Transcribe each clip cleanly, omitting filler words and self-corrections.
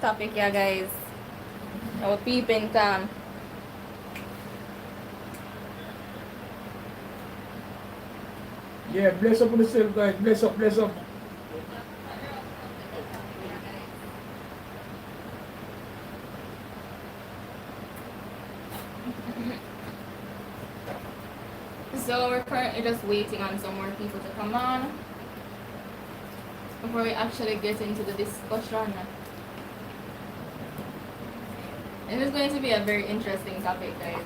topic, yeah, guys. Our peeping Tom. Yeah, bless up on yourself, guys. Bless up, bless up. So we're currently just waiting on some more people to come on before we actually get into the discussion. It is going to be a very interesting topic, guys.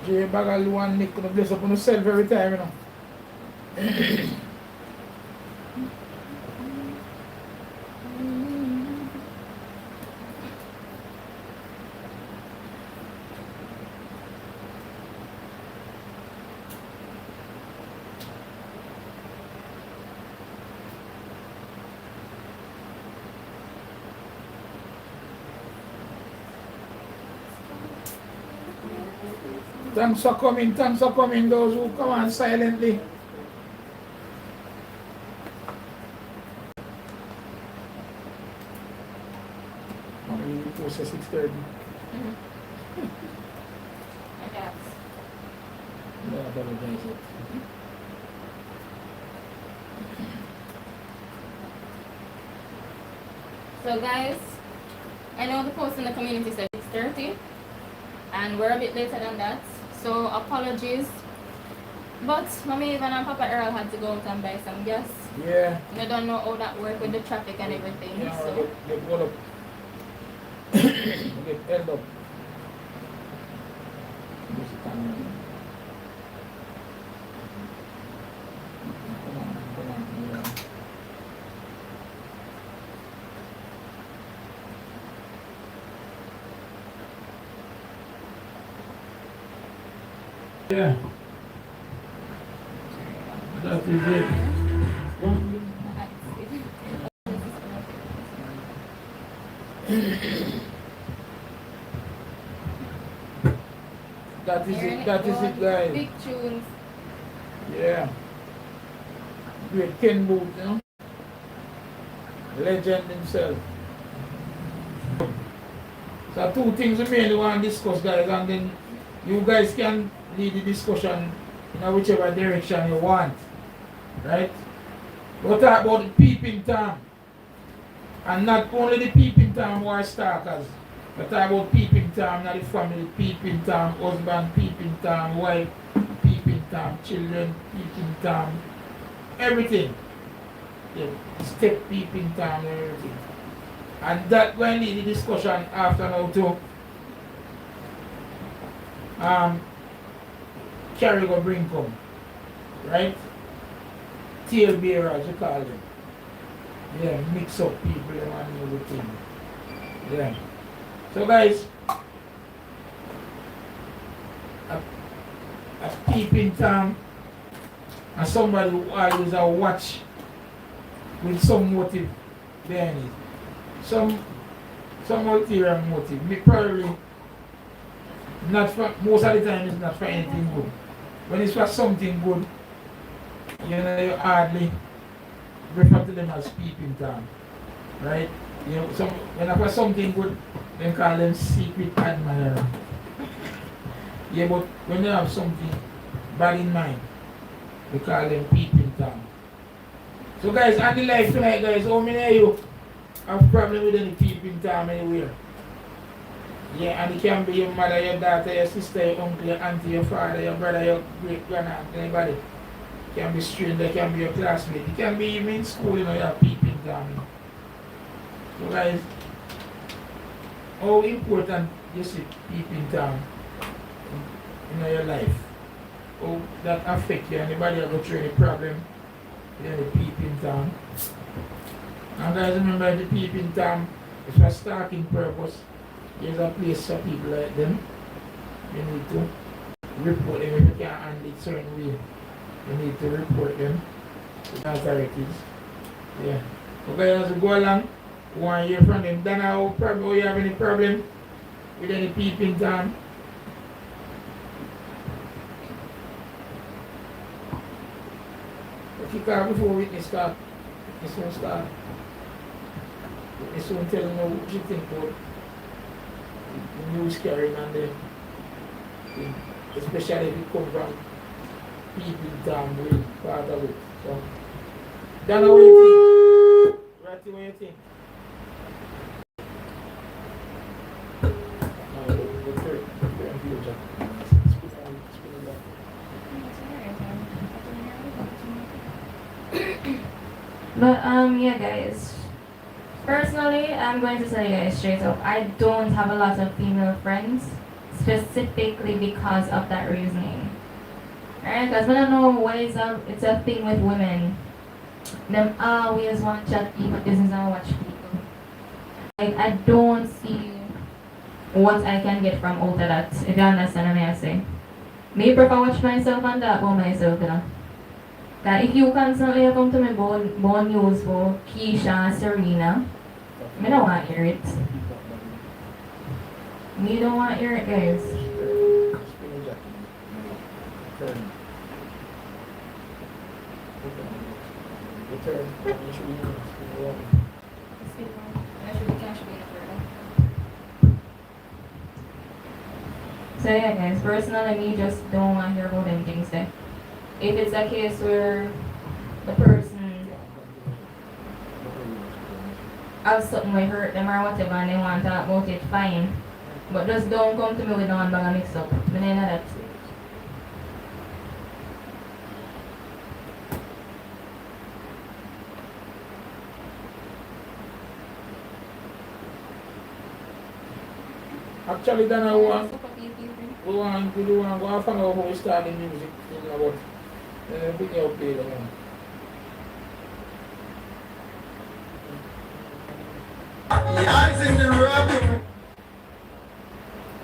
Yeah, bagal one Nick gonna bless up on yourself every time, you know. Thanks for coming, those who come on silently. Only post at 6:30. Yes. Yeah, apologize. So guys, I know the post in the community said 6:30 and we're a bit later than that. So apologies. But Mommy Ivan and Papa Earl had to go out and buy some gas. Yeah. They don't know how that works with the traffic and everything. Yeah, So get hold up. Get held up. Come on, yeah. Yeah. That is it. That is it, guys. Big tunes. Yeah. Great Ken Booth, you know? Legend himself. So two things we mainly want to discuss, guys, and then you guys can lead the discussion in whichever direction you want. Right? We'll talk about the peeping Tom. And not only the peeping Tom who are stalkers. We talk about peeping Tom, not the family, peeping Tom, husband, peeping Tom, wife, peeping Tom, children, peeping Tom, everything. Yeah, step peeping Tom and everything. And that going to lead the discussion after now to carry go bring come. Right? Tail bearers, you call them. Yeah, mix up people and everything. Yeah. So guys, a peeping Tom and somebody who always a watch with some motive behind it. Some ulterior motive. Me probably not for most of the time it's not for anything good. When it's for something good, you know, you hardly refer to them as peeping Tom. Right? You know, when I for something good, they call them secret admirer. Yeah, but when they have something bad in mind, we call them peeping Tom. So guys, on the life tonight, guys, how many of you have problem with any peeping Tom anywhere? Yeah, and it can be your mother, your daughter, your sister, your uncle, your auntie, your father, your brother, your great grandaunt, anybody. It can be stranger, it can be your classmate, it can be even in school, you know, you're peeping Tom. You know. So guys, how important you see peeping Tom in your life? How that affect you? Anybody ever through any problem with any peeping Tom? And guys, remember the peeping Tom is for stalking purpose. There's a place for people like them. You need to report them if you can't handle it certain way. You need to report them to the authorities. Yeah. Okay, as we go along, we want to hear from them. Dana, how you have any problem with any peeping Tom? Kick off before witness start. This one start. They soon tell me what you think about the news carrying and the thing. Especially if it comes from people down with part of it. So, Dana, what do you think? Ratty, what do you think? No, the third view, Jack. Spin it back. But yeah guys. Personally, I'm going to tell you guys straight up, I don't have a lot of female friends specifically because of that reasoning. Alright, because I don't know why it's a thing with women. Them always want to chat people business and watch people. Like I don't see what I can get from out of that, if you understand what I say. Me prefer watch myself and that about myself, you know. That if you constantly come to me about news for Keisha and Serena, I don't want to hear it. Me don't want to hear it, guys. Spin it, Jack. Turn. The turn. You should be spin it up. I should be cash being a So yeah guys, personally me just don't want to hear about them things there. If it's a case where the person has something that hurt them or whatever and they want to talk about it, fine. But just don't come to me with no bag of mix up. I know that. Actually, then I want Super people. we want to do and go and find out how we start the music thing about. Then we can play the one.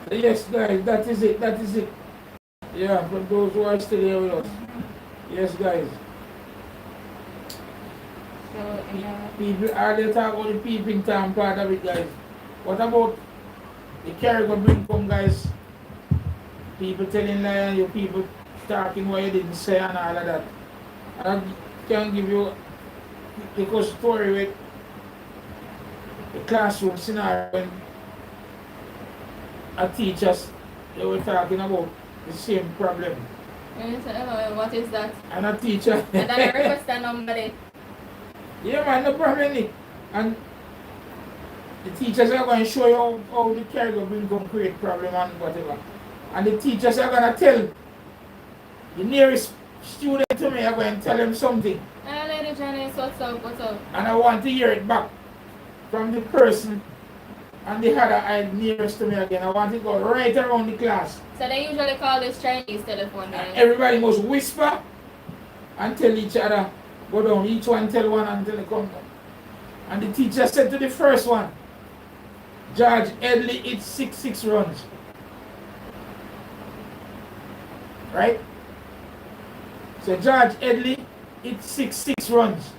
Yes, guys, that is it. That is it. Yeah, for those who are still here with us. Yes, guys. So, People are they talk about the peeping time part of it, guys. What about the Carrigo bring come, guys? People telling lies, you people talking what you didn't say and all of that. And I can give you the story with the classroom scenario when a teachers they were talking about the same problem. what is that? And a teacher And then I request a number there. yeah man, no problem Nick. And the teachers are going to show you how the Carrigo bring come create problem and whatever. And the teachers are going to tell the nearest student to me, are going to tell them something. Hello, Lady Janice, what's up? What's up? And I want to hear it back from the person and the other eye nearest to me again. I want to go right around the class. So they usually call this Chinese telephone. And Guys. everybody must whisper and tell each other, go down. Each one tell one until they come down. And the teacher said to the first one, George Edley, it's 6 runs. Right? So George Edley, it's 6 runs.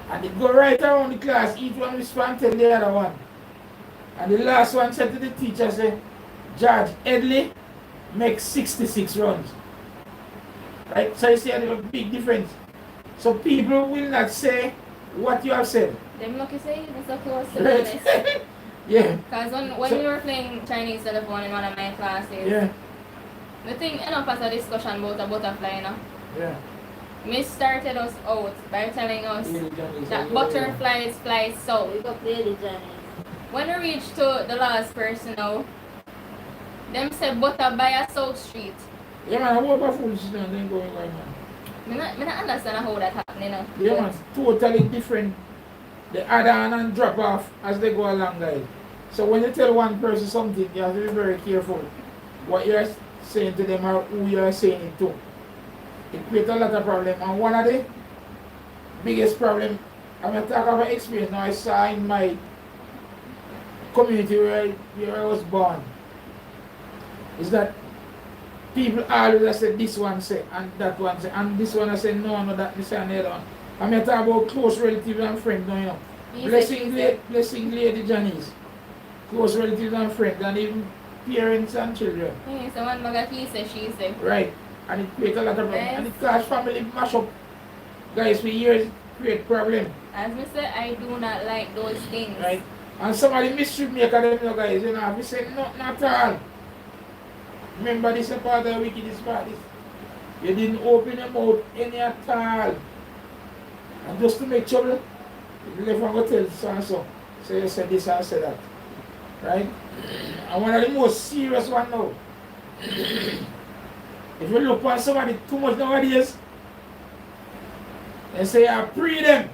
And they go right around the class, each one respond tell the other one. And the last one said to the teacher, say, George Edley makes 66 runs. Right? So you see a little big difference. So people will not say what you have said. Them lucky say you're so close to Right? this. Yeah. Because when So- we were playing Chinese telephone in one of my classes, Yeah. the thing end up as a discussion about a butterfly, you know. Yeah. Miss started us out by telling us that butterflies fly south. We go play the Johnny. When we reached to the last person now, them said butter by a South Street. Yeah man, I walk a foolishness and then going right now. Me not understand how that happened, you know. Yeah man, totally different. They add on and drop off as they go along, guys. So when you tell one person something, you have to be very careful what you're saying to them or who you're saying it to. It creates a lot of problem. And one of the biggest problem, I'm going to talk about experience now I saw in my community where I was born, is that people always say this one say and that one say and this one I say no, that this and the other one. I'm going to talk about close relatives and friends now, you know. Blessing Lady Janice. Close relatives and friends and even parents and children. So one bag he say, she say. Right. And it creates a lot of problem. Yes. And it cause family mash up. Guys, for years create problem. As me say, I do not like those things. Right? And some of the mischief maker them, you know, guys, you know, have said nothing at all. Remember, this is a part of the wickedest part. You didn't open your mouth any at all. And just to make trouble, you left and go tell so and so. So you said this and said that. Right? And one of the most serious one now. If you look on somebody too much nowadays, they say I pre them.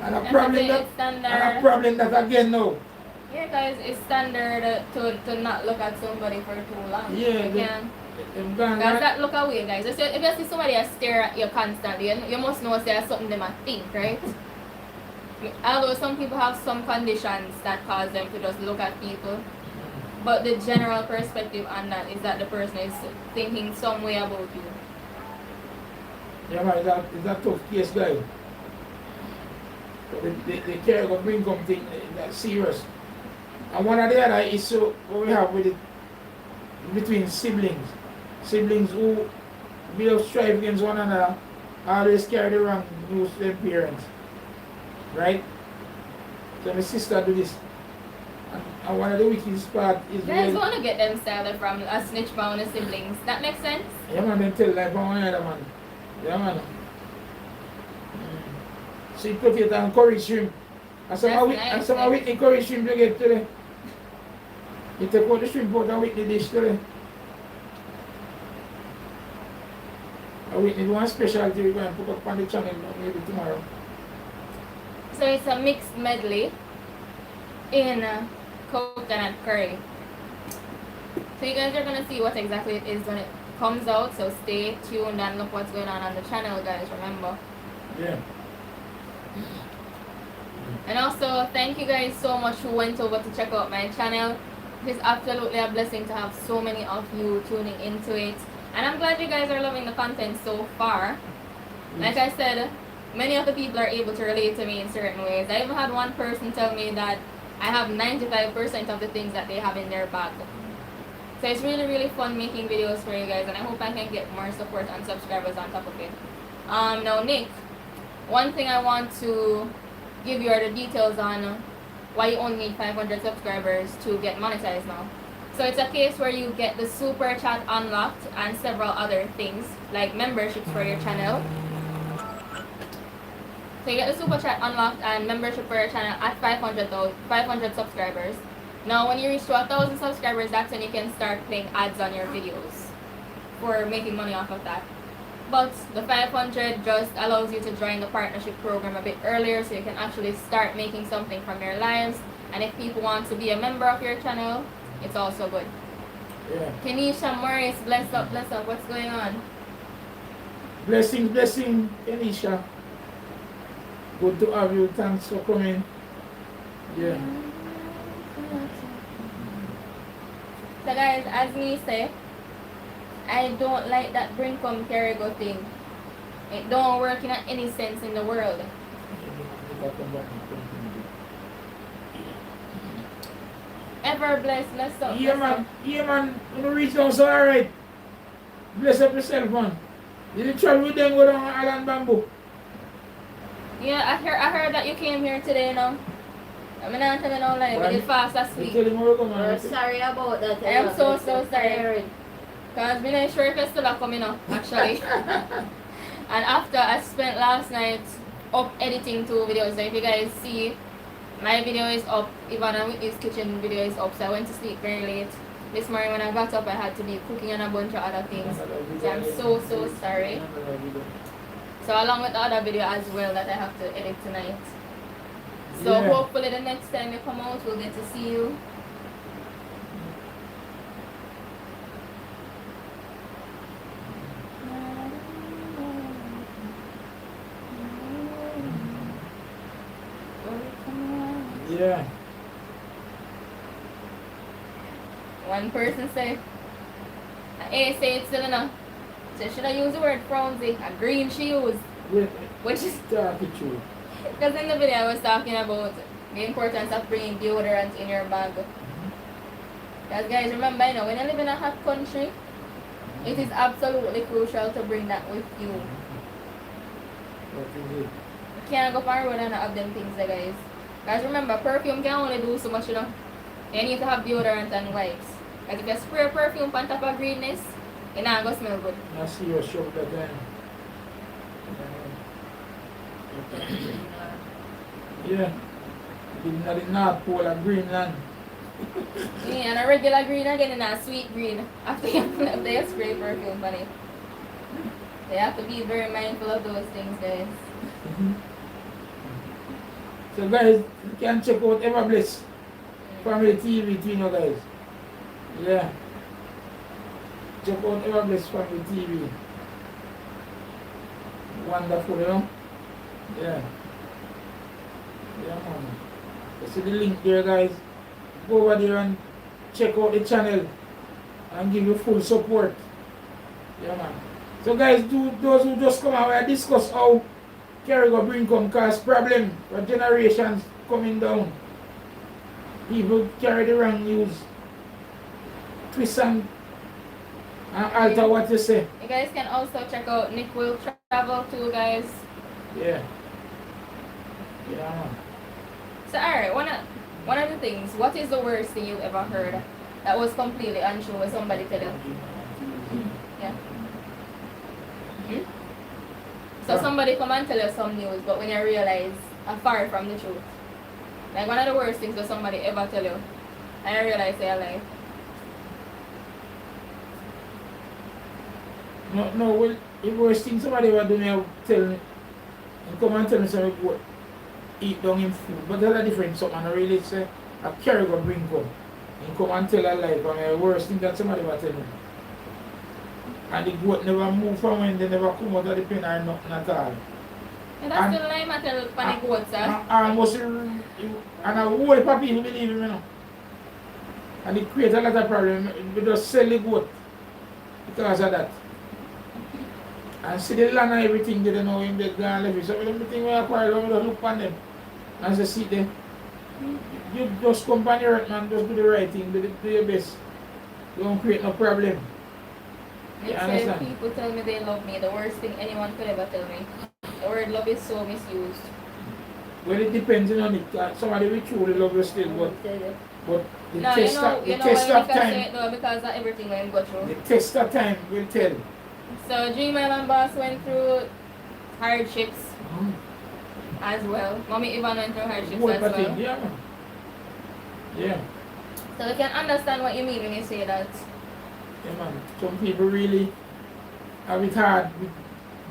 And a problem that again now. Yeah, guys, it's standard to not look at somebody for too long. Yeah, You can. Guys, that look away, guys. If you see somebody that stare at you constantly, you must know there's something they might think, right? Although some people have some conditions that cause them to just look at people, but the general perspective on that is that the person is thinking some way about you. Yeah, man, it's a tough case, guy. The care of bring something that's serious. And one of the other issue what we have with it between siblings. Siblings who will strive against one another always carry the wrong news to their parents. Right? So my sister do this. And one of the wickedest part is Guys want to get them started from a snitch by one of the siblings. That makes sense? yeah, man, they tell like one other man. Yeah, man. Sweet potato and curry shrimp. And some That's of nice. Whitney curry shrimp you get today. You take out the shrimp out and Whitney dish today. And Whitney do one specialty we're going to put up on the channel maybe tomorrow. So it's a mixed medley in coconut curry. So you guys are going to see what exactly it is when it comes out. So stay tuned and look what's going on the channel, guys. Remember. Yeah. And also, thank you guys so much who went over to check out my channel. It is absolutely a blessing to have so many of you tuning into it. And I'm glad you guys are loving the content so far. Like I said, many of the people are able to relate to me in certain ways. I even had one person tell me that I have 95% of the things that they have in their bag. So it's really, really fun making videos for you guys. And I hope I can get more support and subscribers on top of it. Now, Nick, one thing I want to give you are the details on why you only need 500 subscribers to get monetized now. So it's a case where you get the super chat unlocked and several other things like memberships for your channel. So you get the super chat unlocked and membership for your channel at 500 subscribers. Now when you reach to 1,000 subscribers, that's when you can start playing ads on your videos for making money off of that. But the 500 just allows you to join the partnership program a bit earlier so you can actually start making something from your lives. And if people want to be a member of your channel, it's also good. Yeah. Kenisha Morris, bless up, what's going on? Blessing, Kenisha. Good to have you. Thanks for coming. Yeah. So guys, as me say, I don't like that bring come carry go thing. It don't work in any sense in the world. Ever blessed, bless up. Yeah, man. Yeah, man. When you reach down, so alright. Bless up yourself, man. Did you travel with them go down Island Bamboo? Yeah, I heard that you came here today, you know. I'm not telling no lie, but it's fast You asleep. tell him where come We're on. sorry about that. I am so sorry. Because I'm not sure if it's still coming up, actually. And after I spent last night up editing 2 videos. So if you guys see, my video is up, Ivana Whitney's kitchen video is up, so I went to sleep very late. This morning when I got up, I had to be cooking and a bunch of other things. So I'm so sorry. So along with the other video as well that I have to edit tonight. So Yeah. hopefully the next time you come out, we'll get to see you. Yeah. One person say, hey, say it's still enough. So should I use the word frownsy? A green shoes. Wait, Which is, talk it through. because in the video I was talking about the importance of bringing deodorant in your bag. Because guys, remember, you know, when you live in a hot country, it is absolutely crucial to bring that with you. What is it? You can't go on road and not have them things there, guys. Guys, remember, perfume can only do so much, you know. You need to have deodorant and wipes. Like if you spray perfume on top of greenness, it's not going to smell good. I see your shop that time. Yeah. In the North Pole of Greenland. Yeah, and a regular green again and a sweet green. After you spray perfume on it. They have to be very mindful of those things, guys. So guys, you can check out Everbliss Family TV too, you know, guys. Yeah. Check out Everbliss Family TV. Wonderful, you know? Yeah. Yeah, man. You see the link there, guys. Go over there and check out the channel and give you full support. Yeah, man. So guys, those who just come out, we discuss how Carrigo bring come cause problem for generations coming down. People carry the wrong news, twist and alter what you say. You guys can also check out Nick Will Travel too, guys. Yeah. Yeah, man. So alright, one of the things, what is the worst thing you've ever heard that was completely untrue when somebody tell you? Yeah. So somebody come and tell you some news, but when you realize are far from the truth. Like one of the worst things that somebody ever tell you, and you realize they're like, No, well, the worst thing somebody ever do me, I tell me, and come and tell me something about eat down in food. But that's a different something, and I really say, a Carrigo bring come. And come and tell a lie, but the worst thing that somebody ever tell me. And the goat never move from when they never come out of the pen or nothing at all. and that's the lie I tell panic goats, sir. Almost, and a whole heap of people believe him, you know. And it creates a lot of problem. We just sell the goat because of that. And see the land and everything, they don't know him, they go and leave it. So everything we acquire, we just look on them. And say, see them. You just come on your right, man, just do the right thing, do your best. Don't create no problem. It says people tell me they love me, the worst thing anyone could ever tell me. The word love is so misused. Well, it depends on it. Somebody will truly love you still, but the No, test you know of when time, we can say it though because of everything we go through. the test of time will tell. So Gmail and Boss went through hardships as well. Mommy even went through hardships What as well. thing? Yeah, man. Yeah. So we can understand what you mean when you say that. Yeah, man. Some people really have it hard with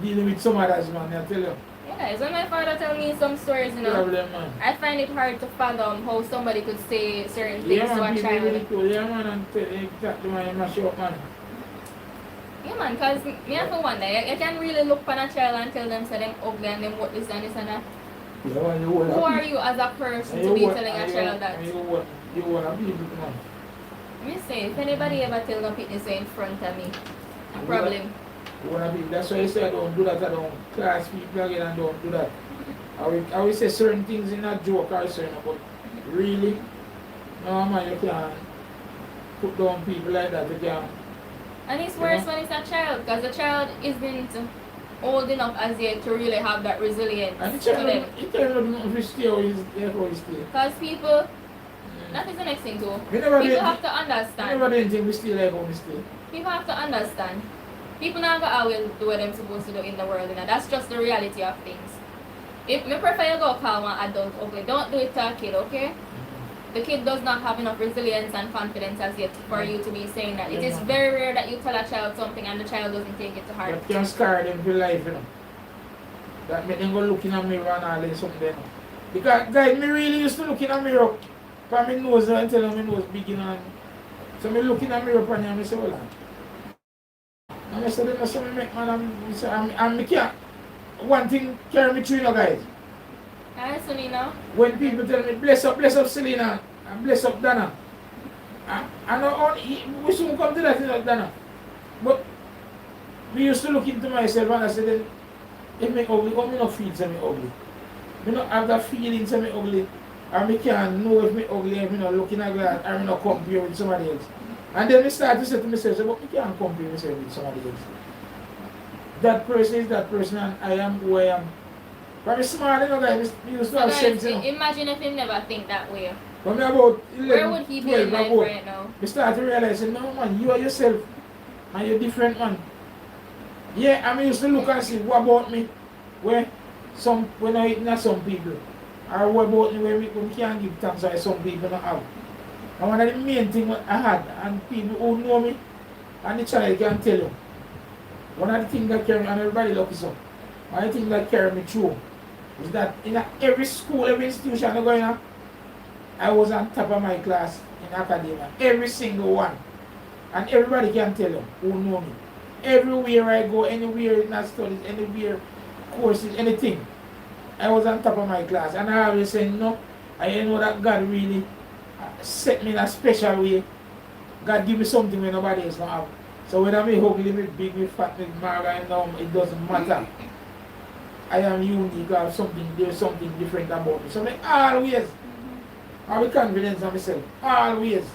dealing with some others, man. I tell you. Yeah, so when my father tell me some stories, you know, Problem, man. I find it hard to fathom how somebody could say certain things Yeah, to man. a People child. really cool. Yeah, man. And tell you exactly why you mash up, man. Yeah, man, because me have to wonder, you can really look upon a child and tell them, say them ugly and them what this and this and that. Yeah, man. You want Who are you as a person to be telling a child that? You want to be people, man. Me say, if anybody ever tell them this way in front of me, a problem. You want to be. That's why I say I don't do that. I don't class people again and don't do that. I will say certain things in a joke or certain, but really, no, man, you can't put down people like that. You can't. And it's worse when it's a child, because the child isn't old enough as yet to really have that resilience And the to them. child, you tell them if you stay or you stay. Because people, that is the next thing too. We never People did- have to I never understand. did anything, we stay like how we stay. People have to understand. People not gonna always do what they're supposed to do in the world, you know. That's just the reality of things. If me prefer you go call one adult, okay, don't do it to a kid, okay? The kid does not have enough resilience and confidence as yet for you to be saying that. It is very rare that you tell a child something and the child doesn't take it to heart. That can scar them for life, you know. That make them go look in a mirror and all that something, you know. Because, guys, me really used to look in a mirror for my nose and tell them my nose big, you know. So me look in a mirror for me and I say, hold on. And I said, then I say, me make man, and me can't. One thing carry me through, you know, guys. Alright, Sunina. When people tell me, bless up Selena, and bless up Dana. And we soon come to that, you know, Dana. But we used to look into myself and I said, then, if me ugly, how me not feel say me ugly? Me not have that feeling say me ugly. And me can't know if me ugly, if me not looking at glass, or me not compare with somebody else. And then me start to say to myself, but me can't compare myself with somebody else. That person is that person and I am who I am. From a small, you know, guys, we used to So have guys, sense, you know. imagine if he never think that way. When me about Where 11, would he be 12, in life about, right now? we start to realize, no man, you are yourself, and you're different, man. Yeah, I mean, used to look and see, what about me? When I eat not some people, or what about me when we can't give thanks or some people don't have. And one of the main things I had, and people who know me, and the child can tell you, one of the things that carry me, and everybody lucky so, one of the things that carry me through, is that in every school, every institution I go in, I was on top of my class in academia, every single one. And everybody can tell you who know me. Everywhere I go, anywhere in my studies, anywhere, courses, anything, I was on top of my class. And I always say, no, I know that God really set me in a special way. God give me something when nobody else don't have. So whether me ugly, me big, me fat, me maga, it doesn't matter. I am unique, I have something, there's something different about me. So I always have confidence in myself. Always.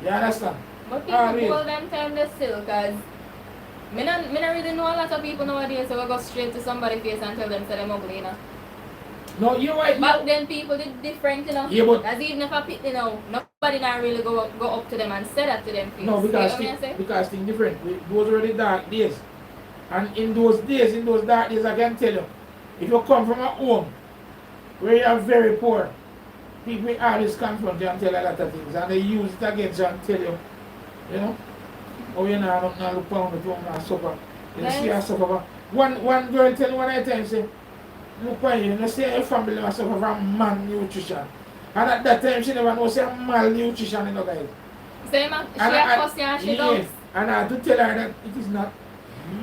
You understand? But people hold them time they still, because me not really know a lot of people nowadays, so I go straight to somebody's face and tell them say them ugly, you know. No, you're right. Back then people did different, you know. Yeah, but as even if I pick, you know, nobody not really go up to them and say that to them face. no, because things different. Those were the dark days. And in those days, in those dark days, I can tell you, if you come from a home where you are very poor, people always confront you and tell a lot of things, and they use it against you and tell you, you know, oh, you know, I look down at home and suffer. You see, I suffer. One girl tell me one at a time, say, look why you know, say your family must suffer from malnutrition. And at that time, she never knows say malnutrition, you know, guys. So, she a cuss you and she does. And I have to tell her that it is not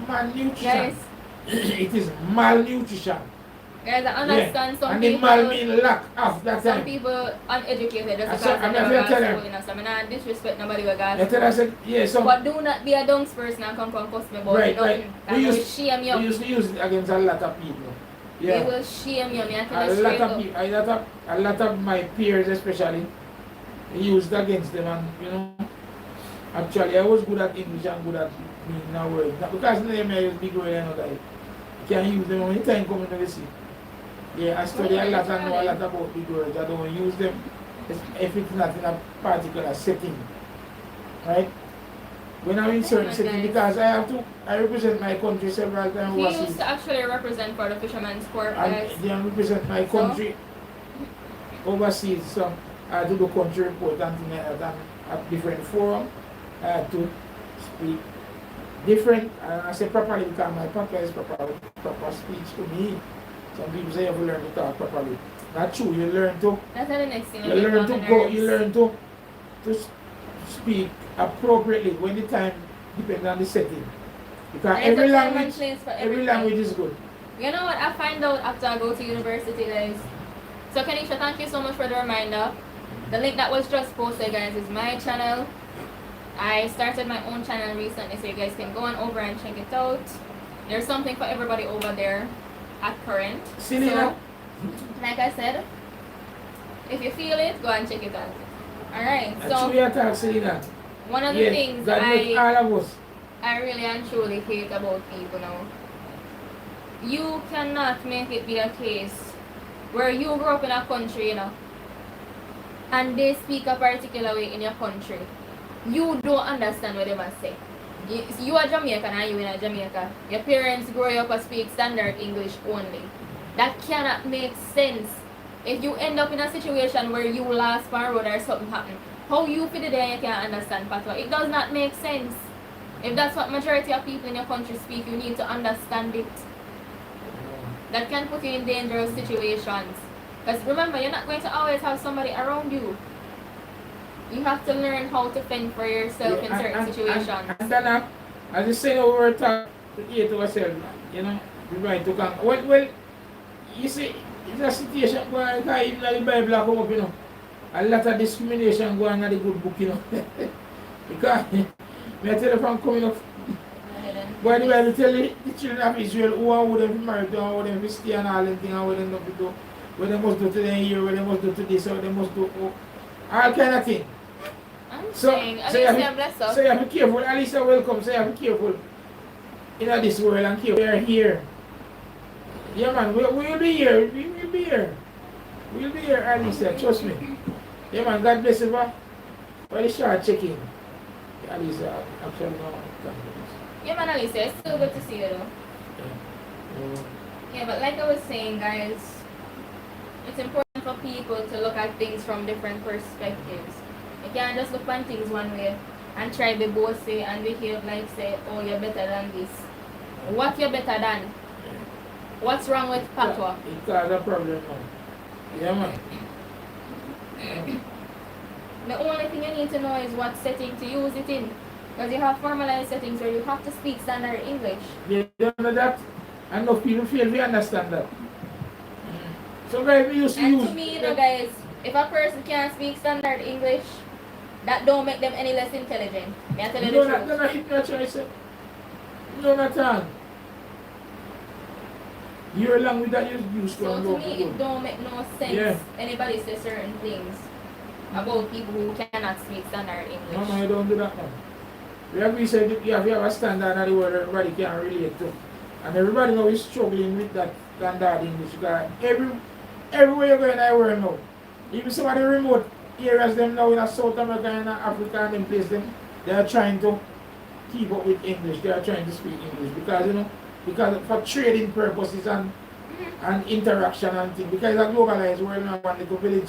malnutrition. Yes. It is malnutrition. Guys, I understand some and people. And the mal mean lack of that some time. people uneducated just So, because they never got school, you know. So, I not disrespect nobody who got I tell her, school. yeah, so, but do not be a dunks person and come cuss me about right, nothing. right. We will shame you. We used to use it against a lot of people. Yeah. We will shame you. Me I tell you straight up. A lot of my peers especially used against them, and you know, actually I was good at English and good at meaning a word. Not because name I use big word, you know, that I can use them when time coming to the sea. Yeah, I study a lot and know a lot about big words. I don't use them if it's not in a particular setting. Right? When I'm in certain setting, because I represent my country several times He overseas. used to actually represent for the Fisherman's Court, guys. And then represent my country overseas. So I do the country report and things like that, and at different forums. I had to speak different, and I say properly because my podcast is proper speech to me. Some people say you have to learn to talk properly. Not true, you learn to. That's the next thing. You learn to go, you learn to speak appropriately when the time depends on the setting. Because every language is good. You know what I find out after I go to university, guys? So Kenisha, thank you so much for the reminder. The link that was just posted, guys, is my channel. I started my own channel recently, so you guys can go on over and check it out. There's something for everybody over there at current. Selena. So, like I said, if you feel it, go and check it out. Alright, so one of the things I really and truly hate about people now, you cannot make it be a case where you grew up in a country, you know, and they speak a particular way in your country. You don't understand what they must say. You are Jamaican and you in Jamaica. Your parents grow you up to speak standard English only. That cannot make sense. If you end up in a situation where you lost for a road or something happen, how you feel there you can't understand patois? It does not make sense. If that's what majority of people in your country speak, you need to understand it. That can put you in dangerous situations. Because remember, you're not going to always have somebody around you. You have to learn how to fend for yourself in certain situations. And then, as you say, over time, to ourselves, you know, we try to come. Well, you see, it's a situation where even in the Bible come up, you know, a lot of discrimination going on in the good book, you know. Because, I tell you from coming up, by the way, I tell you, the children of Israel, who are with them married, who are with them stay and all them things, and what they not do, what they must do to them here, what they must do to this, what they must do, all kind of things. So you have to be careful. At least welcome. So you have to be careful in this world and careful. We are here Yeah, man, we'll be here. We'll be here. We'll be here, Alicia. Trust me. Yeah, man, God bless you, man. Well, it's short check-in. Alicia, actually, no. Yeah, man, Alicia, it's still good to see you, though. Yeah. Yeah, but like I was saying, guys, it's important for people to look at things from different perspectives. You can't just look at things one way and try to be bossy and behave like say, oh, you're better than this. What you're better than? What's wrong with Patwa? It caused a problem, man. Yeah, man. The only thing you need to know is what setting to use it in. Because you have formalized settings where you have to speak standard English. Yeah, you know that? And enough people feel we understand that. So guys, we used to And use... to me, you know, guys, if a person can't speak standard English, that don't make them any less intelligent. May I tell you the They're truth? not hit your choice. No, not all. You're along with that, you used to So to local me, good. it don't make no sense Yeah. anybody say certain things about people who cannot speak standard No, English. no, you don't do that, man. We have said you have a standard in the world everybody can relate to. And everybody now is struggling with that standard English because everywhere you go in the world now, even some of the remote areas them now in South America and Africa and them place them, they are trying to keep up with English. They are trying to speak English because for trading purposes and interaction and things. Because it's a globalized world now, one little village,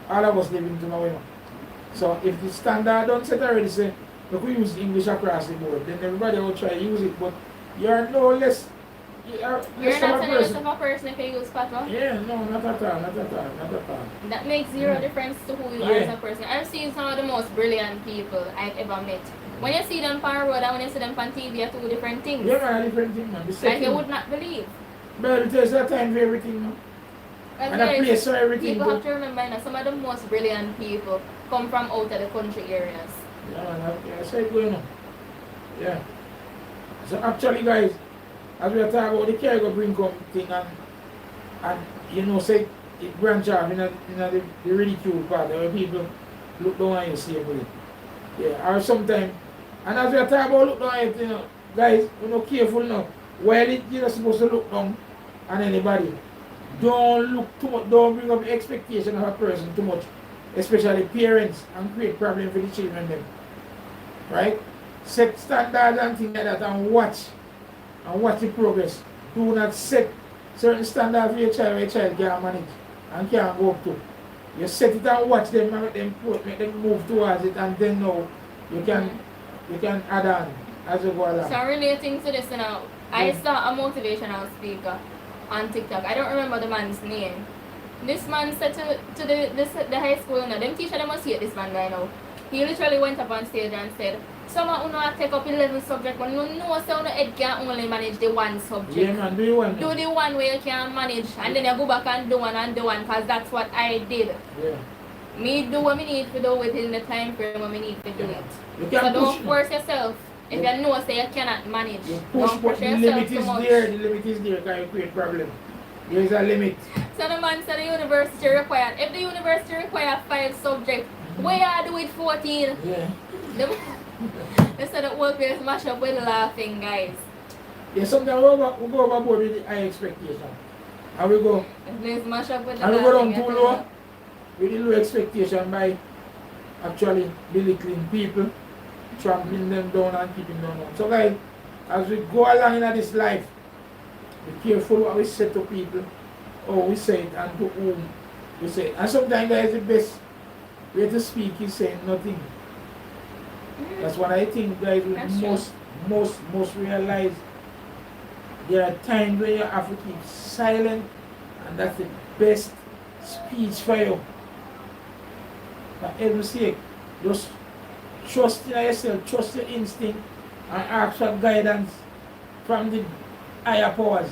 all of us living to now, So if the standard don't set already say, look, we use English across the board, then everybody will try to use it, but you're no less. You're You're less not of a any less person. of a person if you use Patwa. Yeah, no, not at all, not at all, not at all. That makes zero difference to who you are as a person. I've seen some of the most brilliant people I've ever met. When you see them on road and when you see them on TV, are two different things. Yeah, man, different thing, man. The Like setting. you would not believe. But there's a time for everything, man. Because And a guys, place for everything. people But, have to remember, you know, some of the most brilliant people come from out of the country areas. yeah, man, I say it going on. Yeah. So actually, guys, as we are talking about the cargo bring come thing and you know, say it branch off in the ridicule part where people look down on you same way. Yeah, or sometimes, and as we are talking about look down on it, you know, guys, you know, careful now. While you're not supposed to look down on anybody, don't look too much, don't bring up the expectation of a person too much, especially parents, and create problem for the children them. Right? Set standards and things like that and watch the progress. Do not set certain standards for your child where your child can't manage and can't go up to. You set it and watch them and make them move towards it, and then now you can add on as you go along. So relating to this now, I saw a motivational speaker on TikTok. I don't remember the man's name. This man said to the high school, you know, them teacher they must hate this man by now. He literally went up on stage and said, someone who know take up 11 subject when you know so no head can only manage the one subject. Yeah, man, do you want Do the one where you can manage and then you go back and do one because that's what I did. Yeah. Me do what me need to do within the time frame when me need to do it. You So can't don't push. force yourself. If you know say you cannot manage, You push, don't but push the yourself limit too is much. there. The limit is there because you create problem. There is a limit. So the man said the university required. If the university require 5 subjects, where you do it 14? Yeah. They said the whole place mash up with laughing, guys. Yeah, sometimes we go overboard with the high expectation. And we go The place mash up with the and we laughing. go down I too tell low you. with the low expectation by actually belittling people, trampling them down and keeping them down. So guys, as we go along in this life, be careful what we say to people, how we say it, and to whom we say it. And sometimes guys, the best way to speak is saying nothing. That's what I think guys That's will most realize. There are times where you have to keep silent, and that's the best speech for you. For heaven's sake, just trust in yourself, trust your instinct, and ask for guidance from the higher powers.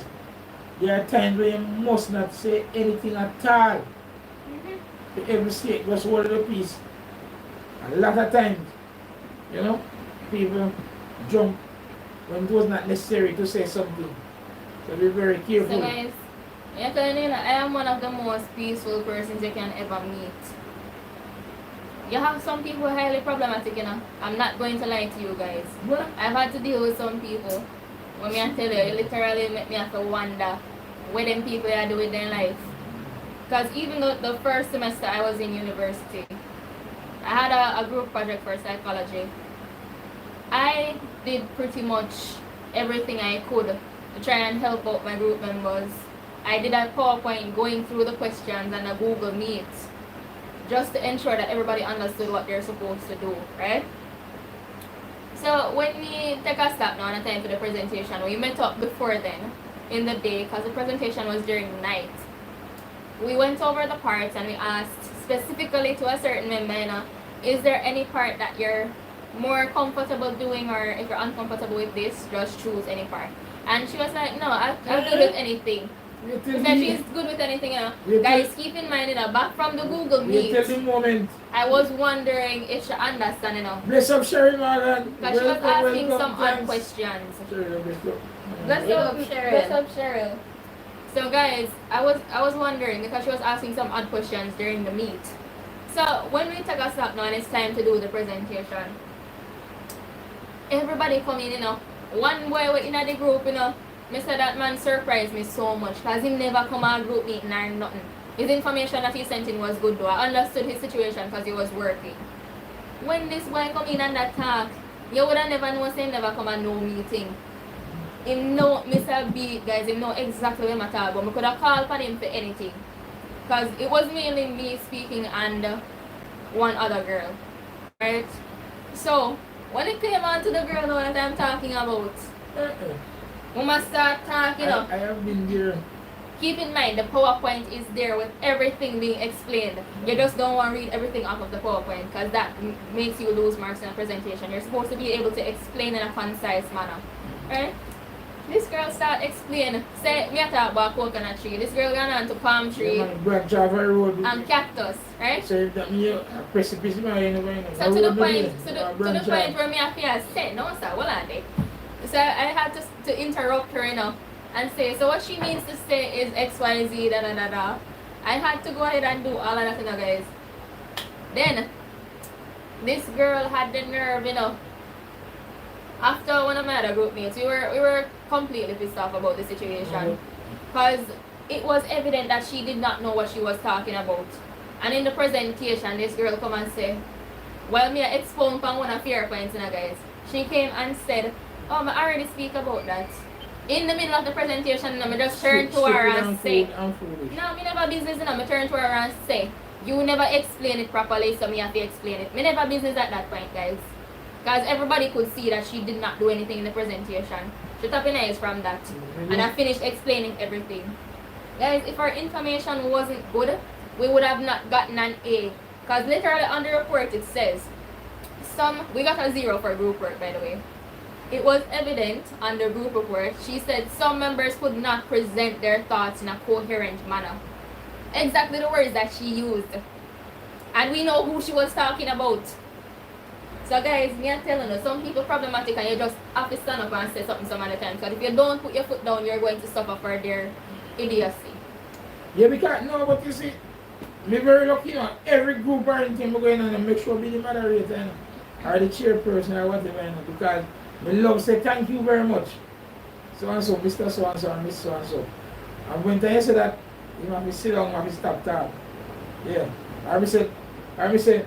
There are times where you must not say anything at all. For heaven's sake, just hold the peace. A lot of times, you know, people jump when it was not necessary to say something. So be very careful. So guys, you're telling you that I am one of the most peaceful persons you can ever meet. You have some people who are highly problematic, you know. I'm not going to lie to you guys. But I've had to deal with some people. When I tell you, it literally make me have to wonder what them people are doing with their life. Because even though the first semester I was in university, I had a group project for psychology. I did pretty much everything I could to try and help out my group members. I did a PowerPoint going through the questions and a Google Meet just to ensure that everybody understood what they're supposed to do, right? So when we take a stop now and a time for the presentation, we met up before then in the day because the presentation was during the night. We went over the parts and we asked specifically to a certain member, you know, is there any part that you're more comfortable doing, or if you're uncomfortable with this, just choose any part. And she was like, no, I'm good with anything. She said she's good with anything, you know. Guys, keep in mind, you know, back from the Google Meet, Tell the moment. I was wondering if she understand, you know. Bless up, Sherry Morgan. Because she was asking some odd questions. Bless up, Cheryl. Bless up, Cheryl. So guys, I was wondering because she was asking some odd questions during the meet. So when we take a stop now and it's time to do the presentation, everybody come in, you know. One boy in the group, you know, me said that man surprised me so much because he never come out group meeting or nothing. His information that he sent in was good though. I understood his situation because he was working. When this boy come in and that talk, you would have never known say he never come and no meeting. Him know Mr. B, guys, him know exactly what I'm talking about. I could have called for him for anything. Because it was mainly me speaking and one other girl. Right? So, when it came on to the girl now that I'm talking about, we must start talking up. I have been there. Keep in mind, the PowerPoint is there with everything being explained. You just don't want to read everything off of the PowerPoint because that makes you lose marks in a presentation. You're supposed to be able to explain in a concise manner. Right? This girl start explain. Say, me talk about coconut tree. This girl gone on to palm tree and cactus, right? So that me a precipice man, so to the point where me have to say, no sir, hold on there. So I had to interrupt her, you know, and say, so what she means to say is XYZ, da da da da. I had to go ahead and do all of that, you know, guys. Then this girl had the nerve, you know. After one of my other group mates, we were completely pissed off about the situation because it was evident that she did not know what she was talking about. And in the presentation, this girl come and say, well, me expound on one of your points, you know, guys. She came and said, oh, I already speak about that. In the middle of the presentation, I just turn to her and say, no, me never business, you know, I turn to her and say, you never explain it properly, so me have to explain it. Me never business at that point, guys. Because everybody could see that she did not do anything in the presentation. She tapped her eyes from that. And I finished explaining everything. Guys, if our information wasn't good, we would have not gotten an A. Because literally on the report it says, we got a 0 for group work, by the way. It was evident on the group report, she said some members could not present their thoughts in a coherent manner. Exactly the words that she used. And we know who she was talking about. So guys, me are telling you, some people problematic and you just have to stand up and say something some other time. Because if you don't put your foot down, you're going to suffer for their idiocy. Yeah, because no, but you see, me very lucky, you know, every group or anything going on and make sure be the moderator, you know, or the chairperson or whatever, you know, because me love say thank you very much. So and so, Mr. So and so and Miss so and so. And when I say that, you have to sit down, you have to stop talking. Yeah. I say,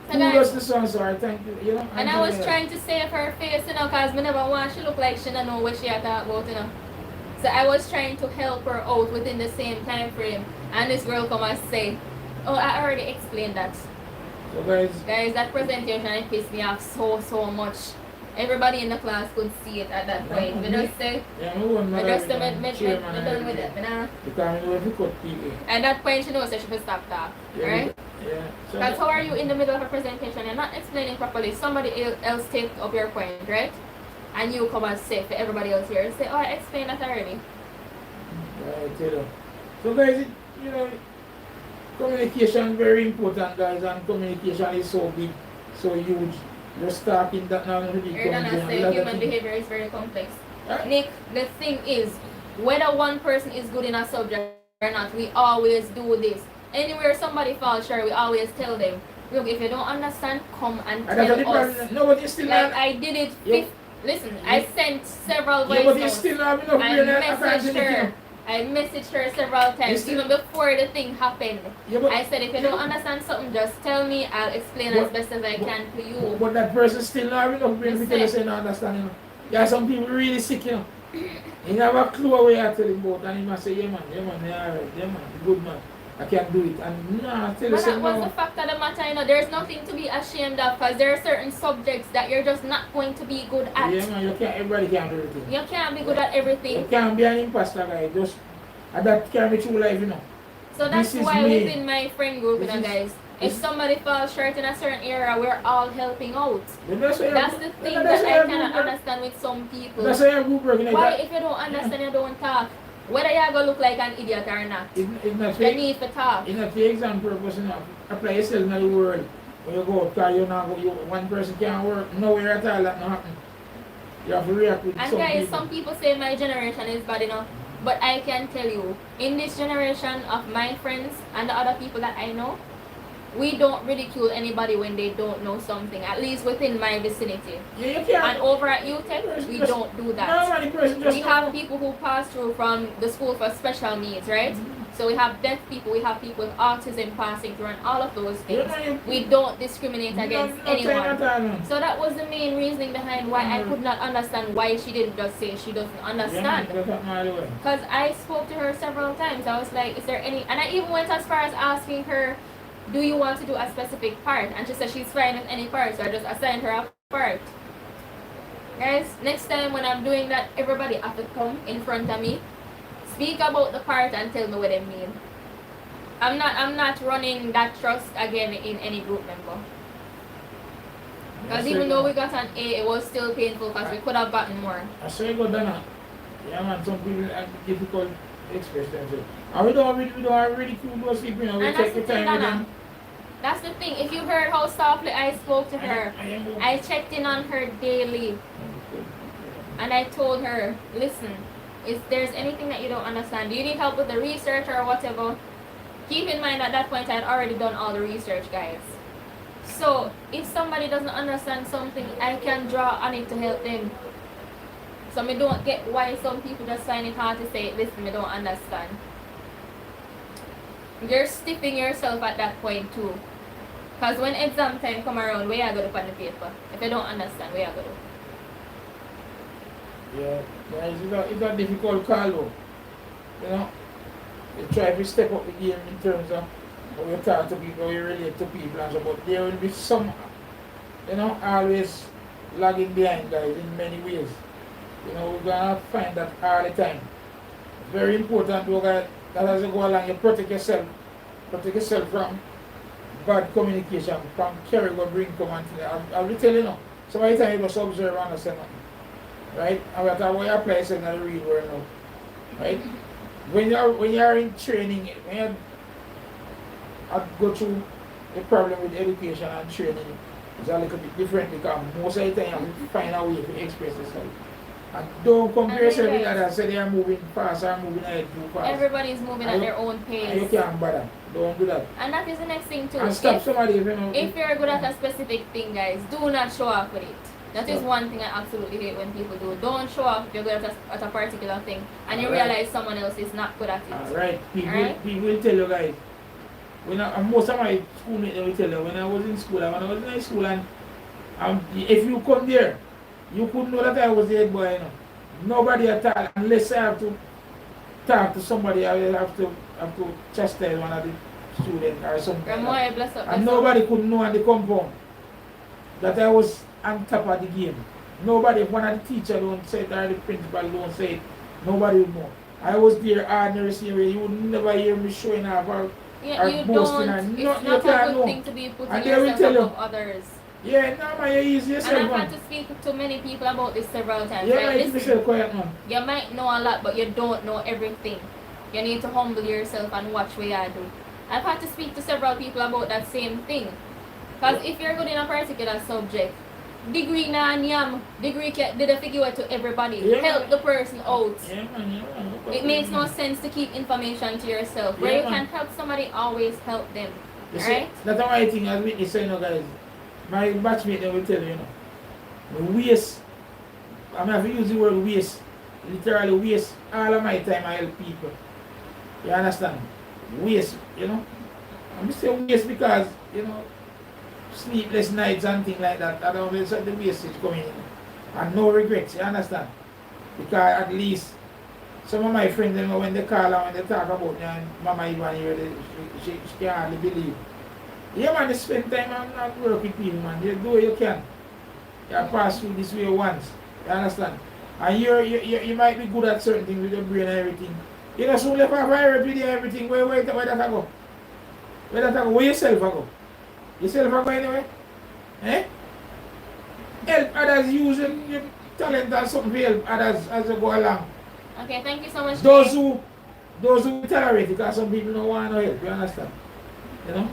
who does the song, so I thank you, you know. And I was trying to save her face, you know, because me never want she look like she don't know what she had talk about, you know. So I was trying to help her out within the same time frame. And this girl come and say, oh, I already explained that. So guys, that presentation it pissed me off so much. Everybody in the class could see it at that point. We just say, yeah, me done with it. Because I know if you cut people. At that point, she knows that she should stop talk, right? Yeah. So that's how are you in the middle of a presentation? You're not explaining properly. Somebody else take up your point, right? And you come and say for everybody else here, say, oh, I explained that already. Right, you know. So guys, you know, communication very important, guys, and communication is so big, so huge. Just talking that now really you're gonna say human behavior is very complex. Nick, the thing is, whether one person is good in a subject or not, we always do this. Anywhere somebody falls short, we always tell them, look, if you don't understand, come and tell us. No, but you still like I did it. Listen, I sent several voice notes. But you still have enough I I messaged her several times, still- even before the thing happened. Yeah, but, I said, if you don't understand something, just tell me. I'll explain as best as I can to you. but that person still not have enough brain to tell you say no understand, you know. Yeah, some people really sick, you know. He have a clue what you tell him about, and he must say, yeah man, yeah, alright, yeah man, good man. I can do it. And nah, tell you But say that was no. the fact of the matter, you know. There's nothing to be ashamed of, because there are certain subjects that you're just not going to be good at. Yeah man, everybody can do everything. You can't be good at You everything. can't be an imposter guy, just, and that can't be true life, you know. So that's This is why me. within my friend group, you know, This is- guys, if somebody falls short in a certain area, we're all helping out. Then that's why That's the thing that's that why I your cannot group work- understand with some people. That's why your group working like Why, that. if you don't understand, you don't talk. Whether you're going to look like an idiot or not, It's not you fake. need to talk. It's not for exam purpose, you know. Apply yourself in the world. When you go out, because you know, one person can't work nowhere at all, that not happen. You have to react with And some guys, people. some people say my generation is bad enough, but I can tell you, in this generation of my friends and the other people that I know, we don't ridicule anybody when they don't know something, at least within my vicinity. Yeah, you can't. And over at UTEC, we don't do No, that. man, the person just We have people who pass through from the school for special needs, right? So we have deaf people, we have people with autism passing through, and all of those Yeah, things. man, We don't discriminate against no, anyone. At all, man. So that was the main reasoning behind why I could not understand why she didn't just say she doesn't Yeah, man, understand. that's not my way. Because I spoke to her several times. I was like, is there any, and I even went as far as asking her, do you want to do a specific part? And she said she's fine with any part, so I just assigned her a part. Guys, next time when I'm doing that, everybody have to come in front of me, speak about the part and tell me what they mean. I'm not running that trust again in any group member. Because even though we got an A, it was still painful because we could have gotten more. I say you go down. Yeah, man, some people have difficult to express themselves. And we don't ridicule those people, you know. We And take that's the the thing, time with Dana. them. That's the thing. If you heard how softly I spoke to her, I checked in on her daily. And I told her, listen, if there's anything that you don't understand, do you need help with the research or whatever? Keep in mind at that point I had already done all the research, guys. So if somebody doesn't understand something, I can draw on it to help them. So me don't get why some people just find it hard to say, listen, me don't understand. You're stiffing yourself at that point too. Because when exam time come around, where you going to put the paper? If you don't understand, where you going to? Yeah, it's a difficult call though. You know, you try to step up the game in terms of how you talk to people, how you relate to people and so, but there will be some, you know, always lagging behind guys in many ways. You know, we're gonna find that all the time. It's very important though that as you go along, you protect yourself from bad communication, from carrying or bring comment. I'll be telling you now, some of the time you just observe and understand nothing. Right? And that's how you apply yourself in the real world now. Right? When you're in training, when you go through the problem with education and training, it's a little bit different because most of the time you find a way to express yourself. And don't compare yourself with others, say they are moving fast or moving ahead too fast. Everybody's moving at their own And you pace. can't bother. Don't do that. And that is the next thing too. And stop somebody if you know. If you're good at a specific thing, guys, do not show off with it. That is one thing I absolutely hate when people do. Don't show off if you're good at a particular thing and you Alright. realize someone else is not good at it. Alright, Alright? people will tell you guys. And most of my schoolmates will tell you when I was in school and if you come there, you couldn't know that I was the head boy, you know. Nobody at all, unless I have to talk to somebody, I will have to chastise one of the students or something. Grandma, Like that. bless up. And nobody could know on the compound that I was on top of the game. Nobody, if one of the teachers don't say it or the principal don't say it, nobody would know. I was there ordinary same way. You would never hear me showing off or Yeah, you boasting don't. and It's not not a know. good thing to be putting And they will yourself tell you. above others. Yeah, no man, you easy And yourself, I've man. had to speak to many people about this several times. Yeah, Like, man, keep listen, yourself quiet, man. you might know a lot, but you don't know everything. You need to humble yourself and watch what you do. I've had to speak to several people about that same thing. Because if you're good in a particular subject, degree na nyam, degree did a figure to everybody. Yeah. Help the person out. Yeah, man. It makes no sense to keep information to yourself. Where Yeah, you man. can help somebody, always help them. You see, Alright? that's why I think as witness, you know, guys. My batchmate, they will tell you, you know, the waste. I mean, if you use the word waste, literally waste all of my time I help people. You understand? Waste, you know. I'm say waste because, you know, sleepless nights and things like that. I don't know, so the waste is coming in. And no regrets, you understand? Because at least some of my friends, you know, when they call and when they talk about me and Mama Ivan here, she can't hardly believe. Yeah man, they spend time and work with people, man. You do what you can. You pass through this way once. You understand? And you might be good at certain things with your brain and everything. You know, soon left a virus with you and everything. Where that I go? Where that I go? Where yourself I go? Yourself I go anyway? Eh? Help others use your talent and something to help others as you go along. Okay, thank you so much. Those Jay. who tolerate it, because some people don't want no help, you understand? You know?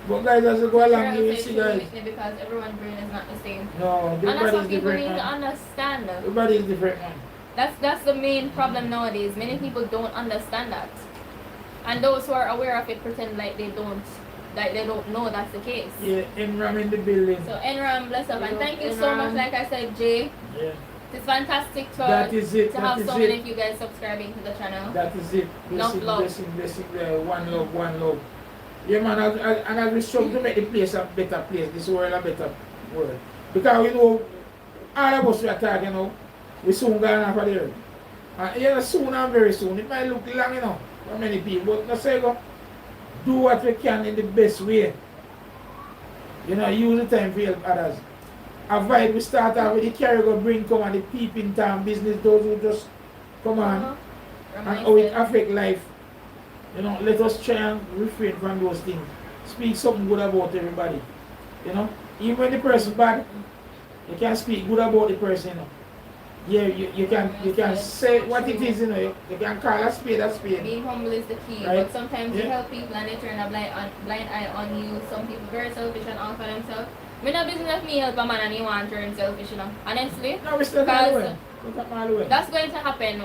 But guys, as you go along, you will see guys. Because everyone's brain is not the same. No, And that's everybody what is people different. need to Man. understand. Everybody is different, man. That's the main problem nowadays. Many people don't understand that. And those who are aware of it pretend like they don't know that's the case. Yeah, Enram in the building. So Enram, bless up, and thank you so Enram. much. Like I said, Jay, Yeah. it's fantastic to That is it. to That have is so many it. of you guys subscribing to the channel. That is it. Enough Blessing, love. blessing, blessing. One love, one love. Yeah, man. And as we struggle to make the place a better place, this world a better world. Because you know, all of us we are talking now, we soon gone off of the earth. And yeah, soon and very soon. It might look long, you know, for many people, but no say go. Do what we can in the best way. You know, use the time to help others. Avoid we start out with the carry-go bring come and the peeping time business, those who just come on and how it affect life. You know, let us try and refrain from those things. Speak something good about everybody. You know, even when the person bad, you can speak good about the person, you know. Yeah, you can say what it is, you know, you can call a spade a spade. Being humble is the key, Right. but sometimes you Yeah. help people and they turn a blind eye on you. Some people very selfish and all for themselves. Me no business of me help a man and he want to turn selfish, you know. Honestly, No, we still all the way. We come all the way. that's going to happen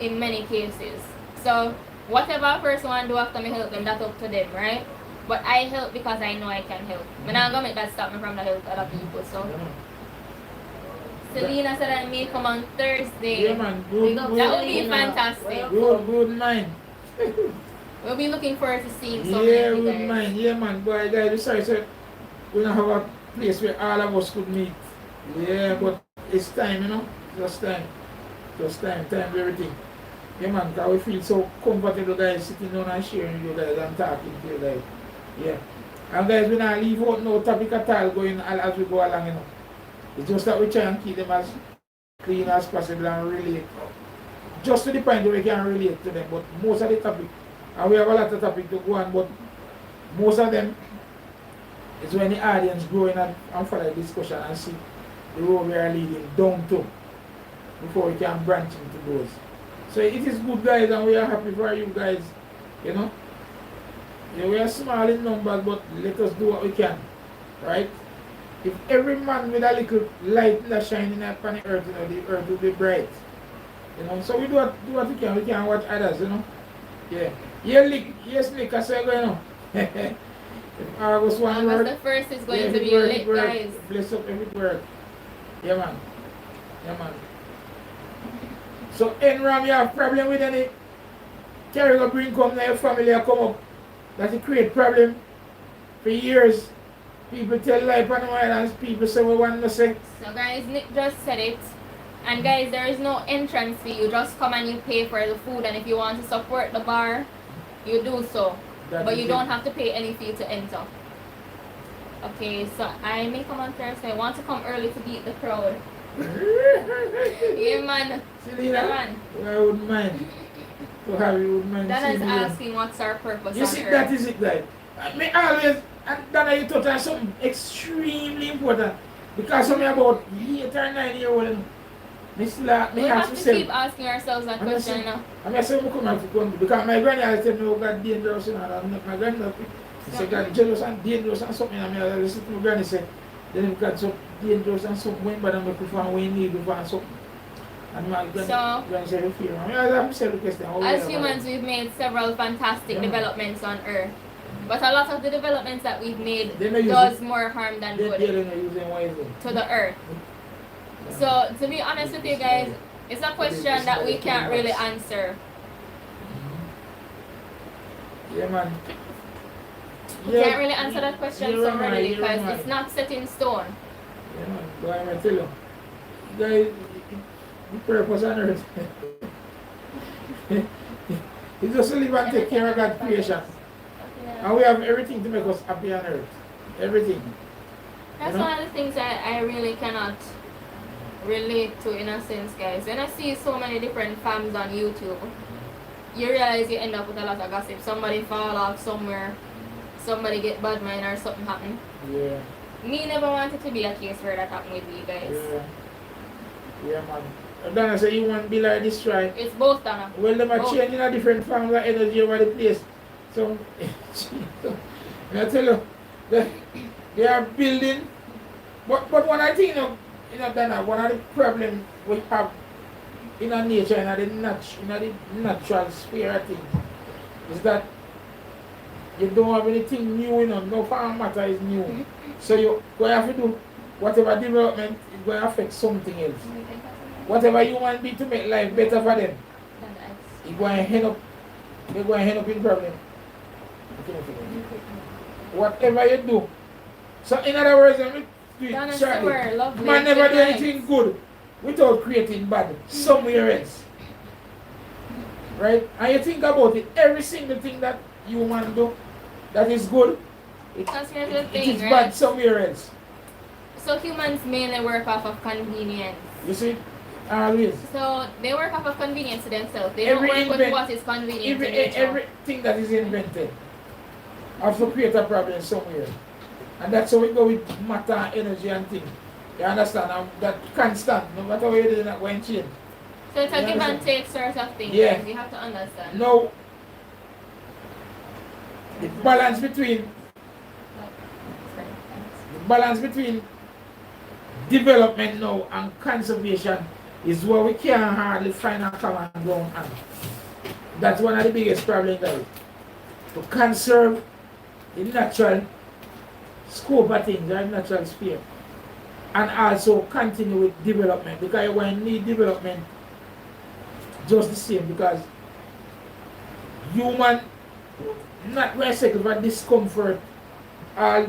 in many cases. So whatever a person want to do after me help them, that's up to them, right? But I help because I know I can help. Me not gonna make that stop me from the help other people. So You know. Selena said I may come on Thursday. Yeah, man. Good, That good, would be fantastic. good mind. We'll be looking forward to seeing so Yeah, many of you good guys. mind. Yeah, man. Boy, guys, besides, sir, we don't have a place where all of us could meet. Yeah, but it's time, you know. Just time. Just time. Time for everything. Yeah, man. Because we feel so comfortable, guys, sitting down and sharing with you guys and talking to you guys. Yeah. And guys, we not leave out no topic at all going as we go along, you know. It's just that we try and keep them as clean as possible and relate. Just to the point where we can relate to them. But most of the topic, and we have a lot of topic to go on, but most of them is when the audience go in and follow the discussion and see the road we are leading down to before we can branch into those. So it is good, guys, and we are happy for you guys, you know. Yeah, we are small in numbers, but let us do what we can, right? If every man with a little light that shining upon the earth, you know, the earth will be bright. You know, so we do what we can watch others, you know. Yeah. Yeah, Lick, yes, Lick, I say, you know. If August one August word, the 1st is going yeah, to be word, lit, word, guys. bless up every word. Yeah, man. Yeah, man. So, Enram, you have problem with any carry go bring come to your family and come up. That's a great problem. For years, people tell life on the islands, people say we want to say. So guys, Nick just said it. And guys, there is no entrance fee. You just come and you pay for the food. And if you want to support the bar, you do so. That But is you it. don't have to pay any fee to enter. Okay, so I may come on Thursday. I want to come early to beat the crowd. Yeah, man. Selena, Yeah, man. I wouldn't mind. To have you wouldn't mind. Dana is seeing you. asking what's our purpose You on see, earth. that is it, guys. I mean, always, and Dana, you touch on something extremely important. Because something about 8 or 9 years old, you know, me still ask We have to myself. keep asking ourselves that I'm question not now. I'm not saying I come out to come because my granny always tell me, oh, God dangerous, you know, and my granny, he said, God jealous and dangerous and something, and I listen to my granny say, then if God so dangerous and something, when but I'm going to find what you need to find something. And my granny said, you fear, I have myself question. As humans, we've made several fantastic Yeah. developments on Earth. But a lot of the developments that we've made They don't use does more harm than They're good dealing with using wisely. to the Earth. So, to be honest with you guys, It's a question that we can't really answer. Yeah, man. We can't really answer that question you're so right, readily you're because right. it's not set in stone. Yeah, man. Go ahead and tell you. Guys, the purpose on earth. It's just to live and take care of God's creation. And we have everything to make us happy on earth. Everything. That's You know? one of the things that I really cannot relate to in a sense, guys. When I see so many different fams on YouTube, you realize you end up with a lot of gossip. Somebody fall off somewhere, somebody get bad mind or something happen. Yeah. Me never wanted to be a case where that happened with me, guys. Yeah. Yeah, man. Then I say you want to be like this tribe. It's both Donna. Well, them are Both. changing a different form of energy over the place. So, I tell you, they are building. But one I think, Dana, one of the problems we have in our nature, in the natural sphere of things, is that you don't have anything new, no farm matter is new. So you going to have to do whatever development is going to affect something else. Whatever you want be to make life better for them, you're going to end up in problem. Whatever you do. So in other words, let me do it Donna shortly. Stewart, lovely. Man never Good do night. anything good without creating bad somewhere else. Right? And you think about it, every single thing that you want to do that is good, Because here's the it thing, is right? bad somewhere else. So humans mainly work off of convenience. You see? Always. So they work off of convenience to themselves. They Every don't work with invent- what is convenient to nature. Everything that is invented has to create a problem somewhere. And that's how we go with matter, energy and things. You understand? And that constant, no matter what you do, it's not going to change. So it's a You give and understand? take sort of thing, Yeah. guys. You have to understand. Now, the balance between development now and conservation is where we can't hardly find a common ground on. That's one of the biggest problems, guys. To conserve the natural scope of things, the natural sphere, and also continue with development, because you will need development just the same, because human not very second for discomfort all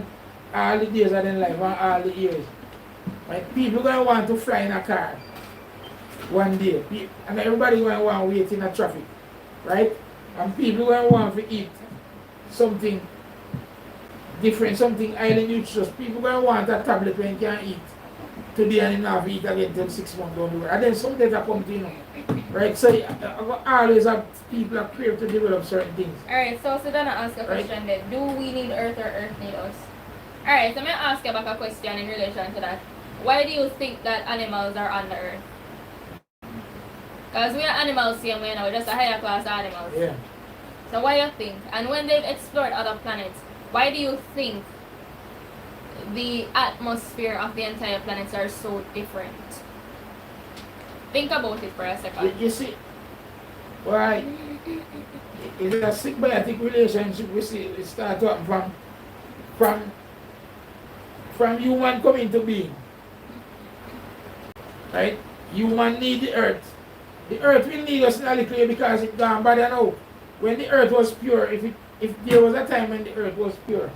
the days of their life and all the years. Like people gonna want to fly in a car one day, and everybody gonna want to wait in a traffic, right? And people gonna want to eat something different, something highly nutritious. People gonna want a tablet when you can eat today and not eat again till 6 months down the road. And then some days I come to right? So I always have people that crave to develop certain things. Alright, so Donna ask a Right. question then. Do we need Earth or Earth need us? Alright, so I'm going to ask you back a question in relation to that. Why do you think that animals are on the Earth? Because we are animals same way now, we're just a higher class animals. Yeah. So why you think? And when they've explored other planets, why do you think the atmosphere of the entire planets are so different? Think about it for a second. You see, why? It's a symbiotic relationship we see. It starts up from human coming to being. Right? Human need the earth. The earth will need us in a little way because it's gone bad now. When the earth was pure, if there was a time when the earth was pure,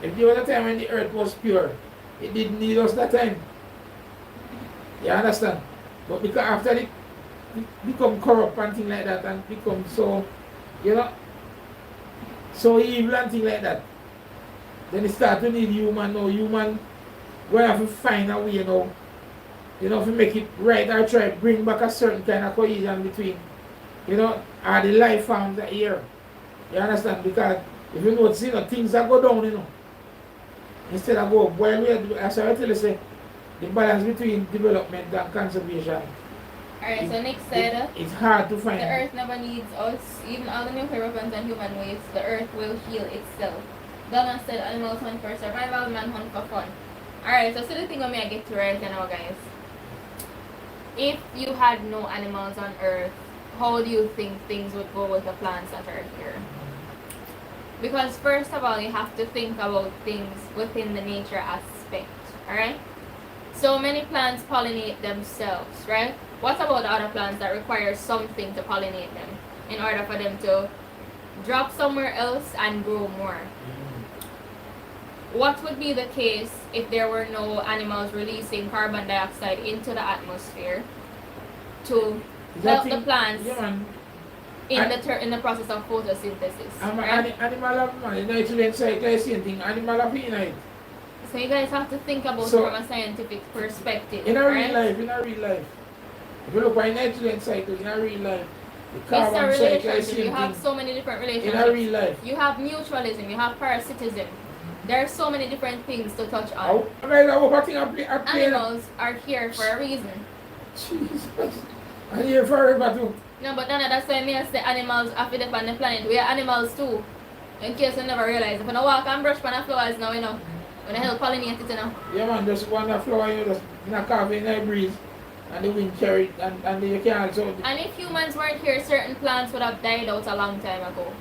if there was a time when the earth was pure, it didn't need us that time. You understand? But because after it become corrupt and things like that and become so, so evil and things like that, then it start to need human now. Human we have to find a way now, to make it right or try to bring back a certain kind of cohesion between, are the life forms that here. You understand? Because if you notice, things that go down, instead of go up. While we are, as I tell you, say, the balance between development and conservation. Alright, so Nick said, It's hard to find. the Earth never needs us. Even all the nuclear weapons and human waste, the Earth will heal itself. Donna said, animals hunt for survival, man hunt for fun. Alright, so the thing I'm going to get to right now, guys. If you had no animals on Earth, how do you think things would go with the plants that are here? Because first of all, you have to think about things within the nature aspect. Alright? So many plants pollinate themselves, right? What about the other plants that require something to pollinate them in order for them to drop somewhere else and grow more? What would be the case if there were no animals releasing carbon dioxide into the atmosphere to help the plants Yeah, man. in the process of photosynthesis? Right? Animal have man, the nitrogen cycle is the same thing. Animal have in it. So you guys have to think about So, it from a scientific perspective. In a right? real life. If you look at nitrogen cycle in a real life, the It's a carbon cycle is the relationship. same You have thing. so many different In a relationships. real life. You have mutualism, you have parasitism. There are so many different things to touch on. Oh, guys, I hope I think I play. Animals are here for a reason. Jesus. I'm here forever too. No, but Nana, that's why I say animals are fit on the planet. We are animals too. In case you never realize. If you don't walk and brush on the flowers now, you know. When they help pollinate it, you know. Yeah, man, just one flower, you just knock off in the breeze and the wind carry it, and you can also. And if humans weren't here, certain plants would have died out a long time ago.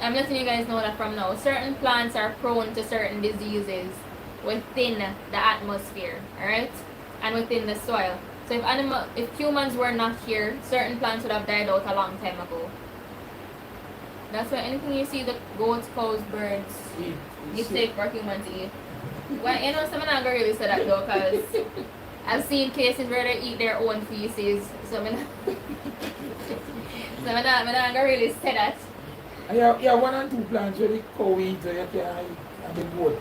I'm letting you guys know that from now. Certain plants are prone to certain diseases within the atmosphere, alright? And within the soil. So if humans were not here, certain plants would have died out a long time ago. That's why anything you see, the goats, cows, birds, it's safe for humans to eat. Well, you know, some not gonna really say that though, because I've seen cases where they eat their own feces. So I'm not gonna really say that. Yeah, one and two plants where the cow eat, so you can eat, and the goat.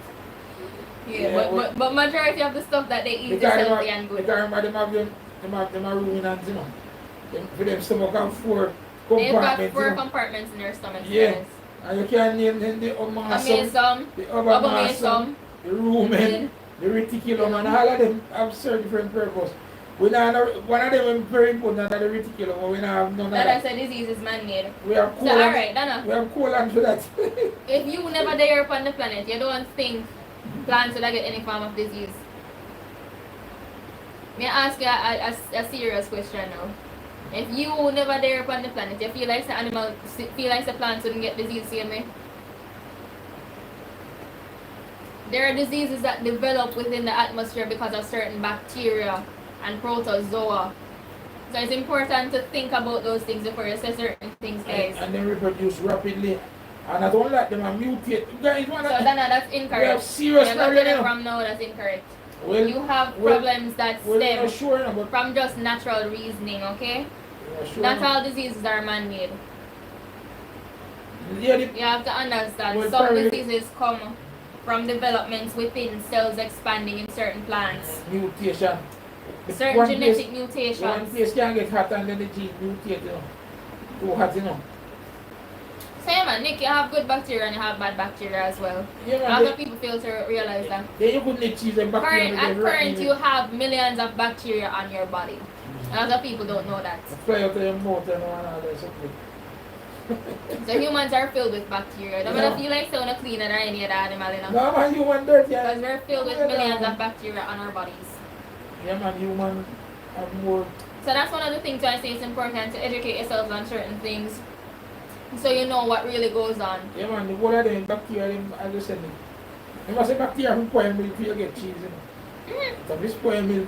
Yeah, but majority of the stuff that they eat is Because healthy and good. Because remember them have ruminants, you know. For them stomach have 4 They've got compartments, 4 you know. compartments in their stomach. Yeah. Yes. And you can name them the omasum, Amazum, the omasum, abomasum, the rumen, the reticulum, and all of them have certain different purpose. We don't have, one of them is very important, that the reticulum, but we don't have none of that's that. a disease is man-made. We have So colon, alright, Dana, we have colon for that. if you never there upon the planet, you don't think plants would get any form of disease? May I ask you a serious question now? If you never there upon the planet, you feel like the animal, feel like the plants wouldn't get disease same way? There are diseases that develop within the atmosphere because of certain bacteria and protozoa. So it's important to think about those things before you say certain things, guys. And they reproduce rapidly. And not only that, they are mutate. Guys, So Dana, that's we have incorrect. serious You're not problem telling now. from now that's incorrect. Well, You have well, problems that well, stem not sure now, but from just natural reasoning, okay? we're sure Not now. all diseases are man-made. Yeah, the, You have to understand Well, some probably- diseases come from developments within cells expanding in certain plants. mutation. Certain One genetic One mutations. place can get hot and then the gene mutate, you know. Too hot, you know. So yeah man, Nick, you have good bacteria and you have bad bacteria as well. Yeah, A lot man. of people fail to realize that. Then you could make cheese and bacteria. At current, you have millions of bacteria on your body. A lot of people don't know that. fly out of your mouth and all that something. So humans are filled with bacteria. Don't Yeah. feel like someone cleaner than any other animal, you know. No, man, human dirt, yeah. Because we're filled with Yeah, millions man. of bacteria on our bodies. Yeah, man, human have more. So that's one of the things I say it's important to educate yourselves on certain things so you know what really goes on. Yeah, man, the whole of them bacteria, them, as I said, they must say bacteria from spoil milk for you get cheese, you know. So this spoil milk.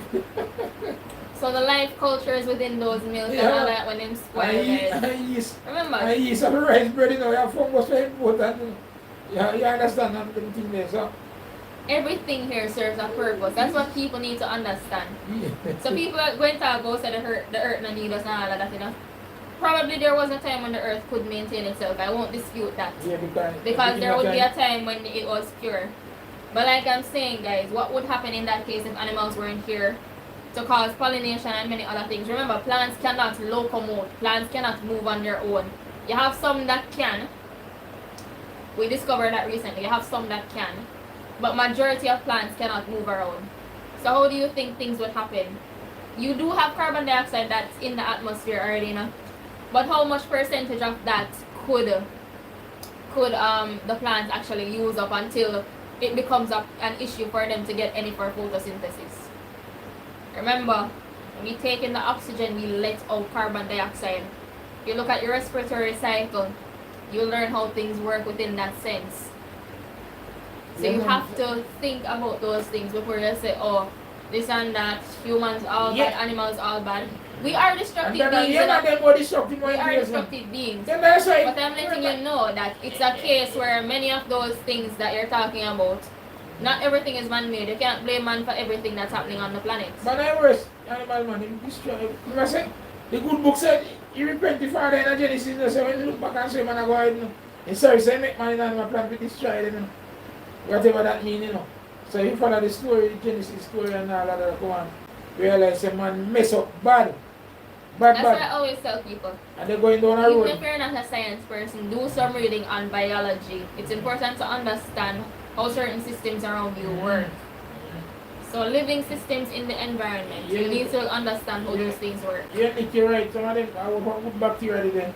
So the life culture is within those milk and Yeah. all that when them spoil And guys. yeast. Remember, And yeast of rice bread, you know, you have fungus very important. You know. Yeah, you understand that thing there, so. everything here serves a purpose. That's what people need to understand. Yeah. So people are going to go say the earth no need us and all of that, you know. Probably there was a time when the earth could maintain itself. I won't dispute that. Yeah, Because there would be a time when it was pure. But like I'm saying, guys, what would happen in that case if animals weren't here to cause pollination and many other things? Remember, plants cannot locomote. Plants cannot move on their own. You have some that can. We discovered that recently. You have some that can. But majority of plants cannot move around. So how do you think things would happen? You do have carbon dioxide that's in the atmosphere already, you know? But how much percentage of that could the plants actually use up until it becomes an issue for them to get any for photosynthesis? Remember, when we take in the oxygen, we let out carbon dioxide. You look at your respiratory cycle, you learn how things work within that sense. So you have to think about those things before you say, oh, this and that, humans all bad, animals all bad. We are destructive beings. We are destructive beings. But I'm letting you know that it's a case where many of those things that you're talking about, not everything is man-made. You can't blame man for everything that's happening on the planet. But I was animal man, him destroy. I said, the good book said, he repent the father in Genesis. They say, when you look back and say, man, I go ahead, you know. And sorry, say, make man in animal plan to destroy them, you know. Whatever that means, you know. So if you follow the story, the Genesis story and all that, go on, realize a man mess up bad. That's what I always tell people. And they're going down a road. Even if you're not a science person, do some reading on biology. It's important to understand how certain systems around you work. So living systems in the environment, you need to understand how those things work. Yeah, Nick, you're right. Some of them, I will put bacteria there.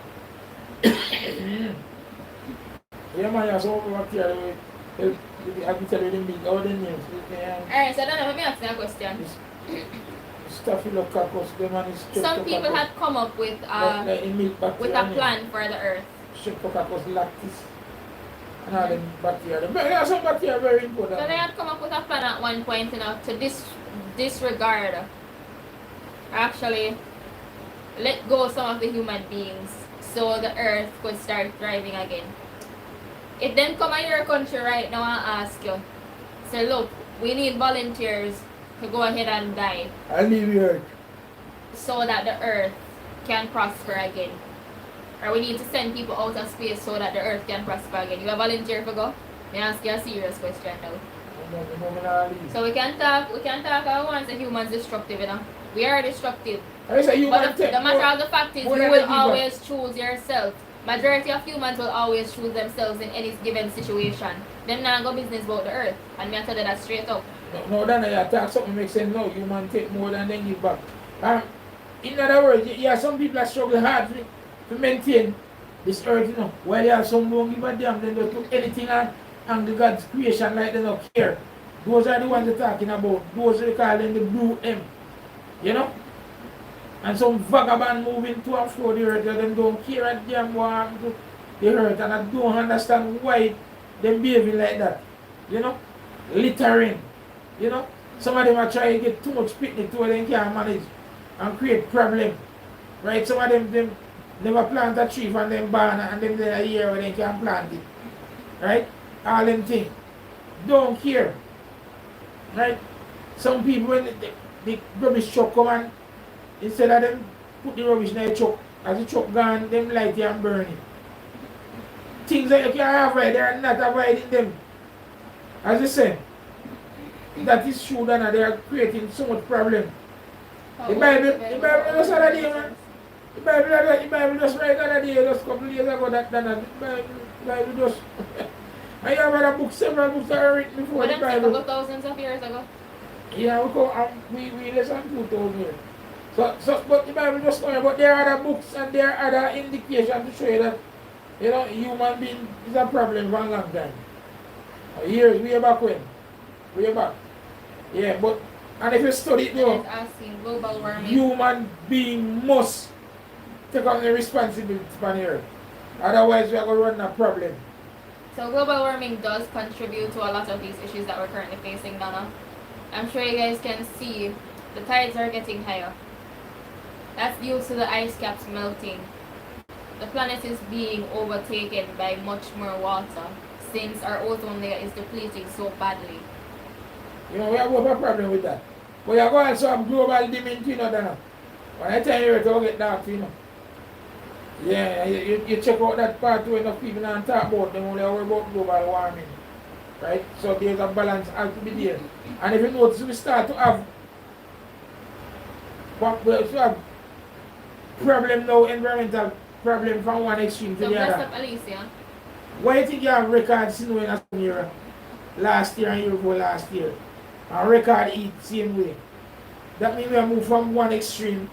Yeah, man, you so bacteria. I can tell you the meat, all the names. Alright, so then let me ask you a question. Staphylococcus, the man is some people had come up with a plan for the earth. Streptococcus lactis. And all them bacteria. There are some bacteria very important. So they had come up with a plan at one point, you know, to disregard, actually let go some of the human beings so the earth could start thriving again. If them come in your country right now and ask you, say, look, we need volunteers to go ahead and die. I'll leave the earth. So that the earth can prosper again. Or we need to send people out of space so that the earth can prosper again. You a volunteer for go? May I ask you a serious question now. So we can talk about once the humans destructive, you know. We are destructive. But the matter of the fact is you will always choose yourself. Majority of humans will always choose themselves in any given situation. Them not go business about the earth. And me I tell you that straight up. No, then I attack something makes sense. No, human take more than they give back. In other words, yeah, some people are struggling hard to maintain this earth, you know. While you have some won't give a damn, then they put anything on the God's creation like they don't care. Those are the ones they're talking about. Those they call them the blue M. You know? And some vagabond moving to and fro the earth, they don't care a damn what happened to the earth, and I don't understand why they're behaving like that. You know? Littering. You know? Some of them are trying to get too much picnic to where they can't manage and create problem. Right? Some of them never plant a tree from them barn and then they a year where they can plant it. Right? All them things. Don't care. Right? Some people when the rubbish truck come and instead of them put the rubbish in the truck, as the truck gone, them light it and burn it. Things that you can avoid, they are not avoiding them. As I say, that is true that they are creating so much problem. The Bible just other day, man. The Bible just right other day, just a couple of years ago, the Bible just... I have other books, several books that are written before the Bible. About thousands of years ago. Yeah, we less than 2,000 years. So, but the Bible just coming, but there are other books and there are other indications to show you that, you know, human being is a problem for a long time. Years, way back when. Way back. Yeah, but, and if you study it now, asking global warming. Human being must take on the responsibility for the earth. Otherwise, we are going to run a problem. So global warming does contribute to a lot of these issues that we're currently facing, Donna. I'm sure you guys can see the tides are getting higher. That's due to the ice caps melting. The planet is being overtaken by much more water since our ozone layer is depleting so badly. You know, we have a problem with that. But you're going to have global dimming, you know, Dana. When I tell you it will get dark, you know. Yeah, you check out that part where enough people don't talk about them, only worry about global warming. Right? So there's a balance has to be there. And if you notice, we start to have problem now, environmental problem from one extreme to so the other. Up, Alicia. Why do you think you have records in a year? Last year and year before last year. And record eat same way. That means we have moved from one extreme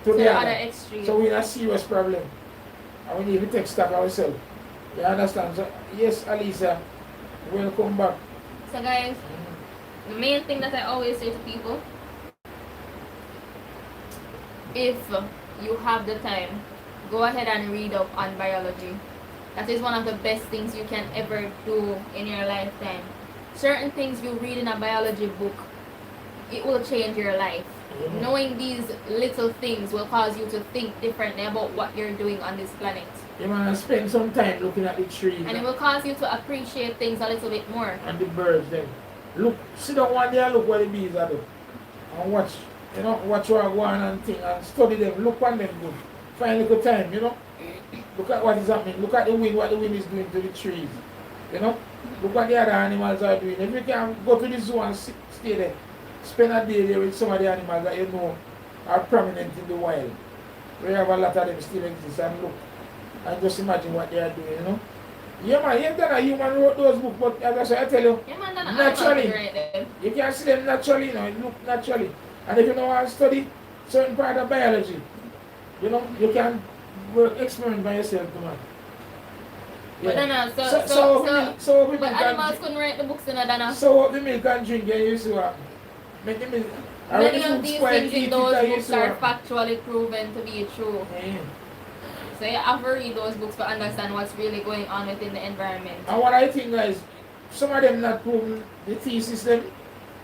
to the other extreme. So we're in a serious problem. And we need to take stock ourselves. You understand? So yes, Alisa, welcome back. So guys, the main thing that I always say to people, if you have the time, go ahead and read up on biology. That is one of the best things you can ever do in your lifetime. certain things you read in a biology book, it will change your life. Yeah. Knowing these little things will cause you to think differently about what you're doing on this planet. You man spend some time looking at the trees And it will cause you to appreciate things a little bit more. and the birds then. Look, sit down one day and look what the bees are doing. And watch, watch what go on and thing and study them. Look on them good. Find a little time, Look at what is happening. Look at the wind, what the wind is doing to the trees. Look what the other animals are doing. If you can go to the zoo and stay there, spend a day there with some of the animals that are prominent in the wild. We have a lot of them still exist and look. And just imagine what they are doing, Yeah man, you that a human wrote those books, but as I say, I tell you, Yeah, man, that's naturally, right there. you can see them naturally, it look naturally. And if you know how to study certain part of biology, you can work experiment by yourself, man. But then, so we but milk animals and couldn't write the books in Dana. so the milk and drink, and you see what make the milk. Many of these things in those books are factually proven to be true. Yeah. So you have to read those books to understand what's really going on within the environment. And what I think is, some of them not proven the thesis them,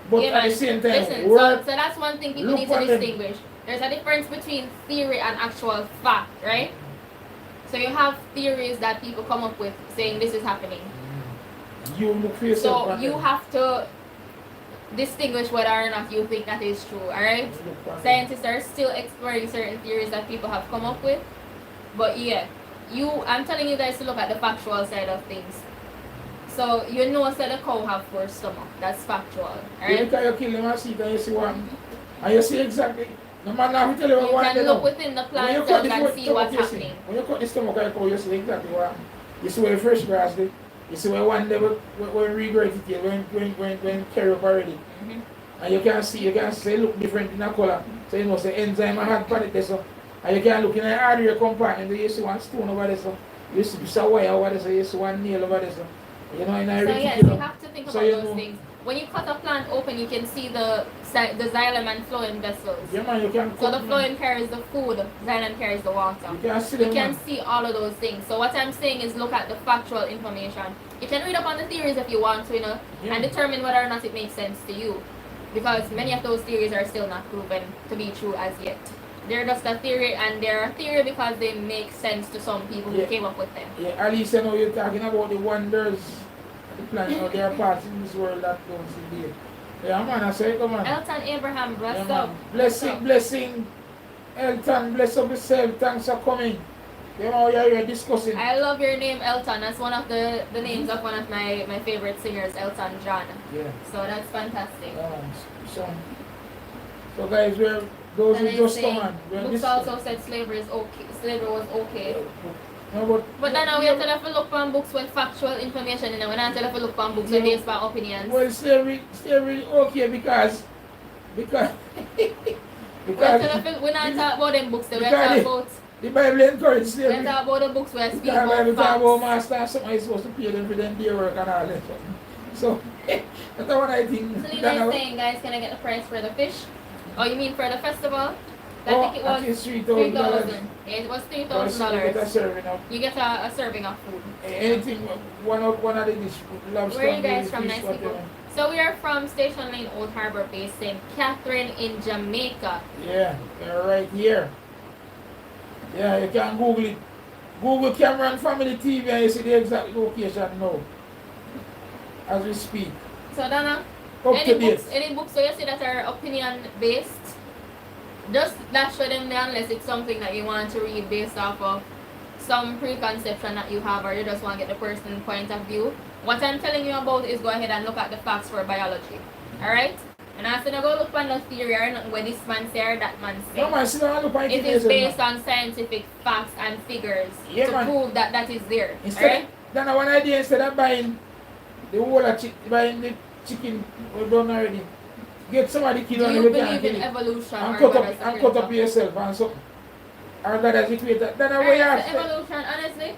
but Yeah, at man. the same time, Listen, so work. that's one thing people Look need to on them. distinguish. There's a difference between theory and actual fact, right? So you have theories that people come up with saying this is happening. You look for yourself. So on you them. have to distinguish whether or not you think that is true, alright? Look on them. Scientists are still exploring certain theories that people have come up with. But yeah, I'm telling you guys to look at the factual side of things. So that the cow have 4 stomach. That's factual. Yeah, Alright? because you kill them and see it and you see what, and you see exactly. No man now tell you You what can they look know. within the When plant you cut cells the and see what's you see. happening. When you cut the stomach of the cow, you see exactly what happened. You see where the fresh grass there. You see where one day when regurgitate, when carry up already. Mhm. And you can see look different in the colour. So you know the enzyme I had put it there so. And you can look in the artery compartment, you see one stone over there so. You see a wire over there so you see one nail over there so. In a So yes, reticulum. you have to think about So you those know- things. When you cut a plant open, you can see the xylem and phloem vessels. Yeah man, you can So the cut, phloem carries the food, xylem carries the water. you can see You them can man. see all of those things. So what I'm saying is look at the factual information. You can read up on the theories if you want to, Yeah. and determine whether or not it makes sense to you. Because many of those theories are still not proven to be true as yet. They're just a theory, and they're a theory because they make sense to some people who Yeah. came up with them. Yeah, at least you know you're talking about the wonders of the planet. There are parts in this world that don't see there. Yeah man, I say come on. Elton Abraham, Yeah, bless man. up. Blessing. Elton, bless up yourself. Thanks for coming. You know, you're discussing. I love your name, Elton. That's one of the names of one of my favorite singers, Elton John. Yeah. So that's fantastic. So guys, those And who then just saying, come on. we're Books this- also said slavery is okay. Slavery was okay. No, But then we have to have to look on books with factual information and then we have to have to look on books with based on opinions. well, slavery okay because We have to we're not talking about them books, we are because talking about the Bible encourages we are slavery. talking about the books where speak Because Bible talk about about facts. master and somebody is supposed to pay them for them day work and all that. So that's what I think. So you guys saying, guys, can I get the price for the fish? Oh, you mean for the festival? I think it was $3,000. Yeah, it was Get a $3,000. serving of You get a serving of food. anything. One of the dish. Lobster, Where are you guys from, fish, nice whatever. people? So we are from Station Lane, Old Harbor Base, St. Catherine in Jamaica. Yeah, they're right here. Yeah, you can Google it. Google Cameron Family TV and you see the exact location now. As we speak. So Dana, Up to date. any books so you see that are opinion based, just dash for them there unless it's something that you want to read based off of some preconception that you have or you just want to get the person's point of view. What I'm telling you about is go ahead and look at the facts for biology. Alright? And I said go look on the theory or nothing where this man say or that man say. No man, sit down and look at It is based on scientific facts and figures Yeah, to man. prove that that is there. Instead, Alright? then one idea instead of buying the whole of buying the chicken we done already. Get somebody kill Do and you we can believe kill in it. evolution And or cut God up is the and cut creator? up yourself and something. Or God has it created. Then Alright, way so after. evolution, honestly,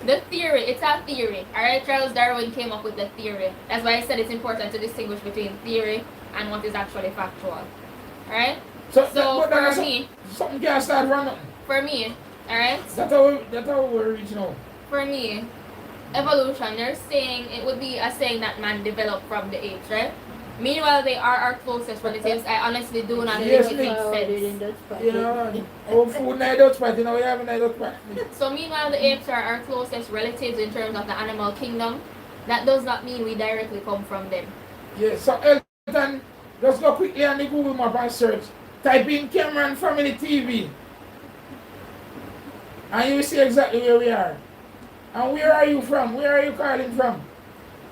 the theory, it's a theory. Alright, Charles Darwin came up with the theory. That's why I said it's important to distinguish between theory and what is actually factual. Alright? So but then for me, something can start running. alright, That's how we're reaching out. for me, evolution, they're saying it would be a saying that man developed from the apes, right? Meanwhile, they are our closest relatives. I honestly do not Yes, think it makes sense. You know, our food night out spot, you know, we have a night out spot. So meanwhile, the apes are our closest relatives in terms of the animal kingdom. That does not mean we directly come from them. Yeah, so Elton, just go quickly on the Google map and search. Type in Cameron Family TV. And you will see exactly where we are. And where are you from? Where are you calling from?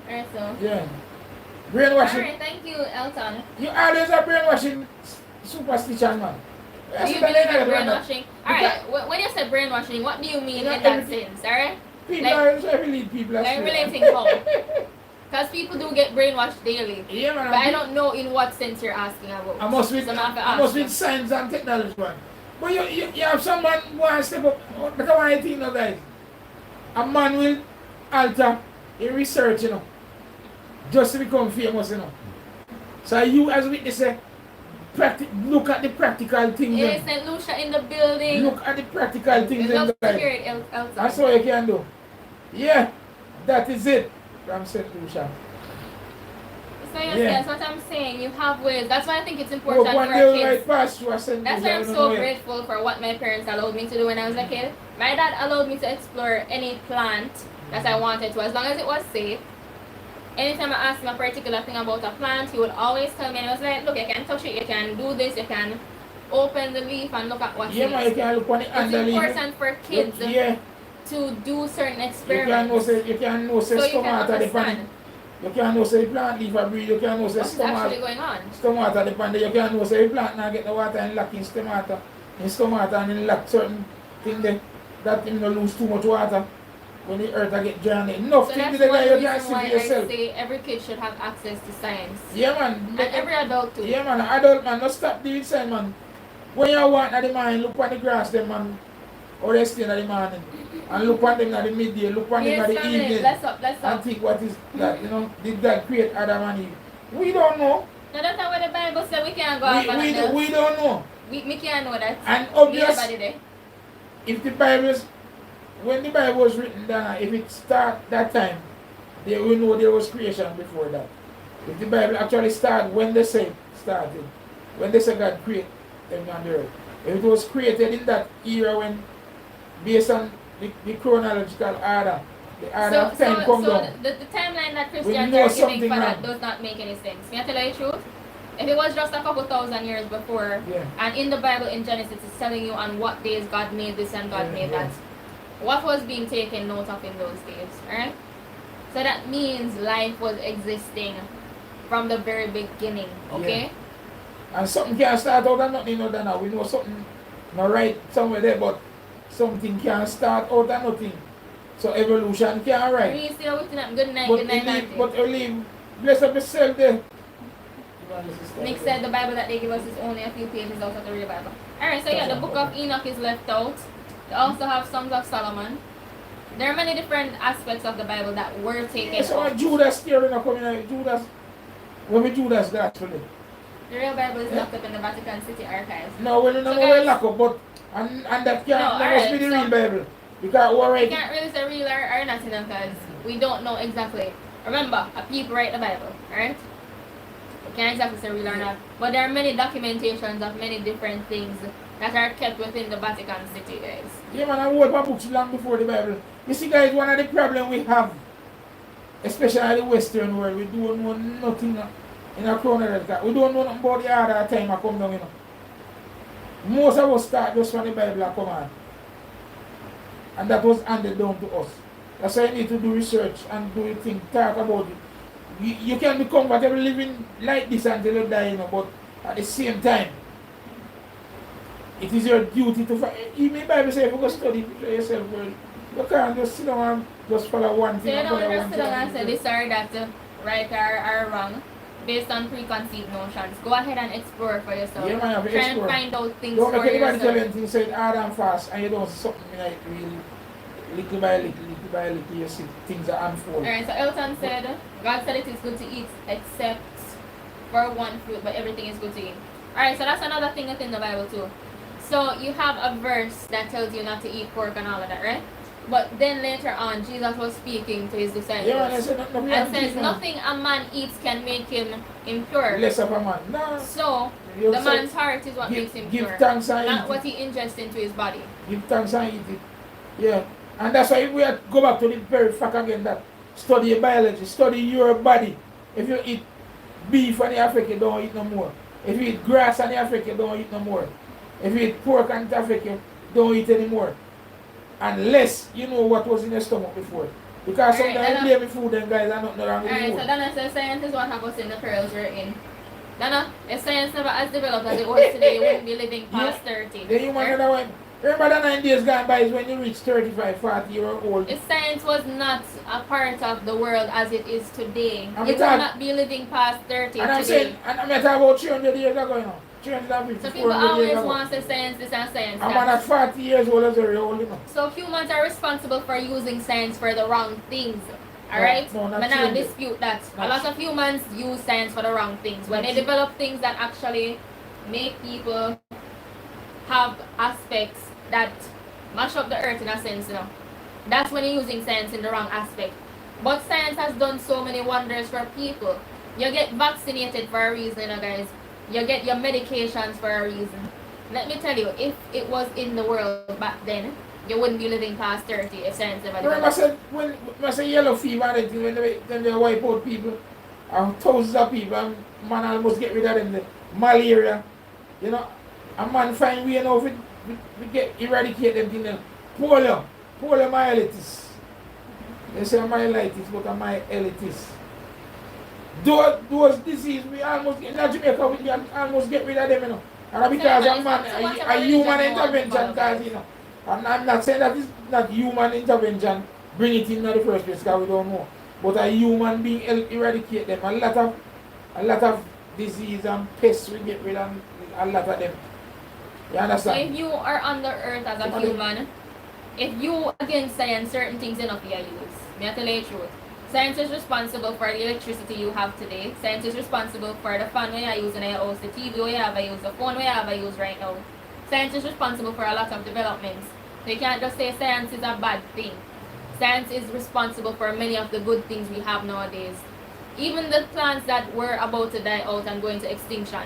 Alright, so. Yeah. Brainwashing. Alright, thank you, Elton. You always are brainwashing superstition, man. Do you believe in brainwashing? Alright, when you say brainwashing, what do you mean in that sense? Alright? People Like- are, I believe people are Like straight. relating how? Because people do get brainwashed daily. Yeah, man. But I don't know in what sense you're asking about. I must be, So I'm gonna have to I ask must you. be science and technology, man. But you have someone who wants to step up. That's what I think now, guys. A man will alter in research, you know, just to become famous, you know. So you as witness say, look at the practical things. Hey, St. Lucia in the building. Look at the practical things. We love to guys. hear it, Elton. That's all you can do. Yeah, that is it. From St. Lucia. So yes, Yeah. that's what I'm saying. You have ways. That's why I think it's Oh, important for one our day kids. right past you, I St. That's Lucia. why I'm we don't so know it. grateful for what my parents allowed me to do when I was a kid. My dad allowed me to explore any plant that I wanted to, as long as it was safe. Anytime I asked him a particular thing about a plant, he would always tell me, and he was like, look, you can touch it, you can do this, you can open the leaf and look at what's Yeah, in man, it. you can look on the It's underleaf. important for kids Yeah, to do certain you experiments. can know So say you can stomata the pan. understand You can know say the plant leaf a breed. You can know say what's actually going on. stomata the pan. You can know say the plant now get the water and lack in stomata and in lack certain thing there that him no lose too much water when the earth a get drowned. Enough So things that's there one that you reason can see why for I yourself. say every kid should have access to science. Yeah, man. And every adult too. Yeah, man. Adult man, no stop doing science, man. When you want at the morning, look on the grass, them man. Or they stay in the morning. And look on them at the midday, look on them Yes, at the family, evening. bless up, bless And up. think what is that, you know? Did God create Adam and Eve? We don't know. Now that's not what the Bible said we can't go off on that. We don't know. We can't know that. And Me obvious, everybody there. if the Bible is, when the Bible was written down, if it start that time, they will know there was creation before that. If the Bible actually start when they say started, when they say God created them on the earth, if it was created in that era when, based on the chronological order, the order of time come down. The timeline that We Christians know are something giving for that wrong. does not make any sense. May I tell you the truth? If it was just a couple thousand years before, Yeah. and in the Bible in Genesis it's telling you on what days God made this and God made Yeah. that, what was being taken note of in those days, alright? So that means life was existing from the very beginning, okay? And something can start out and nothing other now. We know something not right somewhere there, but something can start out and nothing. So evolution can right. We still waiting up. Good night, But good night, believe, Auntie. but believe, bless up yourself there. Nick said the Bible that they give us is only a few pages out of the real Bible. Alright, so yeah, the book of Enoch is left out. They also have Songs of Solomon. There are many different aspects of the Bible that were taken Yeah, so out. when Judas here in the community, Judas, when we Judas got actually. The real Bible is locked up in the Vatican City archives. No, we don't know So where guys- lock up, but and that can No, that must be alright, the so- real Bible. Because we're We right. can't really say real or not in them because we don't know exactly. Remember, a people write the Bible, alright? We can't exactly say real or not. But there are many documentations of many different things that are kept within the Vatican City, guys. Yeah, man, I wrote my books long before the Bible. You see, guys, one of the problems we have, especially in the Western world, we don't know nothing in our chronological. We don't know nothing about the order of time I come down, you know. Most of us start just when the Bible come on. And that was handed down to us. That's why you need to do research and do things, talk about it. You can be comfortable living like this until you die, you know, but at the same time, it is your duty to find. Even the Bible says, if you go study for yourself, well, you can't just sit down and just follow one So thing. you and don't follow just one sit down and say thing. this or that, right or wrong, based on preconceived notions. Go ahead and explore for yourself. Yeah, man, you have to Try explore. and find out things Don't for make anybody tell you yourself. anything, say it hard and fast, and you don't see something like really, little by little, you see things that unfold. Alright, so Elton said, God said it is good to eat except for one fruit, but everything is good to eat. Alright, so that's another thing within the Bible too. So you have a verse that tells you not to eat pork and all of that, right? But then later on, Jesus was speaking to his disciples. Yeah, and I said, nothing And says, nothing a man eats can make him impure. less of a man. No. So, You the say, man's heart is what makes him give pure. thanks and Not eat what he ingests into his body. it. Give thanks and eat it. Yeah. And that's why we have to go back to the very fact again that study your biology, study your body. If you eat beef and the Africa, don't eat no more. If you eat grass and the Africa, don't eat no more. If you eat pork and the Africa, don't eat anymore. Unless you know what was in your stomach before. Because Alright, sometimes you blame food and guys are not wrong with Alright, food. so Dana says science is what happens in the perils we're in. Dana, if science never has developed as it was today, you wouldn't be living past 30. The human right? other one. Remember the 9 days gone by is when you reach 35, 40 years old. If science was not a part of the world as it is today, And you we would talk- not be living past 30 And I'm today. saying, and I'm talking about 300 years ago, you know. 350, So people 400 years always ago. want to say science this and science I'm that. at 40 years old as very old, you know. So humans are responsible for using science for the wrong things. No, Alright? no, not But now true. dispute that. A Not lot of humans use science for the wrong things. When Not they true. develop things that actually make people have aspects that mash up the earth in a sense, you know. That's when you're using science in the wrong aspect. But science has done so many wonders for people. You get vaccinated for a reason, you know, guys. You get your medications for a reason. Let me tell you, if it was in the world back then, you wouldn't be living past 30 if science ever Remember I developed. said, when I say yellow fever and everything, when they wipe out people, thousands of people, and man almost get rid of them, the malaria, you know, a man find way now we get eradicate them thing, then poliomyelitis. They say myelitis, but a myelitis. Those diseases, we almost, in Jamaica, we can almost get rid of them, you know. And because So, a man, so whatever a human religion you want to intervention, follow, cause, you know, and I'm not saying that it's not human intervention, bring it in the first place, because we don't know. But a human being eradicate them. A lot of disease and pests we get rid of, a lot of them. You So understand? if you are on the earth as a human, if you against science, certain things enough you use. Me I tell you the truth. Science is responsible for the electricity you have today. Science is responsible for the fan we are using in your house, the TV we have, I use the phone we have, I use right now. Science is responsible for a lot of developments. So you can't just say science is a bad thing. Science is responsible for many of the good things we have nowadays. Even the plants that were about to die out and go into extinction.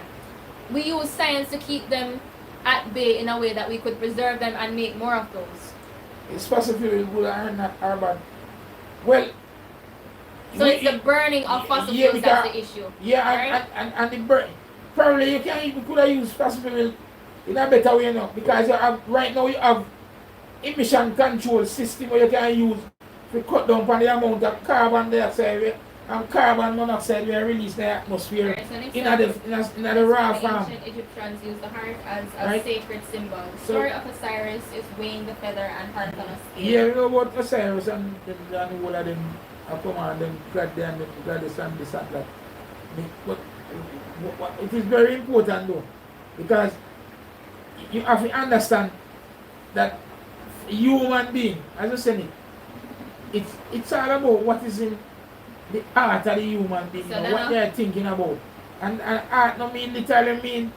We use science to keep them at bay in a way that we could preserve them and make more of those. It's possibly good or not or bad. Well, So it's the burning of fossil yeah, fuels that's because- the issue. yeah, Right? and the burn. Probably you can even could have used fossil fuel in a better way now, because you have right now you have emission control system where you can use to cut down on the amount of carbon dioxide and carbon monoxide we release in the atmosphere Right, so next in up, the raw the farm. ancient Egyptians used the heart as a Right. sacred symbol. The So- story of Osiris is weighing the feather and heart on a scale. Yeah, you know about Osiris and all of them come on, them God and them goddess and this and that. But it is very important though, because you have to understand that human being, as I said, it's all about what is in the heart of the human being, So you know, then what they are thinking about. And heart no mean literally mean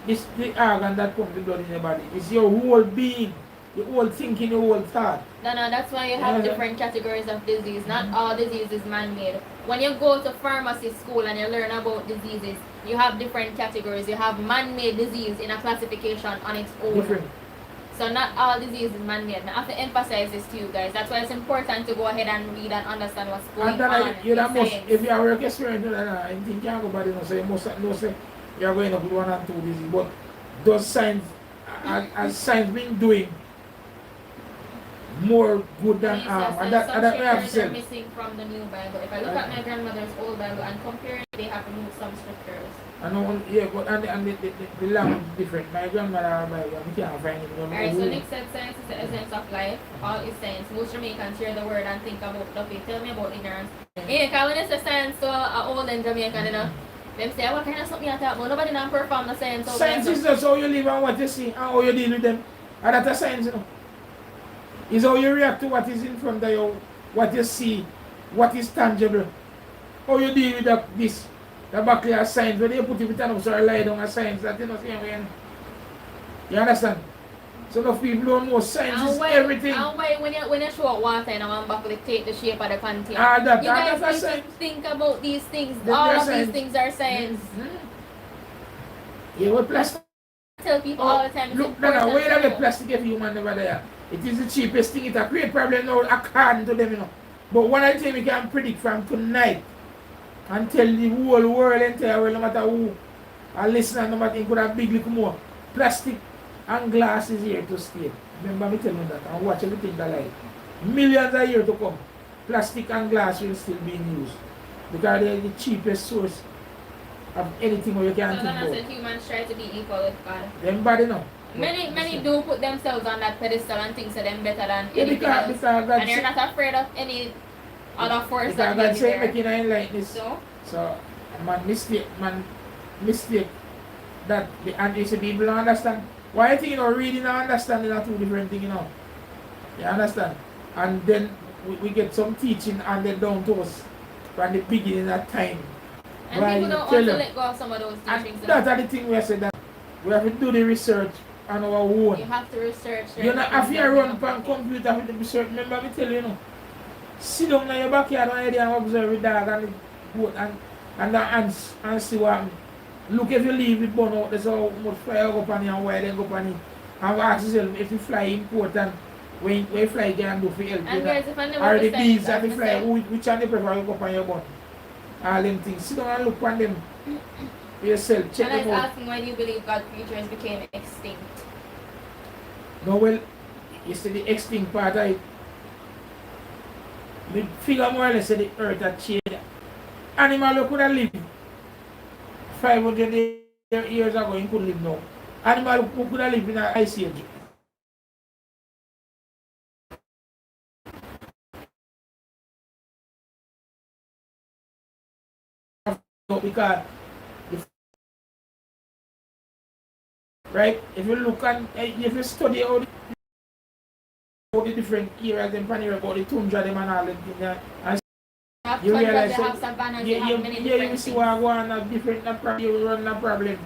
it's the organ that pumps the blood in your body. It's your whole being, your whole thinking, your whole thought. No, that's why you have Yeah. different categories of disease. Not all disease is man-made. When you go to pharmacy school and you learn about diseases, you have different categories. You have man-made disease in a classification on its own. Different. So not all disease is man-made. I have to emphasize this to you guys. That's why it's important to go ahead and read and understand what's going And then on you in must, science. if you have work experience, I think you can't go bad enough, so you must know say you're going up with 1 and 2 disease. But those signs, as science been doing more good than harm. And that some we have scriptures are said. missing from the new Bible. If I look at my grandmother's old Bible and compare it, they have removed some scriptures. I know, yeah, but the language is different. My grandmother, I can't find it. Alright, so Nick said science is the essence of life. All is science. Most Jamaicans hear the word and think about Duffy. Tell me about ignorance. Yeah, because when they say science to a old in Jamaican, you know, them say, what kind of something you talk about? Nobody don't perform the science out Science there. is just how you live and what you see and how you deal with them. And that's a science, you know. It's how you react to what is in front of you, what you see, what is tangible. How you deal with this. The back of science, when you put it with an observer lie down a science that you know see again. You understand? So enough people don't know science is And why, everything. and why when you show water in one bucket, it take the shape of the container. All that, You all guys that need science. to think about these things. They All are of science. these things are science. Yeah, what plastic? I tell people all the time. It's Look, Nana, important where to the know. plastic if human never there? It is the cheapest thing. It a great problem now according to them, you know. But one thing we can predict from tonight and tell the whole world, entire world, no matter who, a listener, no matter who could have big little more. Plastic and glass is here to stay. Remember me telling you that and watch everything that like. Millions of years to come. Plastic and glass will still be used. Because they are the cheapest source of anything where you can So think then I about. said humans try to be equal with God. Them body now. Many do put themselves on that pedestal and think that them better than Yeah, anything else. because God And they're not afraid of any other force because that may God be said there. making a enlightenment. So, Man mistake that the and you see people don't understand. Why I think reading and understanding are two different things, you know. You understand? And then we get some teaching and then down to us from the beginning of time. and Why people you don't tell want to them? let go of some of those And teachings. that's the thing we said that we have to do the research on our own. You have to research. You know, if you run on computer with the research, remember me tell you, sit down in your backyard one day and observe the dog and the goat and the ants and see what happen. Look if you leave it burn out, there's how much fly up on it and why they go up on it. And ask yourself if you fly important, when you fly can do for help And you. guys, if I never Or the understand bees that, and the fly, which one they prefer to go up on your bun? All them things. Sit down and look on them for yourself. Check and I was them out. asking why do you believe God creatures became extinct? No, well, you see the extinct part of it. We figure more or less that the earth had changed. Animal who could have lived 500 years ago, he could live now. Animal who could have lived in an ice age. No, because right, if you look and if you study all the different areas in Panera about the tundra them and all them things there, and They have you tundras, realize they that have savannas, you, they have many you different see things. what I want have different you run a problem.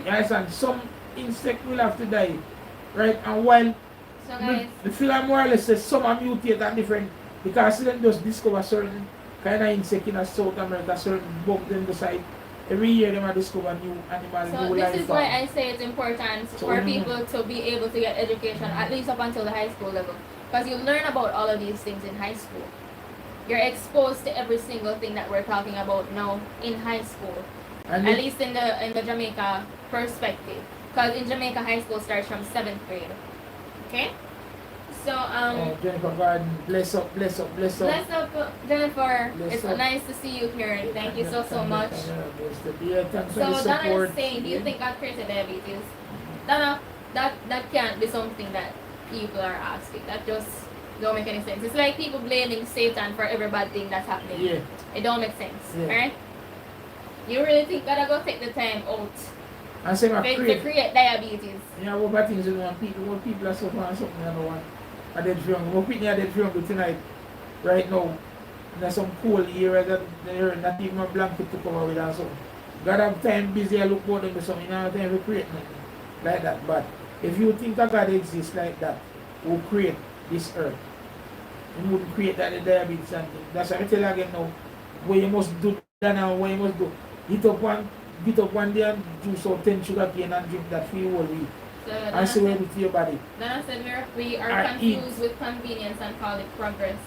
You understand? Some insect will have to die. Right? And while So guys, the film more or less says some are mutate and different because them just discover certain kind of insect in South America, certain bugs in the side. Every year they might discover new animals, so new this life is why form. I say it's important So, for people to be able to get education at least up until the high school level. Because you learn about all of these things in high school. You're exposed to every single thing that we're talking about now in high school. And At it- least in the Jamaica perspective. Because in Jamaica high school starts from 7th grade. Okay? So Jennifer Garden, bless up, bless up, bless up. bless up Jennifer. Bless It's up. nice to see you here. Thank you so much. Yeah, thanks for So the Donna support. is saying, do you think God created diabetes? Donna, that can't be something that people are asking. That just don't make any sense. It's like people blaming Satan for every bad thing that's happening. Yeah. It don't make sense. Yeah. Alright? You really think God go take the time out And say my to create diabetes? Yeah, what bad things you know, when people are suffering and something I don't want. I did film. What people are dead film tonight, right now. There's some cold areas that they're not even a blanket to cover with and something. God have time busy I look about them or something, you know, time to create nothing like that. But if you think that God exists like that, who create this earth, he wouldn't create that the diabetes and thing. That's why I tell you again now, what you must do that now, what you must do. Get up one day and juice out 10 sugar cane and drink that for your whole week. So And see what it do to your body. Donna said we are I confused with convenience and call it progress.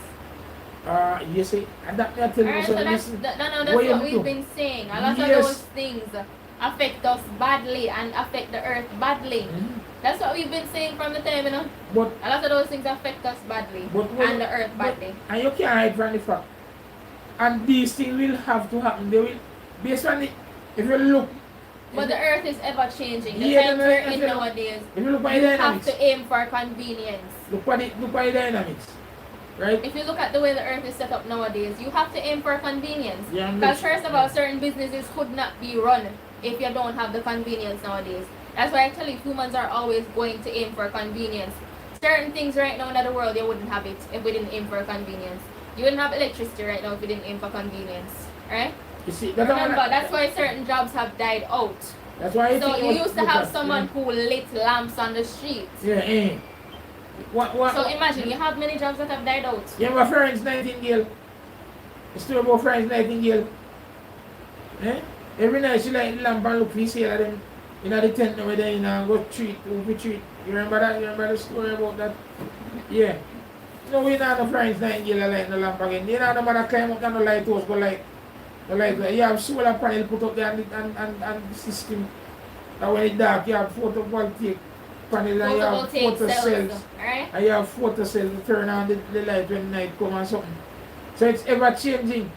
You see, and that I tell you, Alright, so so that's listen. that's what you what we've do. been saying. A lot of Yes. those things affect us badly and affect the earth badly. Mhm. That's what we've been saying from the time, you know. But A lot of those things affect us badly But and the earth badly. and you can't hide from the fact. And these things will have to happen. They will, based on it, if you look, But the earth is ever changing. The Yeah, times no, we're no, in no. nowadays, if you look at you the have dynamics, to aim for convenience. look at the dynamics, right? If you look at the way the earth is set up nowadays, you have to aim for convenience. Yeah, I'm Because rich. first of all, certain businesses could not be run if you don't have the convenience nowadays. That's why I tell you, humans are always going to aim for convenience. Certain things right now in the world, you wouldn't have it if we didn't aim for convenience. You wouldn't have electricity right now if we didn't aim for convenience. Right? You see, Remember, that's why certain jobs have died out. That's why I So think you it was used to have because, someone who lit lamps on the streets. Yeah, What? So imagine you have many jobs that have died out. You remember Florence Nightingale? The story about Florence Nightingale? Eh? Every night she light the lamp and look for the sale of them in the tent over there, go treat, treat. You remember that? You remember the story about that? Yeah. No, we not no Florence Nightingale light the lamp again. You know the man that climb up and the lighthouse go light. The light. You have solar panel put up there and the system. That when it's dark, you have photovoltaic panel and you have photo cells. Alright? And you have photo cells to turn on the light when night come and something. So it's ever changing.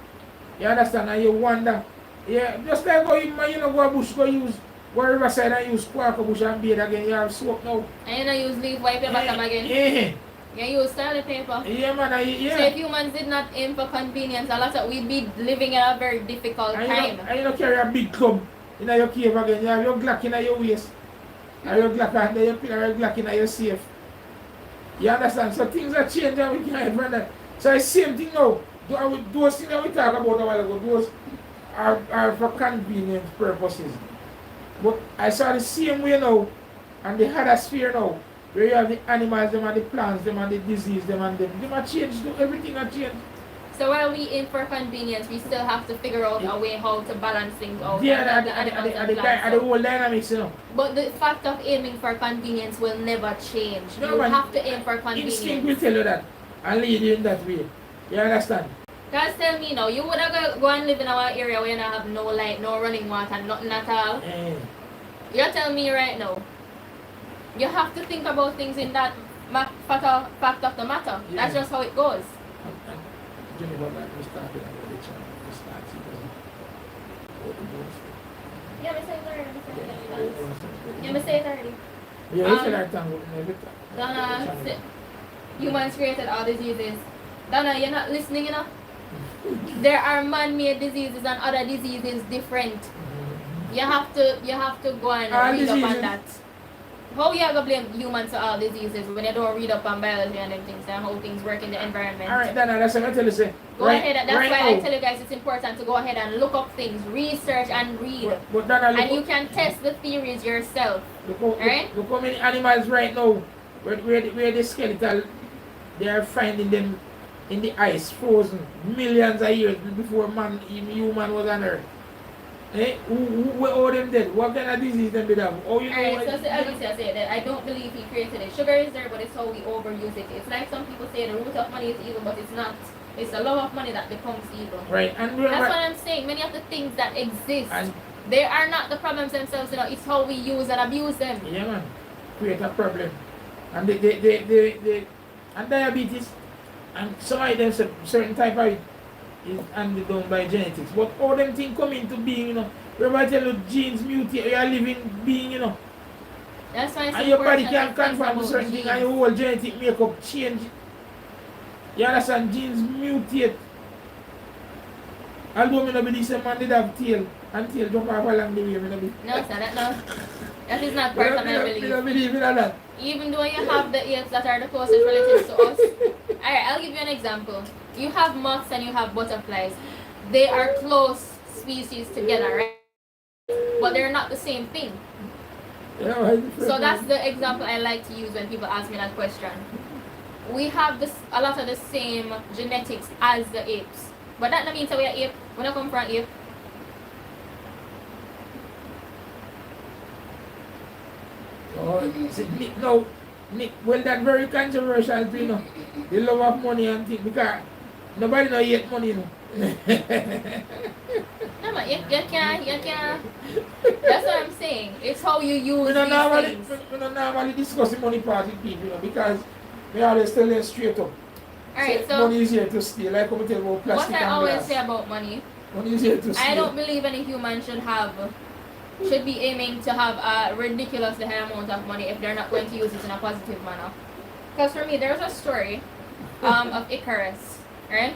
You understand? And you wonder. Yeah, just like how you know go bush go use go riverside and use quacker bush and bathe again, you have soap now. And you know use leaf wipe your bottom again. Yeah. You use toilet paper. Yeah man, yeah. So if humans did not aim for convenience, a lot of we'd be living in a very difficult time. And you don't carry a big club in your cave again. You have your Glock in your waist. And your Glock and then you put your Glock in your safe. You understand? So things are changing and we can't find that. So it's the same thing now. Those things that we talk about a while ago, those are for convenience purposes. But I saw the same way now, and the other sphere now, where you have the animals, them and the plants, them and the disease, them and them. Them are changed, everything are changed. So while we aim for convenience, we still have to figure out a way how to balance things out. Yeah, and the animals and the plants. whole dynamics, you know. But the fact of aiming for convenience will never change. No, You man, have to aim for Instinct will convenience. tell you that, and lead you in that way. You understand? Guys, tell me now, you would have go and live in our area where you don't have no light, no running water, nothing at all. Eh. You tell me right now, you have to think about things in that fact of the matter. Yeah. That's just how it goes. Jennifer, like we started about the channel, we started about the bones. Yeah, me say it already. Yeah, Yeah, me say it already. you feel like that with every time. Donna, humans created all diseases. Donna, you're not listening, you know? There are man-made diseases and other diseases different. You have to go and All read up diseases. on that. How you gonna blame humans for all diseases when you don't read up on biology and them things and how things work in the environment? Alright, Dana, that's what I tell you. Say, Go ahead. That's why I tell you guys it's important to go ahead and look up things, research and read. But Dana, And you can test the theories yourself. look how many animals right now, where the skeletal, they are finding them in the ice, frozen, millions of years before human was on Earth. Eh? Who all them dead? What kind of disease them did have? Oh, you know. Alright, so Alicia said that I don't believe he created it. Sugar is there, but it's how we overuse it. It's like some people say the root of money is evil, but it's not. It's the love of money that becomes evil. Right, and That's remember, what I'm saying. Many of the things that exist, and they are not the problems themselves, you know. It's how we use and abuse them. yeah, man, create a problem. And they and diabetes, and some of them say certain type of it is handed down by genetics. But all them things come into being, you know. Remember I tell you genes mutate, you are living being, you know. That's why it's And your body important can to think conform to about certain things genes. and your whole genetic makeup change. You understand? Genes mutate. Although I don't believe some man did have tail and tail jump off along the way. No, sir, that is not part of my I belief. don't believe in that. Even though you have the apes that are the closest relatives to us. Alright, I'll give you an example. You have moths and you have butterflies. They are close species together, right? But they're not the same thing. Yeah, right. So that's the example I like to use when people ask me that question. We have a lot of the same genetics as the apes. But that doesn't mean that we are ape. We don't come from ape. Oh, see, Nick, no, Nick, well, that's very controversial, you know. The love of money and things, because nobody know yet money, you know. No, man, you can't. That's what I'm saying. It's how you use We don't these things. normally discuss the money part with people, you know, because we always tell them straight up. Alright, Say, so money is here to steal, like we tell about what plastic I and always glass. say about money, Money is here to steal. I don't believe any human should be aiming to have a ridiculously high amount of money if they're not going to use it in a positive manner. Because for me, there's a story of Icarus, right?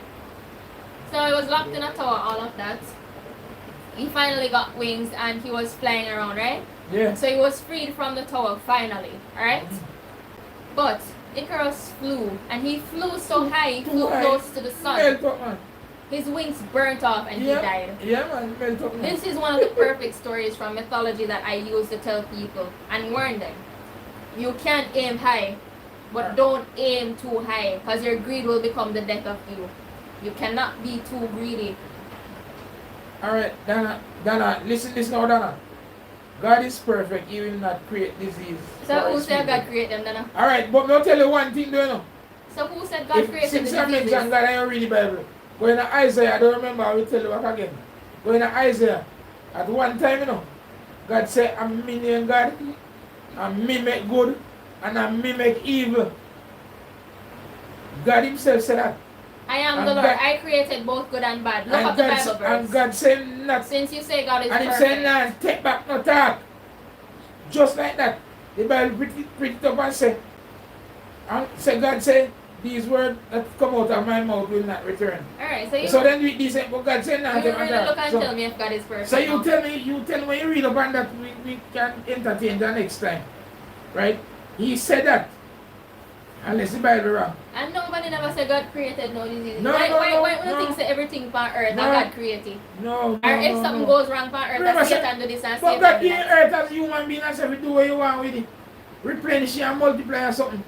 So he was locked in a tower, all of that. He finally got wings and he was flying around, right? Yeah. So he was freed from the tower finally, alright? But Icarus flew and he flew so high, he flew Too high. close to the sun. Melt up, man. his wings burnt off and he died. Yeah, man, melt up. This is one of the perfect stories from mythology that I use to tell people and warn them. You can't aim high, but don't aim too high, because your greed will become the death of you. You cannot be too greedy. Alright, Donna, listen this now, Donna. God is perfect, he will not create disease. So who said God created them, Dana? Alright, but I'll tell you one thing, do you know? So who said God created the Since I mentioned diseases? God, I read the Bible. Go in Isaiah, I don't remember, I will tell you back again. Go in Isaiah, at one time, you know, God said, I'm me name God, and me make good, and me make evil. God himself said that. I am And the Lord. God- I created both good and bad. Look And up the God, Bible and verse. God said not. Since you say God is And he perfect. said, nah, take back no talk. Just like that. The Bible print it up and say, God said, these words that come out of my mouth will not return. Alright, so you, So then we say, but God said, nah, you take back really look talk. and So, tell me if God is perfect. so you now. tell me when you read up on that, we can entertain the next time. Right? He said that. Unless the Bible wrong. And nobody never said God created no diseases. No, why no, why, no, why would you no. think say everything on earth No. that God created? No, Or if something goes wrong on earth, Remember, that sir, Satan do this and but Satan God do gave that. earth as a human being and say, we do what you want with it. Replenish it and multiply or something.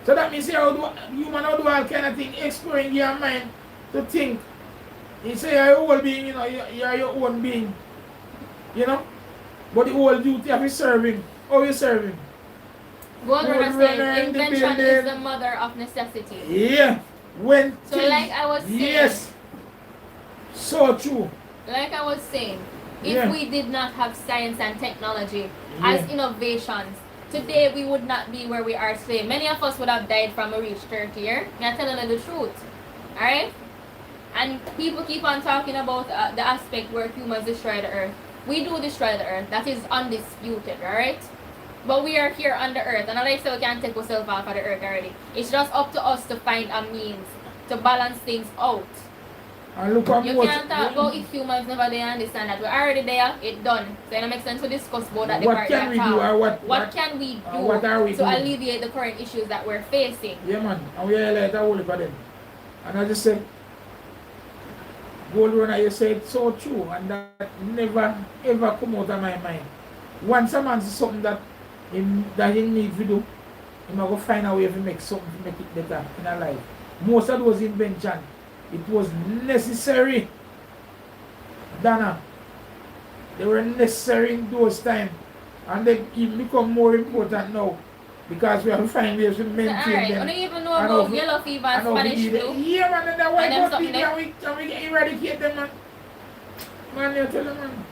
So that means how human how do all kind of thing, exploring your mind to think. You say you're your whole being, you know, you're your own being. You know? But the whole duty of serving. How you serving? God Good said runner in the invention is building. the mother of necessity. Yeah. When So things- like I was saying, yes. So true. like I was saying, if Yeah. we did not have science and technology Yeah. as innovations, today we would not be where we are today. Many of us would have died from a reach 30 years. I'm telling you the truth. Alright? And people keep on talking about the aspect where humans destroy the earth. We do destroy the earth. That is undisputed, alright? But we are here on the earth, and like I say, we can't take ourselves off of the earth already. It's just up to us to find a means to balance things out. And look at You what- can't talk about if humans never there understand that we're already there, it's done. So it makes sense to discuss about that What part can we that do talk. or What can we do what are we to doing? alleviate the current issues that we're facing? Yeah, man. And we highlight a whole heap of them. And I just said, Gold Runner, you said so true, and that never ever come out of my mind. Once a man sees something that he need to do, he might go find a way to make something to make it better in our life. Most of those inventions, it was necessary. Dana, they were necessary in those times, and they even become more important now because we have to find ways to So, maintain alright, them. I don't even know I about know. yellow fever I and know we Spanish did it. flu. Yeah, man, and that white And them blood something people, and we eradicate them, man. Man, you tell them, man.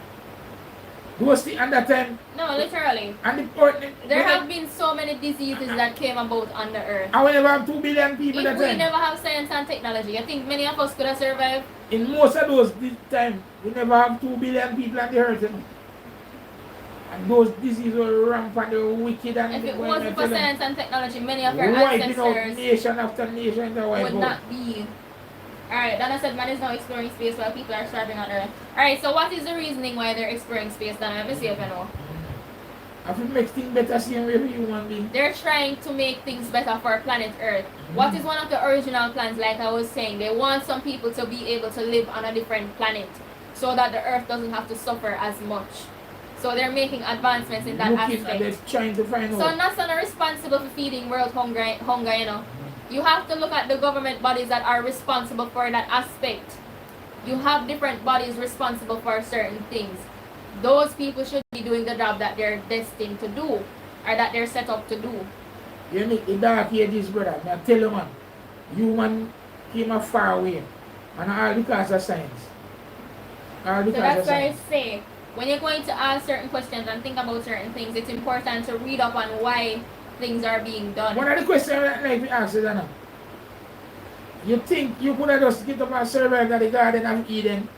Those things, and that time, No, literally. and the There have been so many diseases that came about on the earth. and we never have 2 billion people If that we time. never have science and technology, you think many of us could have survived? In most of those this time, we never have 2 billion people on the earth, you know. And those diseases were rampant, they were wicked, and If it when wasn't I for tell them, science and technology, many of our wiping out ancestors nation after nation, the wipe would out. not be. Alright, Dana said man is now exploring space while people are starving on Earth. Alright, so what is the reasoning why they're exploring space, Dana? Let me see if I know. I feel make things better, same way for human being. They're trying to make things better for planet Earth. What is one of the original plans, like I was saying? They want some people to be able to live on a different planet so that the Earth doesn't have to suffer as much. So they're making advancements in that Looking and they're aspect. trying to find So out. NASA are responsible for feeding world hunger, you know. You have to look at the government bodies that are responsible for that aspect. You have different bodies responsible for certain things. Those people should be doing the job that they're destined to do, or that they're set up to do. You need the dark ages, brother. I tell you, man, human came a far away, and all because of science. All So because that's of why I science. say, when you're going to ask certain questions and think about certain things, it's important to read up on why things are being done. One of the questions I like to ask is, Anna, you think you could have just get up and survive in the Garden of Eden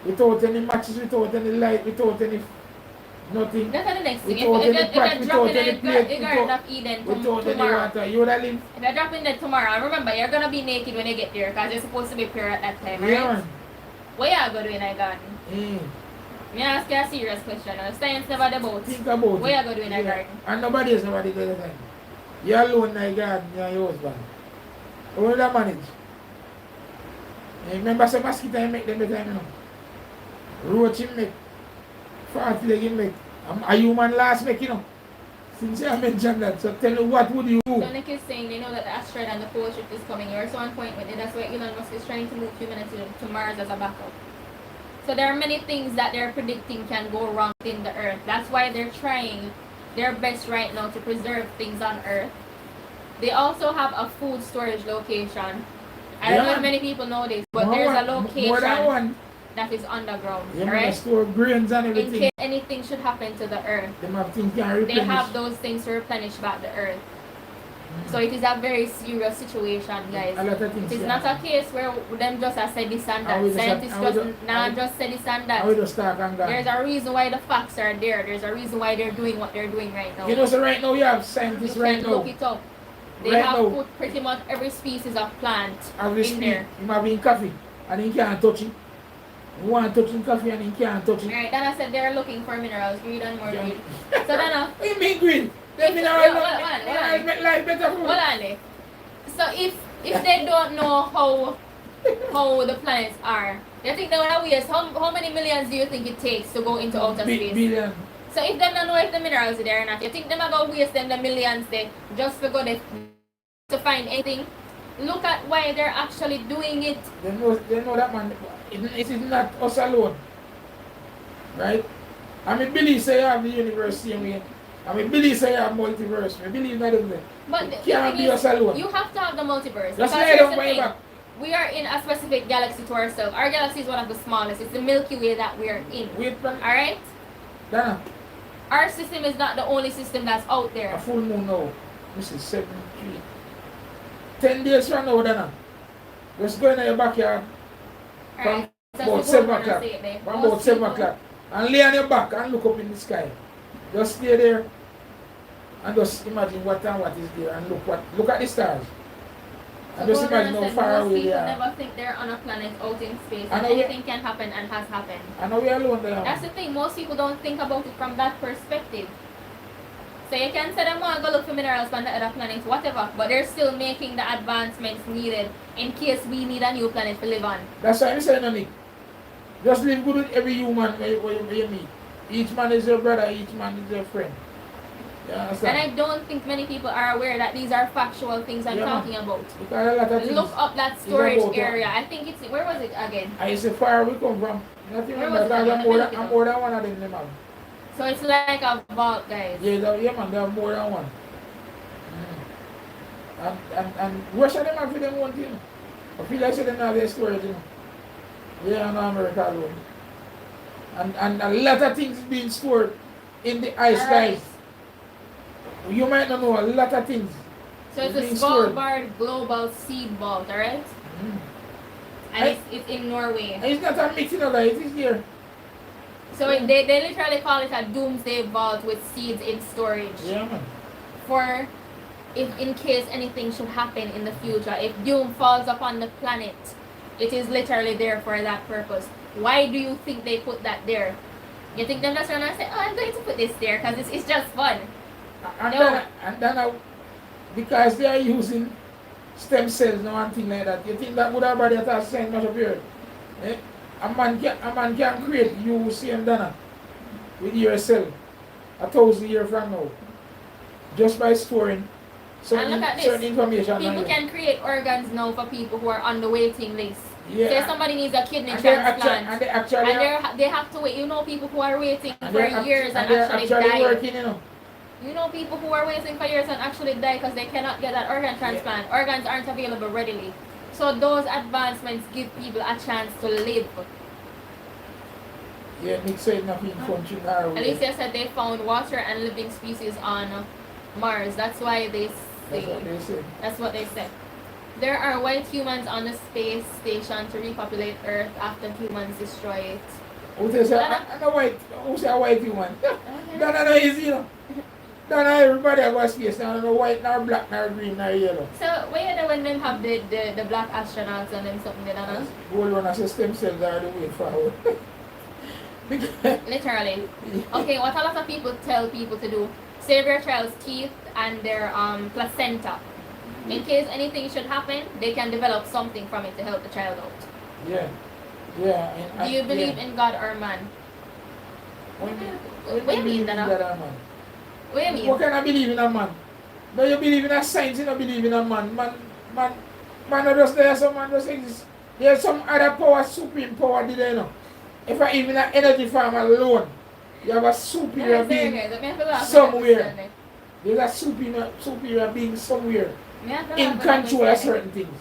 without any matches, without any light, without any nothing, That's the next thing. without any If pot, you're dropping without any the plate, Garden of Eden without any tomorrow, water, you would have lived? if you're dropping that tomorrow, remember, you're going to be naked when you get there because you're supposed to be pure at that time, right? Yeah, man. What you going to do in a garden? Mm. Me ask you a serious question. Now. Science never the boat. Think about What it. you going to do in a garden? And nobody else nobody does the time. You're alone in the garden, you're your husband. How will you manage? Remember some mosquito I make them the time, you know. Roach him make. Fat leg him make. A human last make, you know. Since I mentioned that, so tell me what would you do? So Nick is saying they know that the asteroid and the pole shift is coming. You're so on point with it. That's why Elon Musk is trying to move humanity to Mars as a backup. So there are many things that they're predicting can go wrong in the Earth. That's why they're trying their best right now to preserve things on Earth. They also have a food storage location. I don't know if many people know this, but there's a More than location one. that is underground. You Alright? store grains and In everything. case anything should happen to the Earth, Them have things can replenish. they have those things to replenish back the Earth. So it is a very serious situation, guys. A lot of things. It is yeah. not a case where them just say this and And we that. just Scientists and we just just- not and we- just say this and I will that. just start and go. There's a reason why the facts are there. There's a reason why they're doing what they're doing right now. You know, so right now you have You scientists can right now. look it up. They Right have now. put pretty much every species of plant Every in there. You might be in coffee and he can't touch it. You want to touch in coffee and he can't touch it. Right, Dana said they're looking for minerals, greed and more Yeah. greed. So Dana, What do you mean green? They If- minerals yeah, hold on. make life better for hold on there. So if they don't know how the planets are, you think they wanna waste how many millions do you think it takes to go into outer space? Billion. So if them don't know if the minerals are there or not, you think them are gonna waste them the millions there just to go there to find anything? Look at why they're actually doing it. They know that man. It is not us alone. Right? I mean, believe say you have the universe same way. I mean, believe say you have multiverse. I believe that in there. But It the can't thing be is, us alone. you have to have the multiverse. Just Because lay here's down the way thing. back. We are in a specific galaxy to ourselves. Our galaxy is one of the smallest. It's the Milky Way that we are in. Wait, man. Alright? Dana, Our system is not the only system that's out a there. full moon now. This is 7-3. 10 days from now, Dana. Just go in your backyard. Alright? So About if you 7 go and o'clock. say it there, From most about 7 people- o'clock. And lay on your back and look up in the sky. Just stay there and just imagine what and what is there and look at the stars. And just So imagine Gordon how said far most away people they are. never think they're on a planet out in space I and know we- anything can happen and has happened. I know we are alone there. That's the thing, most people don't think about it from that perspective. So you can say them want to go look for minerals on the other planets, whatever, but they're still making the advancements needed in case we need a new planet to live on. That's why I'm saying, Nick. Just live good with every human where you meet. Each man is your brother, each man is your friend. You And understand? I don't think many people are aware that these are factual things I'm Yeah, man. talking about. Because a lot of things. Look up that about storage what? area. I think it's, where was it again? I say far we come from. Nothing Where remember was it? because Let me look it I'm up. more than one of them, man. So it's like a vault, guys. Yeah, man, there are more than one. And Russia them have them one thing. I feel like say them have their storage, you know. Yeah, in America alone. And a lot of things being stored in the ice, Alright. guys. You might not know a lot of things. So it's being a stored. Svalbard Global Seed Vault, alright? And it's in Norway. And it's not a mixing of that, it is here. So they literally call it a doomsday vault with seeds in storage. Yeah, man. For if in case anything should happen in the future, if doom falls upon the planet, it is literally there for that purpose. Why do you think they put that there? You think them just gonna say, oh, I'm going to put this there because it's just fun. And No. then because they are using stem cells now and things like that, you think that would have body that sent much of here? Eh? A man can create you same Dana with your cell 1,000 years from now. Just by storing And look at this. certain information. People on you. can create organs now for people who are on the waiting list. Yeah. Say somebody needs a kidney and they transplant. actually They have to wait. You know people who are waiting and for they're years and they're actually actually die. working, you know. You know people who are waiting for years and actually die because they cannot get that organ transplant. Organs aren't available readily. So those advancements give people a chance to live. Yeah, Nick said nothing function our way. Alicia said they found water and living species on Mars. That's why they That's what say. they say. That's what they said. There are white humans on the space station to repopulate Earth after humans destroy it. Who say, Dana? I'm a white, who say a white human? Dana no easy, you know. Dana everybody have a space, now no white, nor black, nor green, nor yellow. So where you know when them have the black astronauts and them something they don't know? Gold one as a stem cells are the way forward. Literally. Okay, what a lot of people tell people to do, save your child's teeth and their placenta. In case anything should happen, they can develop something from it to help the child out. Yeah. Yeah. Do you believe in God or man? What What do you mean, Dana? man? What do you mean? What can I believe in a man? No, you believe in a science, you don't believe in a man. Man not just there, some man just exist. There's some other power, supreme power there, you know. If I even an energy farm alone, you have a superior being somewhere. There's a superior being somewhere in control of certain things.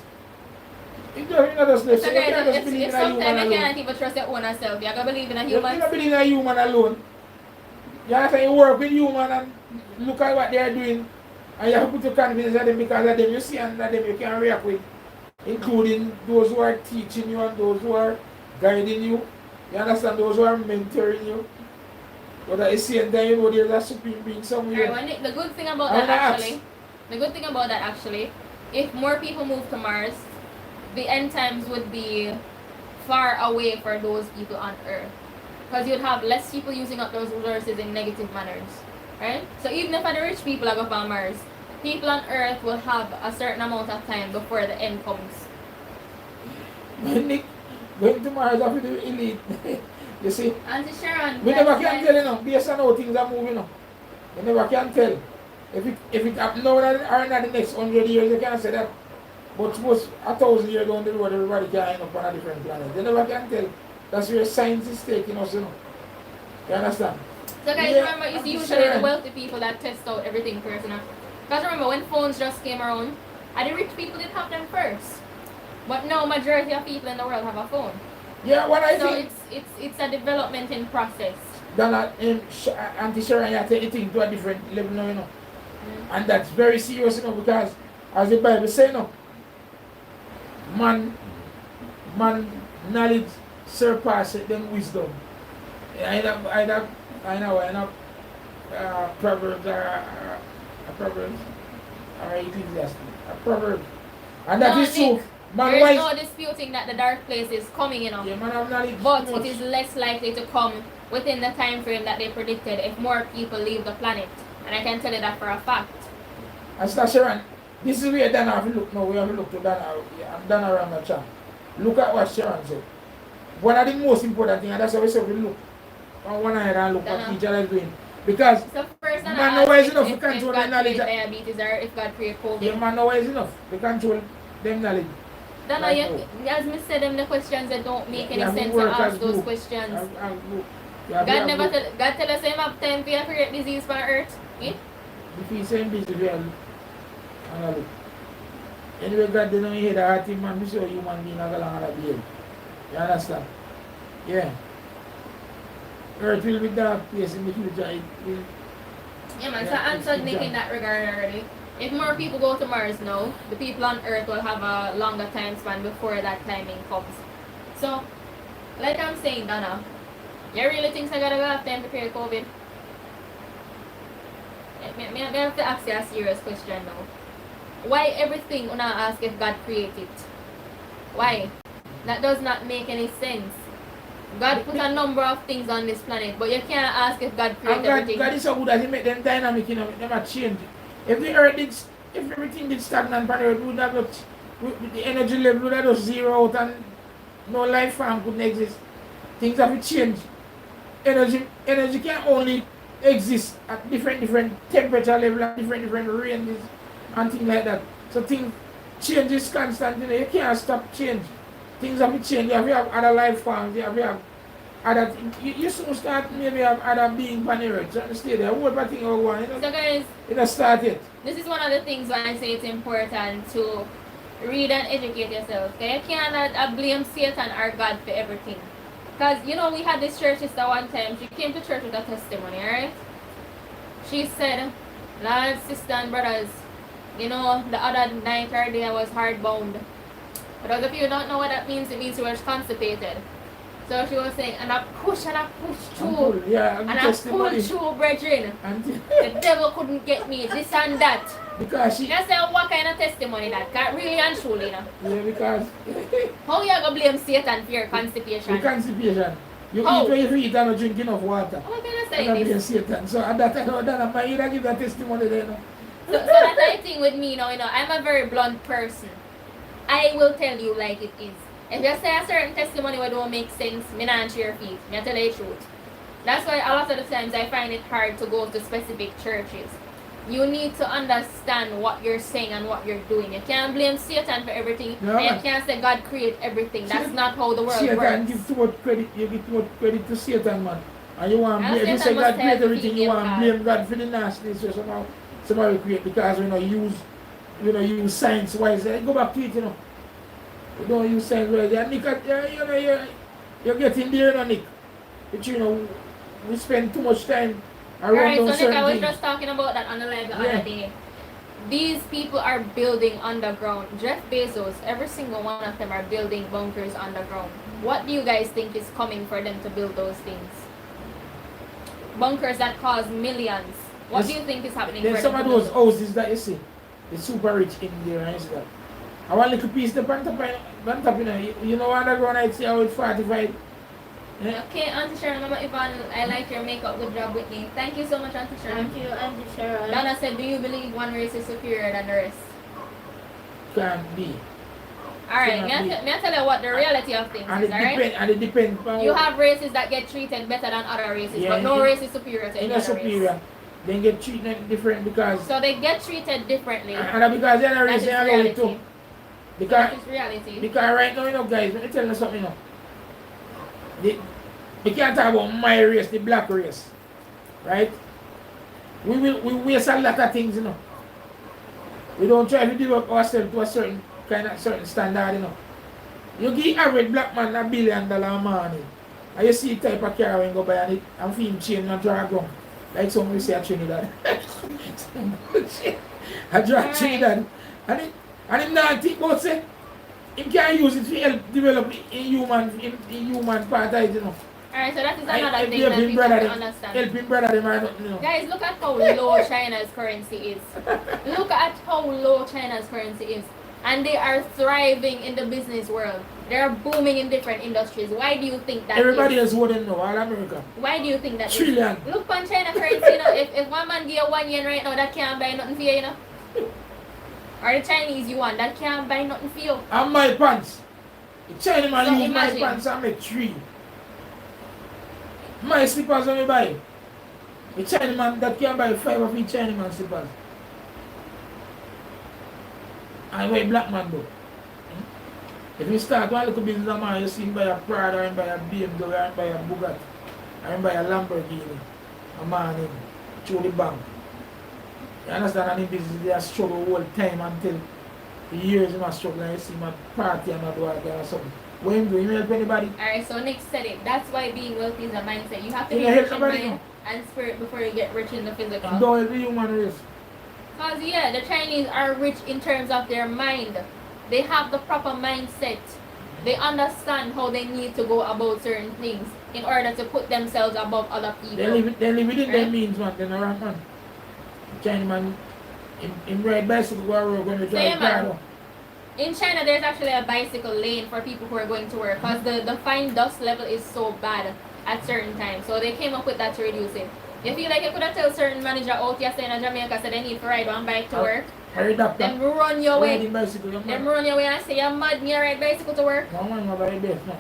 You don't just live, So so you can't guys, just believe in a human sometimes you alone. can't even trust your own self. You gotta believe in a You human. don't believe in a human alone. You have to work with human and look at what they are doing. And you have to put your confidence in them because of them you see and them you can react with. Including those who are teaching you and those who are guiding you. You understand? Those who are mentoring you. But at the same time, you know there's a supreme being somewhere. Alright, the good thing about I that wanna actually, if more people move to Mars, the end times would be far away for those people on Earth. Because you'd have less people using up those resources in negative manners. Right? So even if the rich people are going on Mars, people on Earth will have a certain amount of time before the end comes. Nick, going to Mars after the elite. You see? Auntie Sharon, We never can tell, you know, based on how things are moving, you know. We never can tell. If it happen now or not the next 100 years, you can't say that. But suppose 1,000 years down the road, everybody can end up on a different planet. You never can tell. That's where science is taking us, you know. You understand? So guys, Yeah, remember, it's I'm usually sure. the wealthy people that test out everything first, you know. Because remember, when phones just came around, and the rich people did have them first. But now, majority of people in the world have a phone. Yeah, what I So think, it's a development in process. that Auntie Sharon, you take the thing to a different level now, you know. And that's very serious, you know, because as the Bible says, you know, man knowledge surpasses them wisdom. I know, Proverbs or Ecclesiastes, a proverb. And that No, is true. Nick, Man there is wise, no disputing that the dark place is coming, you know. yeah, man have knowledge. But much. it is less likely to come within the time frame that they predicted if more people leave the planet. And I can tell you that for a fact. And Sister Sharon, this is where Dana have to look now. We have to look to Dana. I'm Dana around the chat. Look at what Sharon said. One of the most important things, and that's why we say we look on one hand and look what Dana. each other is doing. Because So first, I'm man gonna knows ask enough if to control God the knowledge. create diabetes or if God create COVID. the man knows enough to control them knowledge. Dana, Right you, as me said, them the questions that don't make any Yeah, we sense to work ask as those group. questions. God God tell us him have time to create disease for Earth. Eh? If he's saying busy, we are look. Anyway, God didn't hear the heart man, we show human being are going to behave. You understand? Yeah. Earth will be dark place in the future. It will. Yeah, man. So Yeah, I answered it's Nick in done. that regard already. If more people go to Mars now, the people on Earth will have a longer time span before that timing comes. So, like I'm saying, Donna, you really think I gotta go have time to create COVID? I have to ask you a serious question now. Why everything una ask if God created? Why? That does not make any sense. God put a number of things on this planet, but you can't ask if God And created everything. God is so good that He make them dynamic, you know, make them a change. If the earth did, if everything did stagnant on the earth, would have not, the energy level would have just zero out and no life form couldn't exist. Things have to change. Energy can only exist at different temperature level and different ranges and things like that. So things changes constantly. You can't stop change. Things have to change. You have to have other life forms. You have to have other things. You soon start maybe have other beings on the earth. You stay there. Whole thing over one. So guys, It has started. this is one of the things why I say it's important to read and educate yourself. Okay? You cannot blame Satan or God for everything. Because, you know, we had this church sister one time. She came to church with a testimony, alright? She said, Lord, sister and brothers, you know, the other night or day I was hardbound. But those of you who don't know what that means, it means you were constipated. So she was saying, and I push through. Yeah, And I testimony. pulled through, brethren. And The devil couldn't get me, this and that. because she, You say what kind of testimony that? Got really and truly, you know. yeah, because How you gonna blame Satan for your constipation? the constipation. You How? eat when you eat and not drink enough water. How can I And say that be this? Satan. So at that time, I might either give that testimony there. No? So that's the thing with me, you know, I'm a very blunt person. I will tell you like it is. If you say a certain testimony that don't make sense, me not answer your feet. Me tell you the truth. That's why a lot of the times I find it hard to go to specific churches. You need to understand what you're saying and what you're doing. You can't blame Satan for everything. No, and you man. can't say God create everything. That's Satan- not how the world Satan works. give too much credit. You give too much credit to Satan, man. And you want And blame. You Satan say must God have create to everything. be You want God. blame God for the nastiness. So somehow you create because use science wise. Go back to it, You don't use science wise. And Nick, you're getting there, Nick. But we spend too much time around Alright, so those Nick, I certain was things. just talking about that on the live the Yeah. other day. These people are building underground. Jeff Bezos, every single one of them are building bunkers underground. What do you guys think is coming for them to build those things? Bunkers that cost millions. What do you think is happening Then for some them of to those build those? houses that you see, the super rich in there, and that. I want little piece the pant up, you know underground I'd say how it's fortified. Yeah. Okay, Auntie Sharon, Mama Yvonne, I like your makeup. Good job, Whitney. Thank you so much, Auntie Sharon. Thank you, Auntie Sharon. Donna said, do you believe one race is superior than the rest? Can't be. Alright, Cannot may I tell you what the reality of things And is, alright? it depends on You have races that get treated better than other races, Yeah, but no in- race is superior to any in a other superior. race. They get treated different because So they get treated differently. and because the other That race is they allow it reality. too. That Because is reality. right now, guys, let me tell you something we can't talk about my race, the black race. Right? We waste a lot of things, We don't try to develop ourselves to a certain standard, You give average black man $1 billion a morning. And you see the type of car when you go buy and feel chain and drag on. Like some we say at Trinidad. I drag Alright. Trinidad. And him not think about say, him can use it to help develop in human part of it, Alright, so that is And another thing help that him people brother have to them, understand. help him brother them, I don't. Guys, look at how low China's currency is. Look at how low China's currency is. And they are thriving in the business world. They are booming in different industries. Why do you think that Everybody is? else wouldn't know, all America. Why do you think that is? Trillion. Look on China currency, if one man give you 1 yen right now, that can't buy nothing for you, Or the Chinese yuan, that can't buy nothing for you. And my pants. The Chinaman So use imagine. my pants and make 3. My slippers when you buy. The Chinaman that can buy 5 of each Chinaman slippers. And where black man do. If you start one little business a man, you see him buy a Prada, and buy a BMW, and buy a Bugatti, and buy a Lamborghini. A man in through the bank. You understand? And in business they are struggle all the time until the years he must struggle and you see him at party and not do all that or something. What him do? He help anybody? Alright, so Nick said it. That's why being wealthy is a mindset. You have to You be don't rich help in nobody, mind and spirit before you get rich in the And physical. don't help the human race. Because yeah, the Chinese are rich in terms of their mind. They have the proper mindset. They understand how they need to go about certain things in order to put themselves above other people. They live within their Right. means, man. They're not right, man. Chinaman, in ride bicycle go around when they drive yeah, man. car. In China, there's actually a bicycle lane for people who are going to work because the fine dust level is so bad at certain times. So they came up with that to reduce it. You feel like you could have tell certain manager out yesterday in Jamaica said they need to ride one bike to work. Hurry up, Them run your way. riding bicycle, young Them man. run your way and say you're mad and you ride bicycle to work. No man, nobody best, man.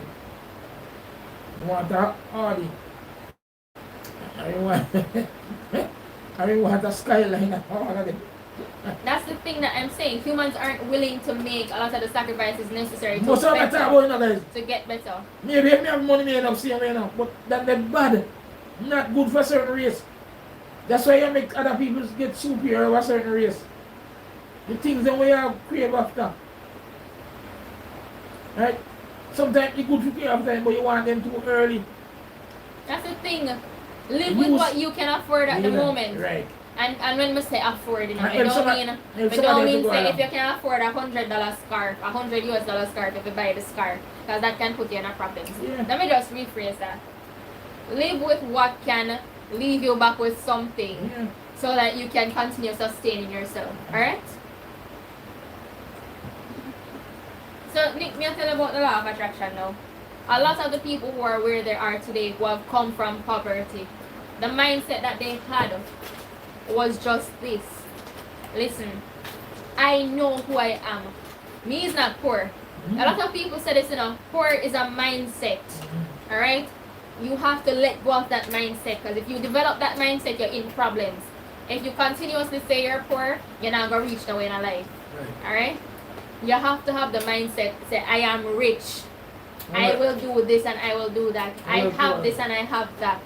You want a Audi. I want a Skyline. I want them. That's the thing that I'm saying. Humans aren't willing to make a lot of the sacrifices necessary to, Most of the time, better, guys. to get better. Maybe if me have money, me end up seeing me, but that they bad. Not good for certain race. That's why you make other people get superior over certain race. The things that we have crave after. Right? Sometimes it's good to crave after, but you want them too early. That's the thing. Live with what you can afford at the Yeah, moment. Right. And when we say afford, And it if don't somebody- mean if it somebody don't has to mean go say along. if you can afford $100 scarf, $100 scarf if you buy the scarf, because that can put you in a problem. Yeah. Let me just rephrase that. Live with what can leave you back with something Yeah. so that you can continue sustaining yourself. Alright? So Nick, me tell you about the law of attraction now. A lot of the people who are where they are today who have come from poverty, the mindset that they had was just this. Listen, I know who I am. Me is not poor. A lot of people say this, poor is a mindset. Alright? You have to let go of that mindset, because if you develop that mindset, you're in problems. If you continuously say you're poor, you're not going to reach nowhere in life. Right. Alright? You have to have the mindset, say, I am rich. I will do this and I will do that. I have this and I have that.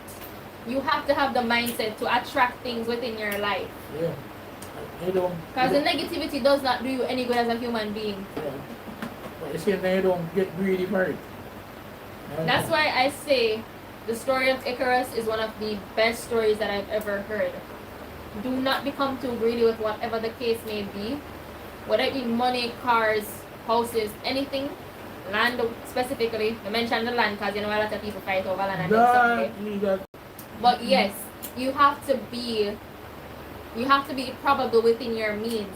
You have to have the mindset to attract things within your life. Yeah. You don't. Because the negativity does not do you any good as a human being. Yeah. But you see, you don't get greedy for it. That's why I say the story of Icarus is one of the best stories that I've ever heard. Do not become too greedy with whatever the case may be. Whether it be money, cars, houses, anything. Land specifically. You mentioned the land because a lot of people fight over land and stuff. But yes, you have to be probable within your means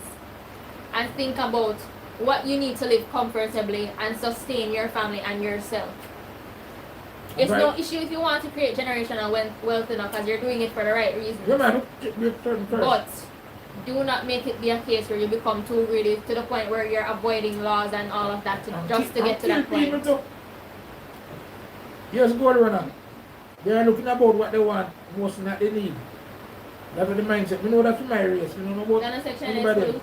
and think about what you need to live comfortably and sustain your family and yourself. It's no issue if you want to create generational wealth because you're doing it for the right reason. Yeah, man. But do not make it be a case where you become too greedy to the point where you're avoiding laws and all of that just to get to that point. Yes, go around. They are looking about what they want, most not they need. That's the mindset. We know that from my race. We don't know about anybody.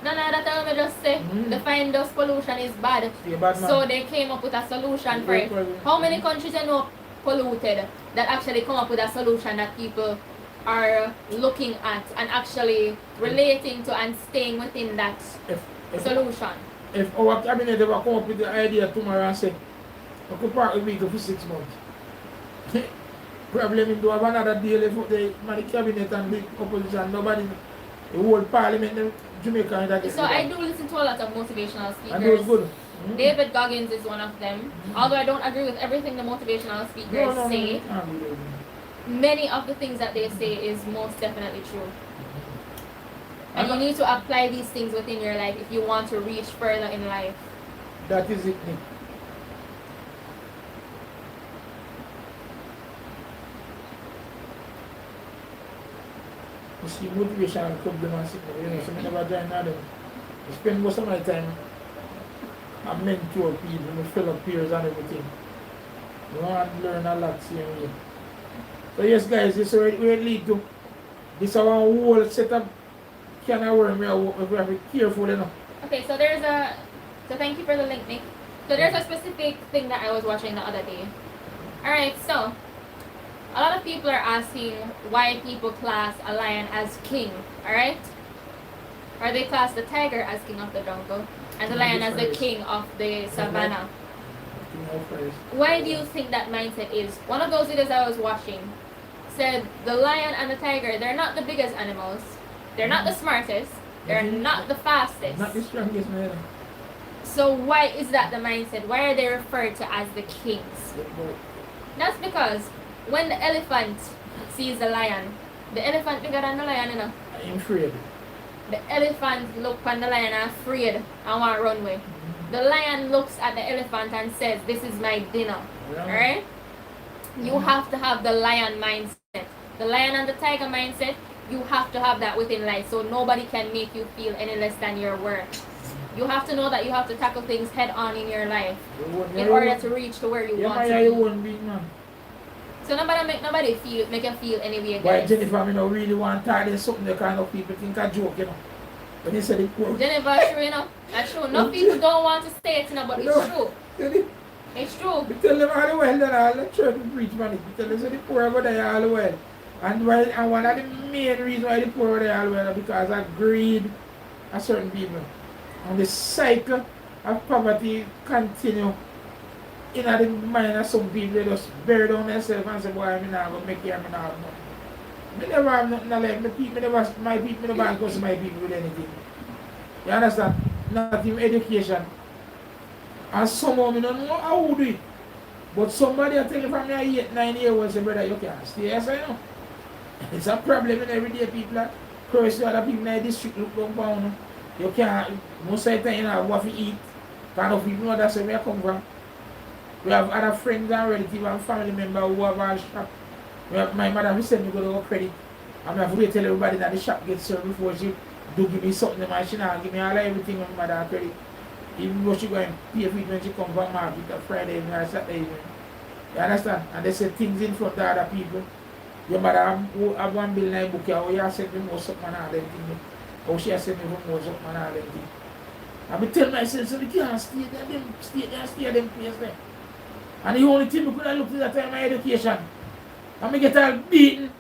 None of that time I just say the fine dust pollution is bad. So they came up with a solution for it. How many countries you know polluted that actually come up with a solution that people are looking at and actually relating to and staying within that solution? If our cabinet ever come up with the idea tomorrow and say, we could park a vehicle for 6 months. Problem is to have another deal if the cabinet and the opposition, nobody, the whole parliament in Jamaica. That so I do listen to a lot of motivational speakers. And those good. David Goggins is one of them. Although I don't agree with everything the motivational speakers say, many of the things that they say is most definitely true. And you need to apply these things within your life if you want to reach further in life. That is it, Nick. You see, motivation comes to myself, so I never join them. I spend most of my time I mentor people, I fill up peers and everything. You want to learn a lot same way. So yes guys, this is where it lead to. This is our whole setup. Can I work? We have to be careful enough. Okay, so thank you for the link, Nick. So there's a specific thing that I was watching the other day. Alright, so a lot of people are asking why people class a lion as king, alright? Or they class the tiger as king of the jungle and the lion as the king of the savannah. Why do you think that mindset is? One of those videos I was watching said the lion and the tiger, they're not the biggest animals, they're not the smartest, they're not the fastest. Not the strongest, man. So why is that the mindset? Why are they referred to as the kings? That's because when the elephant sees the lion, the elephant bigger than the lion, you know. I'm afraid. The elephant look on the lion and afraid and want to run away. The lion looks at the elephant and says, "This is my dinner." Alright? You have to have the lion mindset. The lion and the tiger mindset, you have to have that within life so nobody can make you feel any less than your worth. You have to know that you have to tackle things head on in your life in order to reach to where you want to be. So nobody make you feel any way, guys. Why Jennifer, I don't really want to tell you something that kind of people think I joke, you know. When you said it poor. Jennifer, true, you know. That's true. No people don't want to say it, you know, but it's true. It's true. We tell them all the well that all the church preach, man. We tell them so the poor over there all the well. And one of the main reasons why the poor over there all the well is because of greed of certain people. And the cycle of poverty continue in the mind of some people. They just bury down themselves and say, boy, I'm not going to make it, I'm not have nothing. I never have nothing like my people never go to my people with anything. You understand? Not even education. And somehow I don't know how to do it. But somebody I tell you from your 8, 9 years old say, brother, you can't stay as I know. It's a problem in everyday people that curse the other people in the district look down down. You can't, most of the time you know what to eat. Kind of people know that's where I come from. We have other friends and relatives and family members who have a shop. My mother who sent me go to her credit. And I have to tell everybody that the shop gets served before she do give me something and she now give me all everything on my mother credit. Even though she go and pay for it when she come from market on Friday evening or Saturday evening. You understand? And they say things in front of other people. Your mother have 1 bill in a book here, or you have sent me more something and all them things. Or she has sent me more something and all them things. I be tell myself, so we can't stay there, stay them place there. And the only thing we could have looked at that time my education. And me get all beaten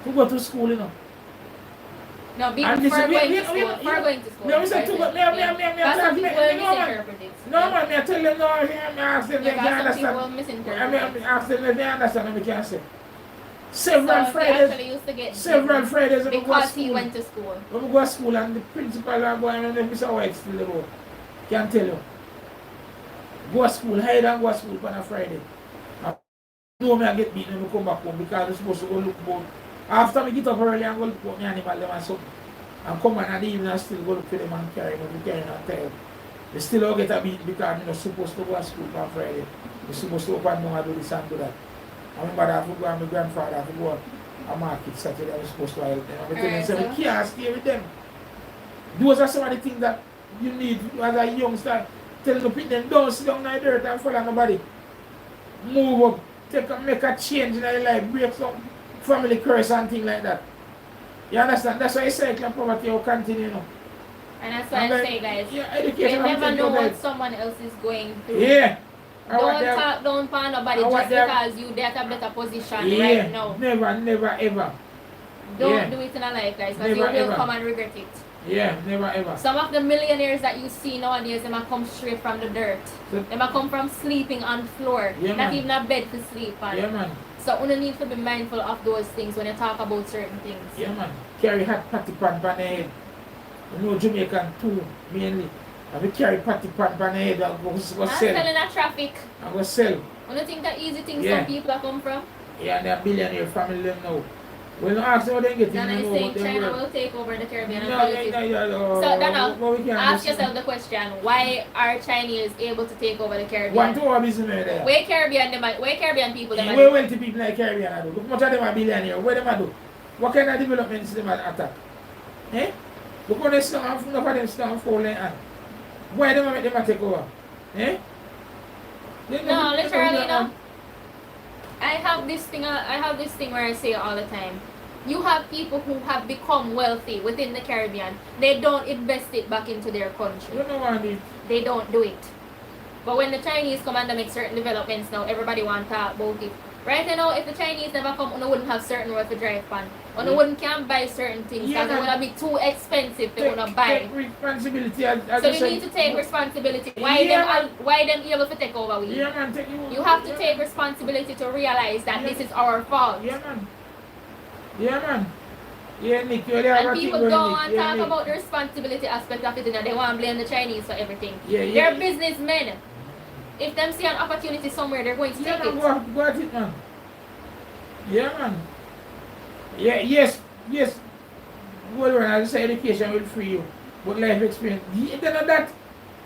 to go to school, you know. No, being And for this- going we- to school. we- For going to school. Me say to go, me That's some people misinterpret it. No man, me tell them no, me ask them they Yeah, can because some people understand. misinterpret Me it. ask them if they understand and we can say. So Several he Fridays, actually used to get several Fridays when we go to because he school. went to school. When we go to school and the principal are going and Mr. White still the road. Can tell you. Go to school, hide and go to school on a Friday. I know me I get beaten when we come back home because I'm supposed to go look about. After me get up early and go look about me animal them and something. And come on at the evening and still go look for them and carry them, we carry them and tell. They still all get a beat because I'm not supposed to go to school on Friday. We're supposed to open down and do this and do that. I remember that I have to go and my grandfather have to go a market Saturday. I was supposed to help them. I tell them, Alright, say, so- we can't stay with them. Those are some of the things that you need as a youngster. Tell them to put them down, sit down in the dirt and follow nobody. Move up, make a change in your life, break some family curse and things like that. You understand? That's why I say poverty will continue, you know. And that's why I say, guys, Yeah, you education. never know what someone else is going through. Yeah. Don't talk down for nobody I want just them- because you there at a better position Yeah, right now. never ever. Don't Yeah. do it in a life, guys, because you Never, will ever. come and regret it. Yeah, never ever. Some of the millionaires that you see nowadays, they might come straight from the dirt. So- They might come from sleeping on floor, Yeah, not man. even a bed to sleep on. Yeah, man. So you need to be mindful of those things when you talk about certain things. Yeah, man. Carry hot patty pan on the head. You know Jamaican too, mainly. I will carry patty pan on the head and go I'm sell. telling that traffic. I go sell. You don't think that easy things Yeah. some people are come from? Yeah, and they're billionaire family them now. When you ask them how they get Dana in, is you know saying what they China work. will take over the Caribbean and No, politics. no. So, Dana, but we can't Ask listen. yourself the question, why are Chinese able to take over the One Caribbean? to our business there. Where Caribbean people them Where are wealthy people like Caribbean are do? Look much of them are billionaire. What them are do? What kind of developments them are attack? Eh? Look how they stand enough of them stand fall and why them make them a take over? Eh? No, literally no. I have this thing where I say all the time. You have people who have become wealthy within the Caribbean. They don't invest it back into their country. You know what I mean? They don't do it. But when the Chinese come and they make certain developments now, everybody want to talk about it. Right now, if the Chinese never come, you wouldn't have certain road to drive on. You wouldn't can buy certain things Yeah, because it man. would be too expensive to wanna buy. Take responsibility as So you you said. need to take responsibility. Why Yeah, why them able to take over we? Yeah, man. You have to take responsibility to realize that this is our fault. Yeah, man. Yeah, man. Yeah, Nick, you only have And a thing people going, don't Nick. want to Yeah, talk Nick. about the responsibility aspect of it, and they want to blame the Chinese for everything. Yeah, yeah. They're businessmen. If them see an opportunity somewhere, they're going to Yeah, take man, it. go at it, man. Yeah, man. Yeah, yes. Well, when I say education will free you, but life experience. Then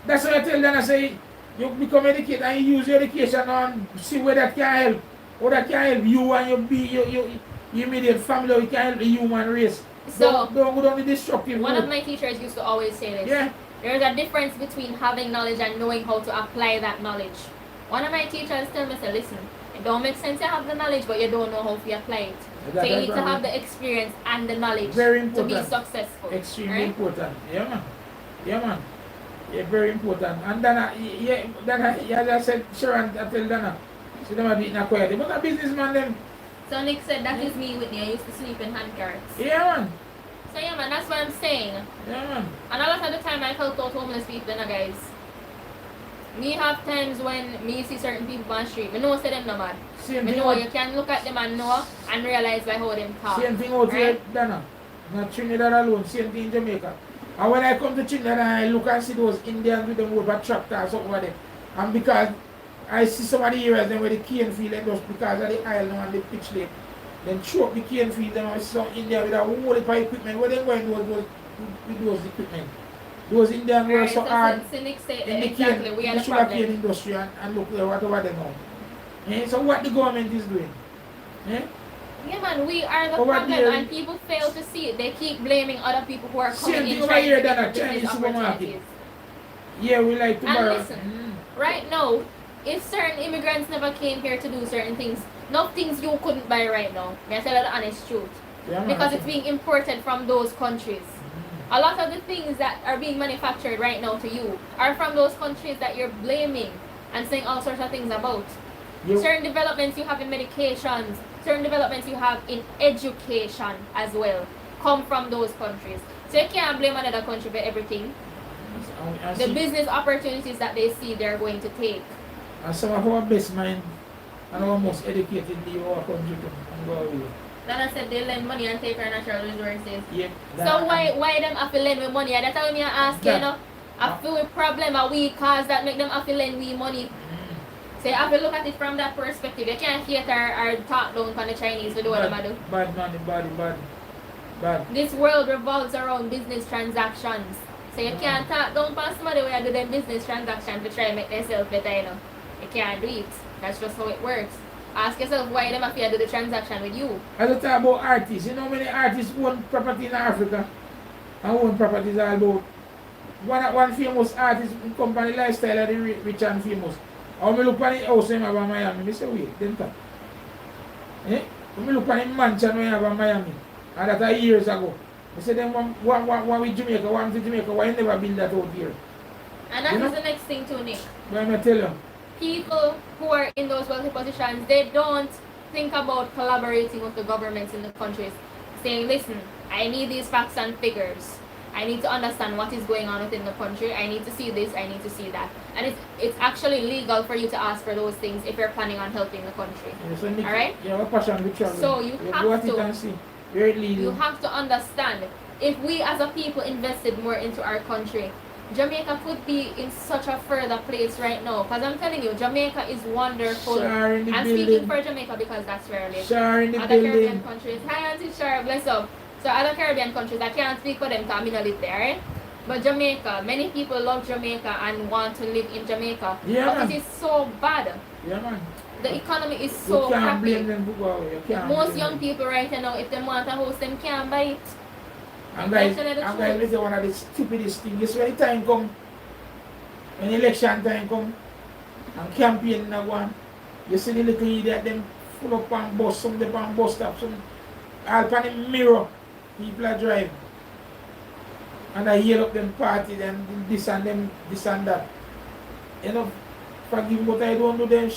that's why I tell them, I say, you become educated and you use your education and see where that can help. Or that can help you and your immediate family, or it can help the human race. So, don't go down the destructive one road. of my teachers used to always say this. Yeah. There's a difference between having knowledge and knowing how to apply that knowledge. One of my teachers tell me, say, listen, it don't make sense to have the knowledge, but you don't know how to apply it. So you need to have the experience and the knowledge Very to be important. successful. Extremely right? important. Yeah, man. Yeah, man. Yeah, very important. And Dana, as I said, Sharon, I tell Dana, she never be in a quiet. But a businessman, them. So Nick said, that is me, Whitney. I used to sleep in hand carts. Yeah, man. So yeah, man, that's what I'm saying. Yeah, man. And a lot of the time I help out homeless people, guys. Me have times when me see certain people on the street, me know say them no mad. Same Me thing know out, you can look at them and know and realize by how them talk. same thing out here, Right? Dana. Not Trinidad alone, same thing in Jamaica. And when I come to Trinidad and I look and see those Indians with them over tractors over there, and because I see some of the areas then where the cane field and just because of the island and the pitch lake, then throw up the cane field and I see some India with a whole heap of equipment. Where they going with those equipment? Those Indians work Right, so hard so Nick said in the exactly, cane, we are the the sugar cane problem. industry and look whatever they know. So what the government is doing? Eh? Yeah, man, we are the Over problem, there- and people fail to see it. They keep blaming other people who are Same coming thing in over trying here to than get a Chinese business supermarket. opportunities. Yeah, we like to And borrow. listen, right now, if certain immigrants never came here to do certain things, no things you couldn't buy right now. I tell you the honest truth. Yeah, man, Because that's it's being imported from those countries. A lot of the things that are being manufactured right now to you are from those countries that you're blaming and saying all sorts of things about. You- Certain developments you have in medications, certain developments you have in education as well, come from those countries. So you can't blame another country for everything. and The see- business opportunities that they see, they're going to take. and some of our best mind and our most educated leave our country to and go away. Then I said they lend money and take our natural resources. Yeah, So why them have to lend with money? That's how me ask you, That- you know. I feel a problem are we cause that make them have to lend we money. So you have to look at it from that perspective. You can't hate or talk down on the Chinese for do what them do. Bad money, bad. This world revolves around business transactions. So you can't talk down on somebody where you do them business transactions to try and make themselves better, you know. You can't do it. That's just how it works. Ask yourself why them have to do the transaction with you. As I talk about artists, you know how many artists own property in Africa? And own properties all about. One famous artist company lifestyle of the rich and famous. And when I look at the house in Miami, I say, wait, then talk. When I look at the mansion we have in Miami, and that are years ago, I say, then one with Jamaica, one to Jamaica, why you never build that out here? And that You is know? the next thing too, Nick. But I'm tell you, People who are in those wealthy positions, they don't think about collaborating with the governments in the countries, saying, listen, I need these facts and figures. I need to understand what is going on within the country. I need to see this, I need to see that. And it's actually legal for you to ask for those things if you're planning on helping the country. so Nick, Alright? you have a passion with travel. So you have go at it to- and see. Where it leads You you. have to understand, if we as a people invested more into our country, Jamaica could be in such a further place right now. Because I'm telling you, Jamaica is wonderful. Shar in the I'm building. speaking for Jamaica because that's where I live. Shar in the Other Caribbean building. countries, hi Auntie Shar, bless up. So other Caribbean countries, I can't speak for them because I don't live there, right? But Jamaica, many people love Jamaica and want to live in Jamaica. Yeah, but man. it is so bad. Yeah, man. The economy is so you can't crappy. blame them to go away. You can't Most blame young them. people right now, if they want a house, them can't buy it. And guys, That's the I'm going to say one of the stupidest things. Just when the time come, when election time come, and campaign na one, you see the little idiot them full up on bus, some they on bus stop, some all pan the mirror, people are driving. And I hear up them party, them this and them, this and that. You know, forgive me, but I don't do them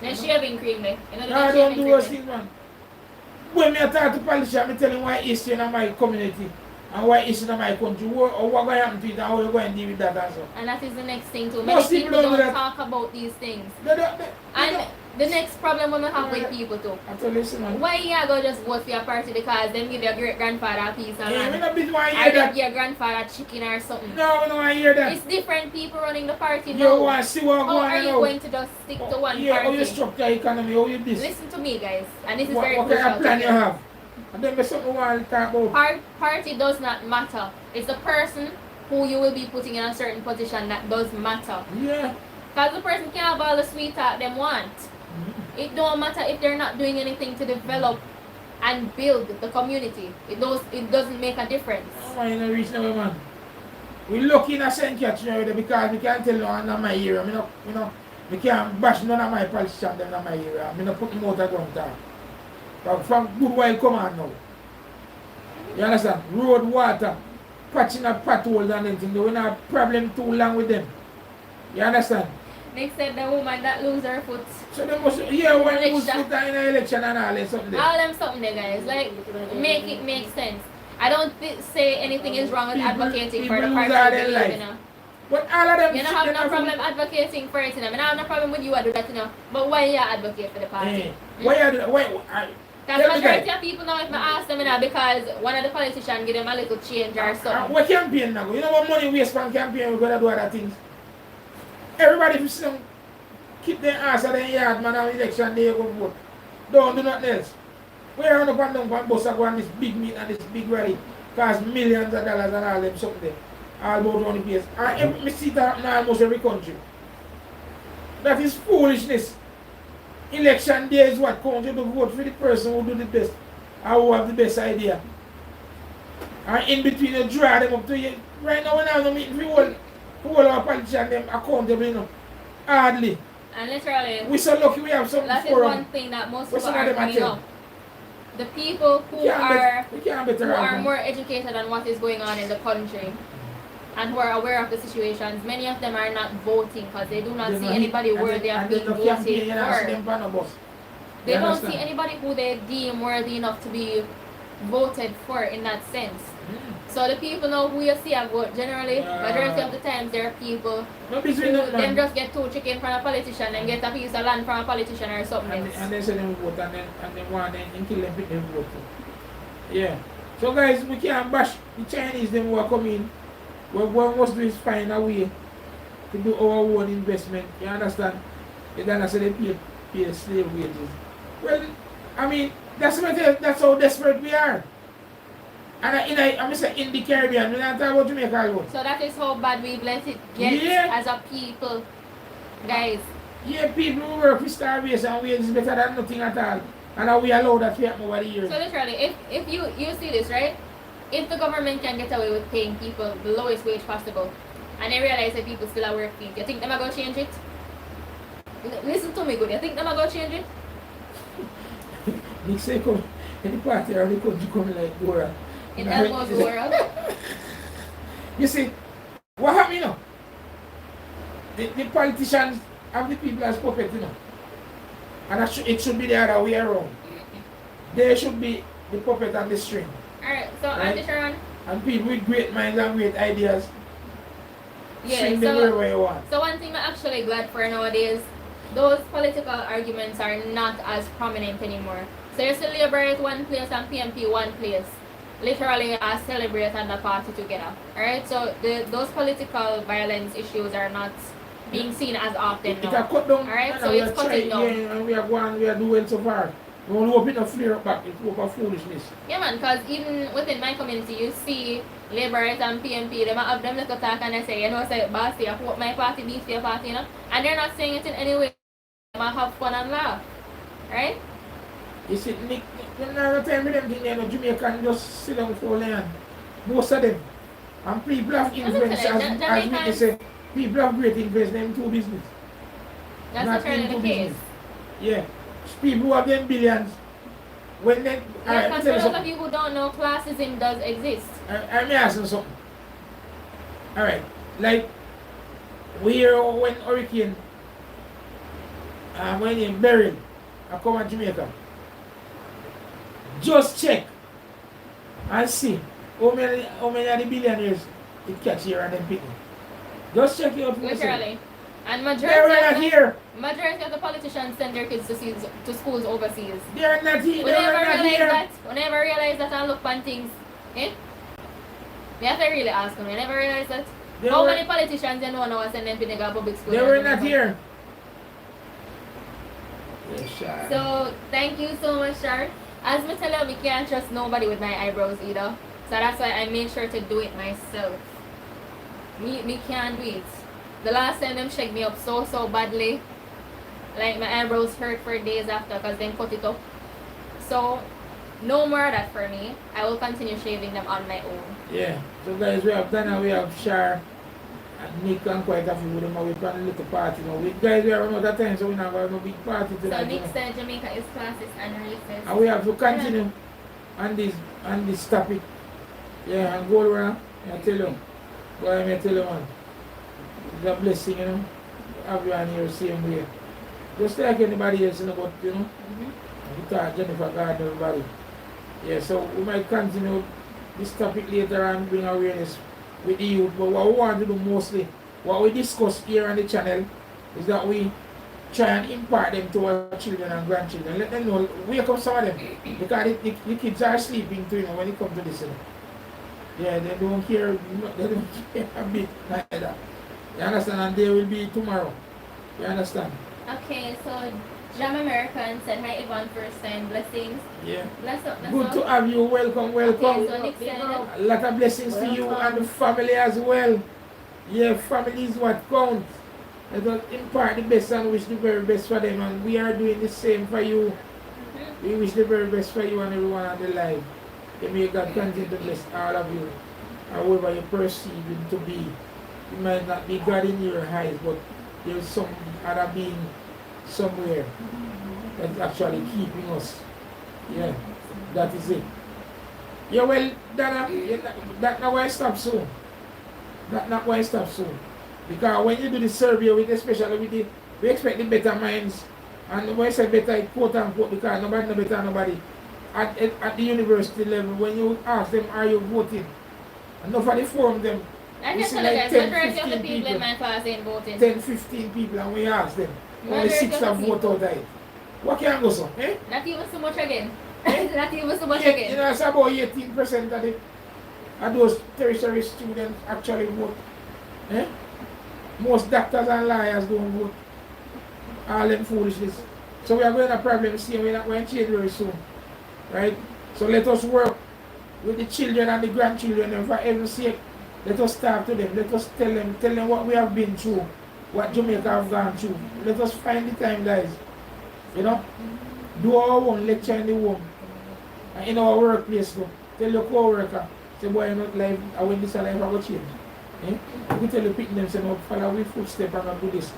Then shaving cream, like. You know, no, I the don't shaving do those cream. things, man. When me talk to politicians, I tell them why it's in my community and why it's in my country, or what going to happen to it and how you going to deal with that also. And that is the next thing too. Most Many people people don't do don't that. talk about these things. They And don't. the next problem we have with people too. I tell you, listen, man. Why you go just vote for your party because them give your great grandfather a piece of Yeah, we land? don't want to Or hear them that. give your grandfather chicken or something. No, we don't want to hear that. It's different people running the party You now. want to see what How going are on you now? going to just stick to one Yeah, how you party? structure economy, how you this. Listen to me, guys, and this is What very kind crucial. of plan to you me. have? And then there's something we want to talk about. Party does not matter. It's the person who you will be putting in a certain position that does matter. Yeah. Because the person can't have all the sweet talk them want. It don't matter if they're not doing anything to develop and build the community. It doesn't make a difference. Oh, man, you know, reach now, man. We lucky in a St. Catherine already because we can't tell you in my area. We can't bash none of my politicians in my area. I don't put them out of ground talk. But from good while come on now. You understand? Road, water, patching up potholes and anything. We don't have problem too long with them. You understand? Next said the woman that lose her foot. So they must, yeah, when you Election. put in an election and all that something there. All them something there, guys. Like, make it make sense. I don't say anything is wrong with People- advocating for people the lose party all you their believe life. in. You know. But all of them You don't shit have them no have problem advocating for it, you know. I don't have no problem with you do that, you know. But why you advocate for the party? Hey, why you do that? Why? Because Tell me majority that. of people now, if I ask them, you know, because one of the politicians give them a little change or something. What campaign now? You know what money waste on campaign, we're gonna do other things. Everybody if you keep their ass at their yard, man, on election day, you go vote. Don't do nothing else. We run up and down for bus and go on this big meet and this big rally. Cost millions of dollars and all them something there. All about around the place. And me see that in almost every country. That is foolishness. election day is what counts. You to vote for the person who do the best, or who have the best idea. And in between you draw them up to you. Right now we have no meeting for all our politicians them accountable, you know. Hardly. And literally, We're so lucky we have some that is forum. one thing that most What's people some are of them bringing at up. The people who We are can't better who are more educated on what is going on in the country and who are aware of the situations, many of them are not voting because they do not see anybody worthy of being voted for. They don't see anybody who they deem worthy enough to be voted for in that sense. So the people know who you see a vote. Generally, majority of the times there are people No who between them, them just get 2 chicken from a politician and get a piece of land from a politician or something else. and they say them vote and then one and kill them, pick them vote. Yeah. So guys, we can't bash the Chinese them who are coming. What we must do is find a way to do our own investment. You understand? You don't say they pay the slave wages. Well, I mean, that's how desperate we are. And in the Caribbean, we don't talk about Jamaica alone. So that is how bad we've let it get as a people, guys. Yeah, people who work for starvation and wages is better than nothing at all. And we allow that to happen over the years. So literally, if you see this, right? If the government can get away with paying people the lowest wage possible, and they realize that people still are working, you think them are going to change it? Listen to me good, you think them are going to change it? Nick say come, any party or the country come like Dora. In almost the world. You see, what happened, you know? The politicians have the people as puppets, you know. And it should be the other way around. They should be the puppet and the string. Alright, so Right. Auntie Sharon. And people with great minds and great ideas. Yeah, Swing them wherever you want. so one thing I'm actually glad for nowadays, those political arguments are not as prominent anymore. So you see Labour at one place and PMP one place. Literally celebrate and the party together. Alright, so those political violence issues are not being seen as often It now. a cut down. Alright, and so we it's are cutting trying, down. yeah, and we are doing so far. We only hope it not flare up back. It's over foolishness. Yeah man, because even within my community, you see Labour and PMP, they might have them little talk and they say, you know, say, bossy, I hope my party beats your party, you know? And they're not saying it in any way. They might have fun and laugh. Right? You see, Nick, them now the time with them thing, you know, Jamaican just sit down for land. Most of them. And people have influence, as Nicky say, people have great influence in them two business. That's Not literally into the case. business. Yeah. People who have them billions, when they... Yeah, because for those of you who don't know, classism does exist. I may ask you something. Alright, like, we hear when hurricane, when in Beryl, I come to Jamaica, just check and see how many of the billionaires it catch here and then pick them. Just check it out for yourself. Literally. And They were not here. majority of the politicians send their kids to schools overseas. They are not here. We They never were not realize here. that. We never realize that and look on things. Eh? We have to really ask them. We never realize that. They How were- many politicians you know now send them to the public school? They were not here. Yes, sir. So thank you so much, Shar. As me tell you, we can't trust nobody with my eyebrows either. So that's why I make sure to do it myself. Me can't do it. The last time them shake me up so badly. Like my eyebrows hurt for days after because they cut it up. So no more of that for me. I will continue shaving them on my own. Yeah. So guys, we have Dana, we have Shar, and Nick and quite a few of them. We plan a little party now. We guys, we have another time, so we not have no big party So tonight. Nick you know. said Jamaica is classist and racist. And we have to continue on this topic. Yeah, and go around and tell you. What I may tell you, man. It's a blessing, you know. Have you on here same way. Just like anybody else, you know, but you know. We talk Jennifer Gardner, everybody. Yeah, so we might continue this topic later and bring awareness with the youth. But what we want to do mostly, what we discuss here on the channel, is that we try and impart them to our children and grandchildren. Let them know, wake up some of them. Because the kids are sleeping too, you know, when it comes to this. You know. Yeah, they don't care, they don't care a bit neither. You understand? And they will be tomorrow. You understand? Okay, so Jam American said hi Yvonne first time. Blessings. Yeah. Bless up. Good to have you. Welcome, welcome. Okay, so Nick said A lot of blessings to you and the family as well. Yeah, family is what counts. Let us impart the best and wish the very best for them, and we are doing the same for you. We wish the very best for you and everyone on the live. May God continue to bless all of you, however you perceive him to be. It might not be God in your eyes, but there's some other being somewhere that's actually keeping us. Yeah, that is it. Yeah, well, that not why I stop soon. That not why I stop soon. Because when you do the survey, with especially with the, we expect the better minds. And when I say better, it's quote unquote, because nobody know better than nobody. At the university level, when you ask them, are you voting? And nobody form them. I We can see tell you like guys, 10, majority of the 15 people in people. my class ain't voting. 10, 15 people, and we ask them. Only Majority 6 of the have vote people. out of it. What can go so? Eh? Not even so much again. Not even so much You again. know, it's about 18% of those tertiary students actually vote. Eh? Most doctors and lawyers don't vote. All them foolishness. So we are going to have problems see we're not going to change very soon. Right? So let us work with the children and the grandchildren, and for heaven's sake, let us talk to them. Let us tell them what we have been through, what Jamaica have gone through. Let us find the time, guys. You know? Do our own lecture in the home. And in our workplace, though. Tell your co-worker, say, boy, I'm not life, I want this life, I will change. Eh? You can tell the people, them, say, no, follow we footstep and not do this.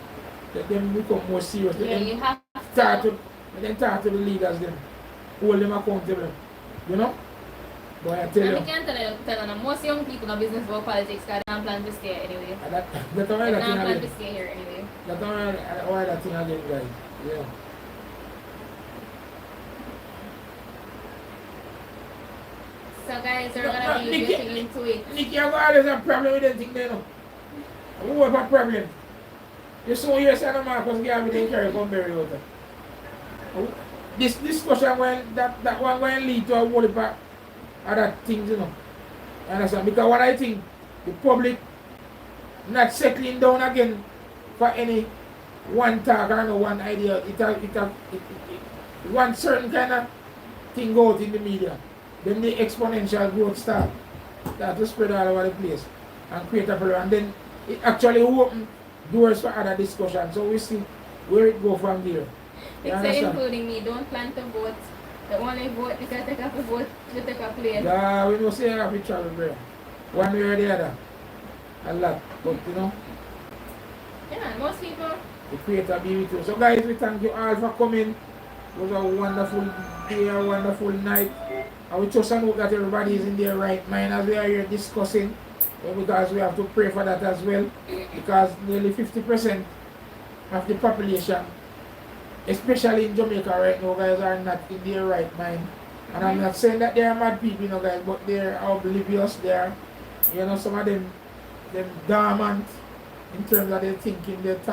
Let them become more serious. Let Yeah, them you have talk to. to, let them talk to the leaders, them. Hold them accountable. You know? Boy, I tell And you. I can tell you, most young people in business about politics because they don't plan to stay anyway. That's why They that don't thing plan to again. stay here anyway. That's why that thing again, guys. Yeah. So guys, we're gonna be Nikki- getting into it. Nikki, I've always have a problem with that thing there, no? Who have a problem? You saw your son of Marcus Garvey, they carry come bury out there. This discussion when that one going to lead to a whole heap of other things, you know. You understand? Because what I think, the public not settling down again for any one talk or no one idea. One certain kind of thing go out in the media. Then the exponential growth start to spread all over the place and create a problem. And then it actually open doors for other discussion. So we see where it go from there. You It's understand? including me. Don't plan to vote. The only vote you can take up a vote, you take a plane. Yeah, we know say I have to travel, bro. One way or the other. A lot. But you know, Yeah, and most people. the creator be with you. So guys, we thank you all for coming. It was a wonderful day, a wonderful night. And we trust and hope that everybody is in their right mind as we are here discussing. Because we have to pray for that as well. Because nearly 50% of the population, especially in Jamaica right now, guys, are not in their right mind. And I'm not saying that they are mad people, you know, guys, but they're oblivious. They're, you know, some of them dormant in terms of their thinking, their thoughts.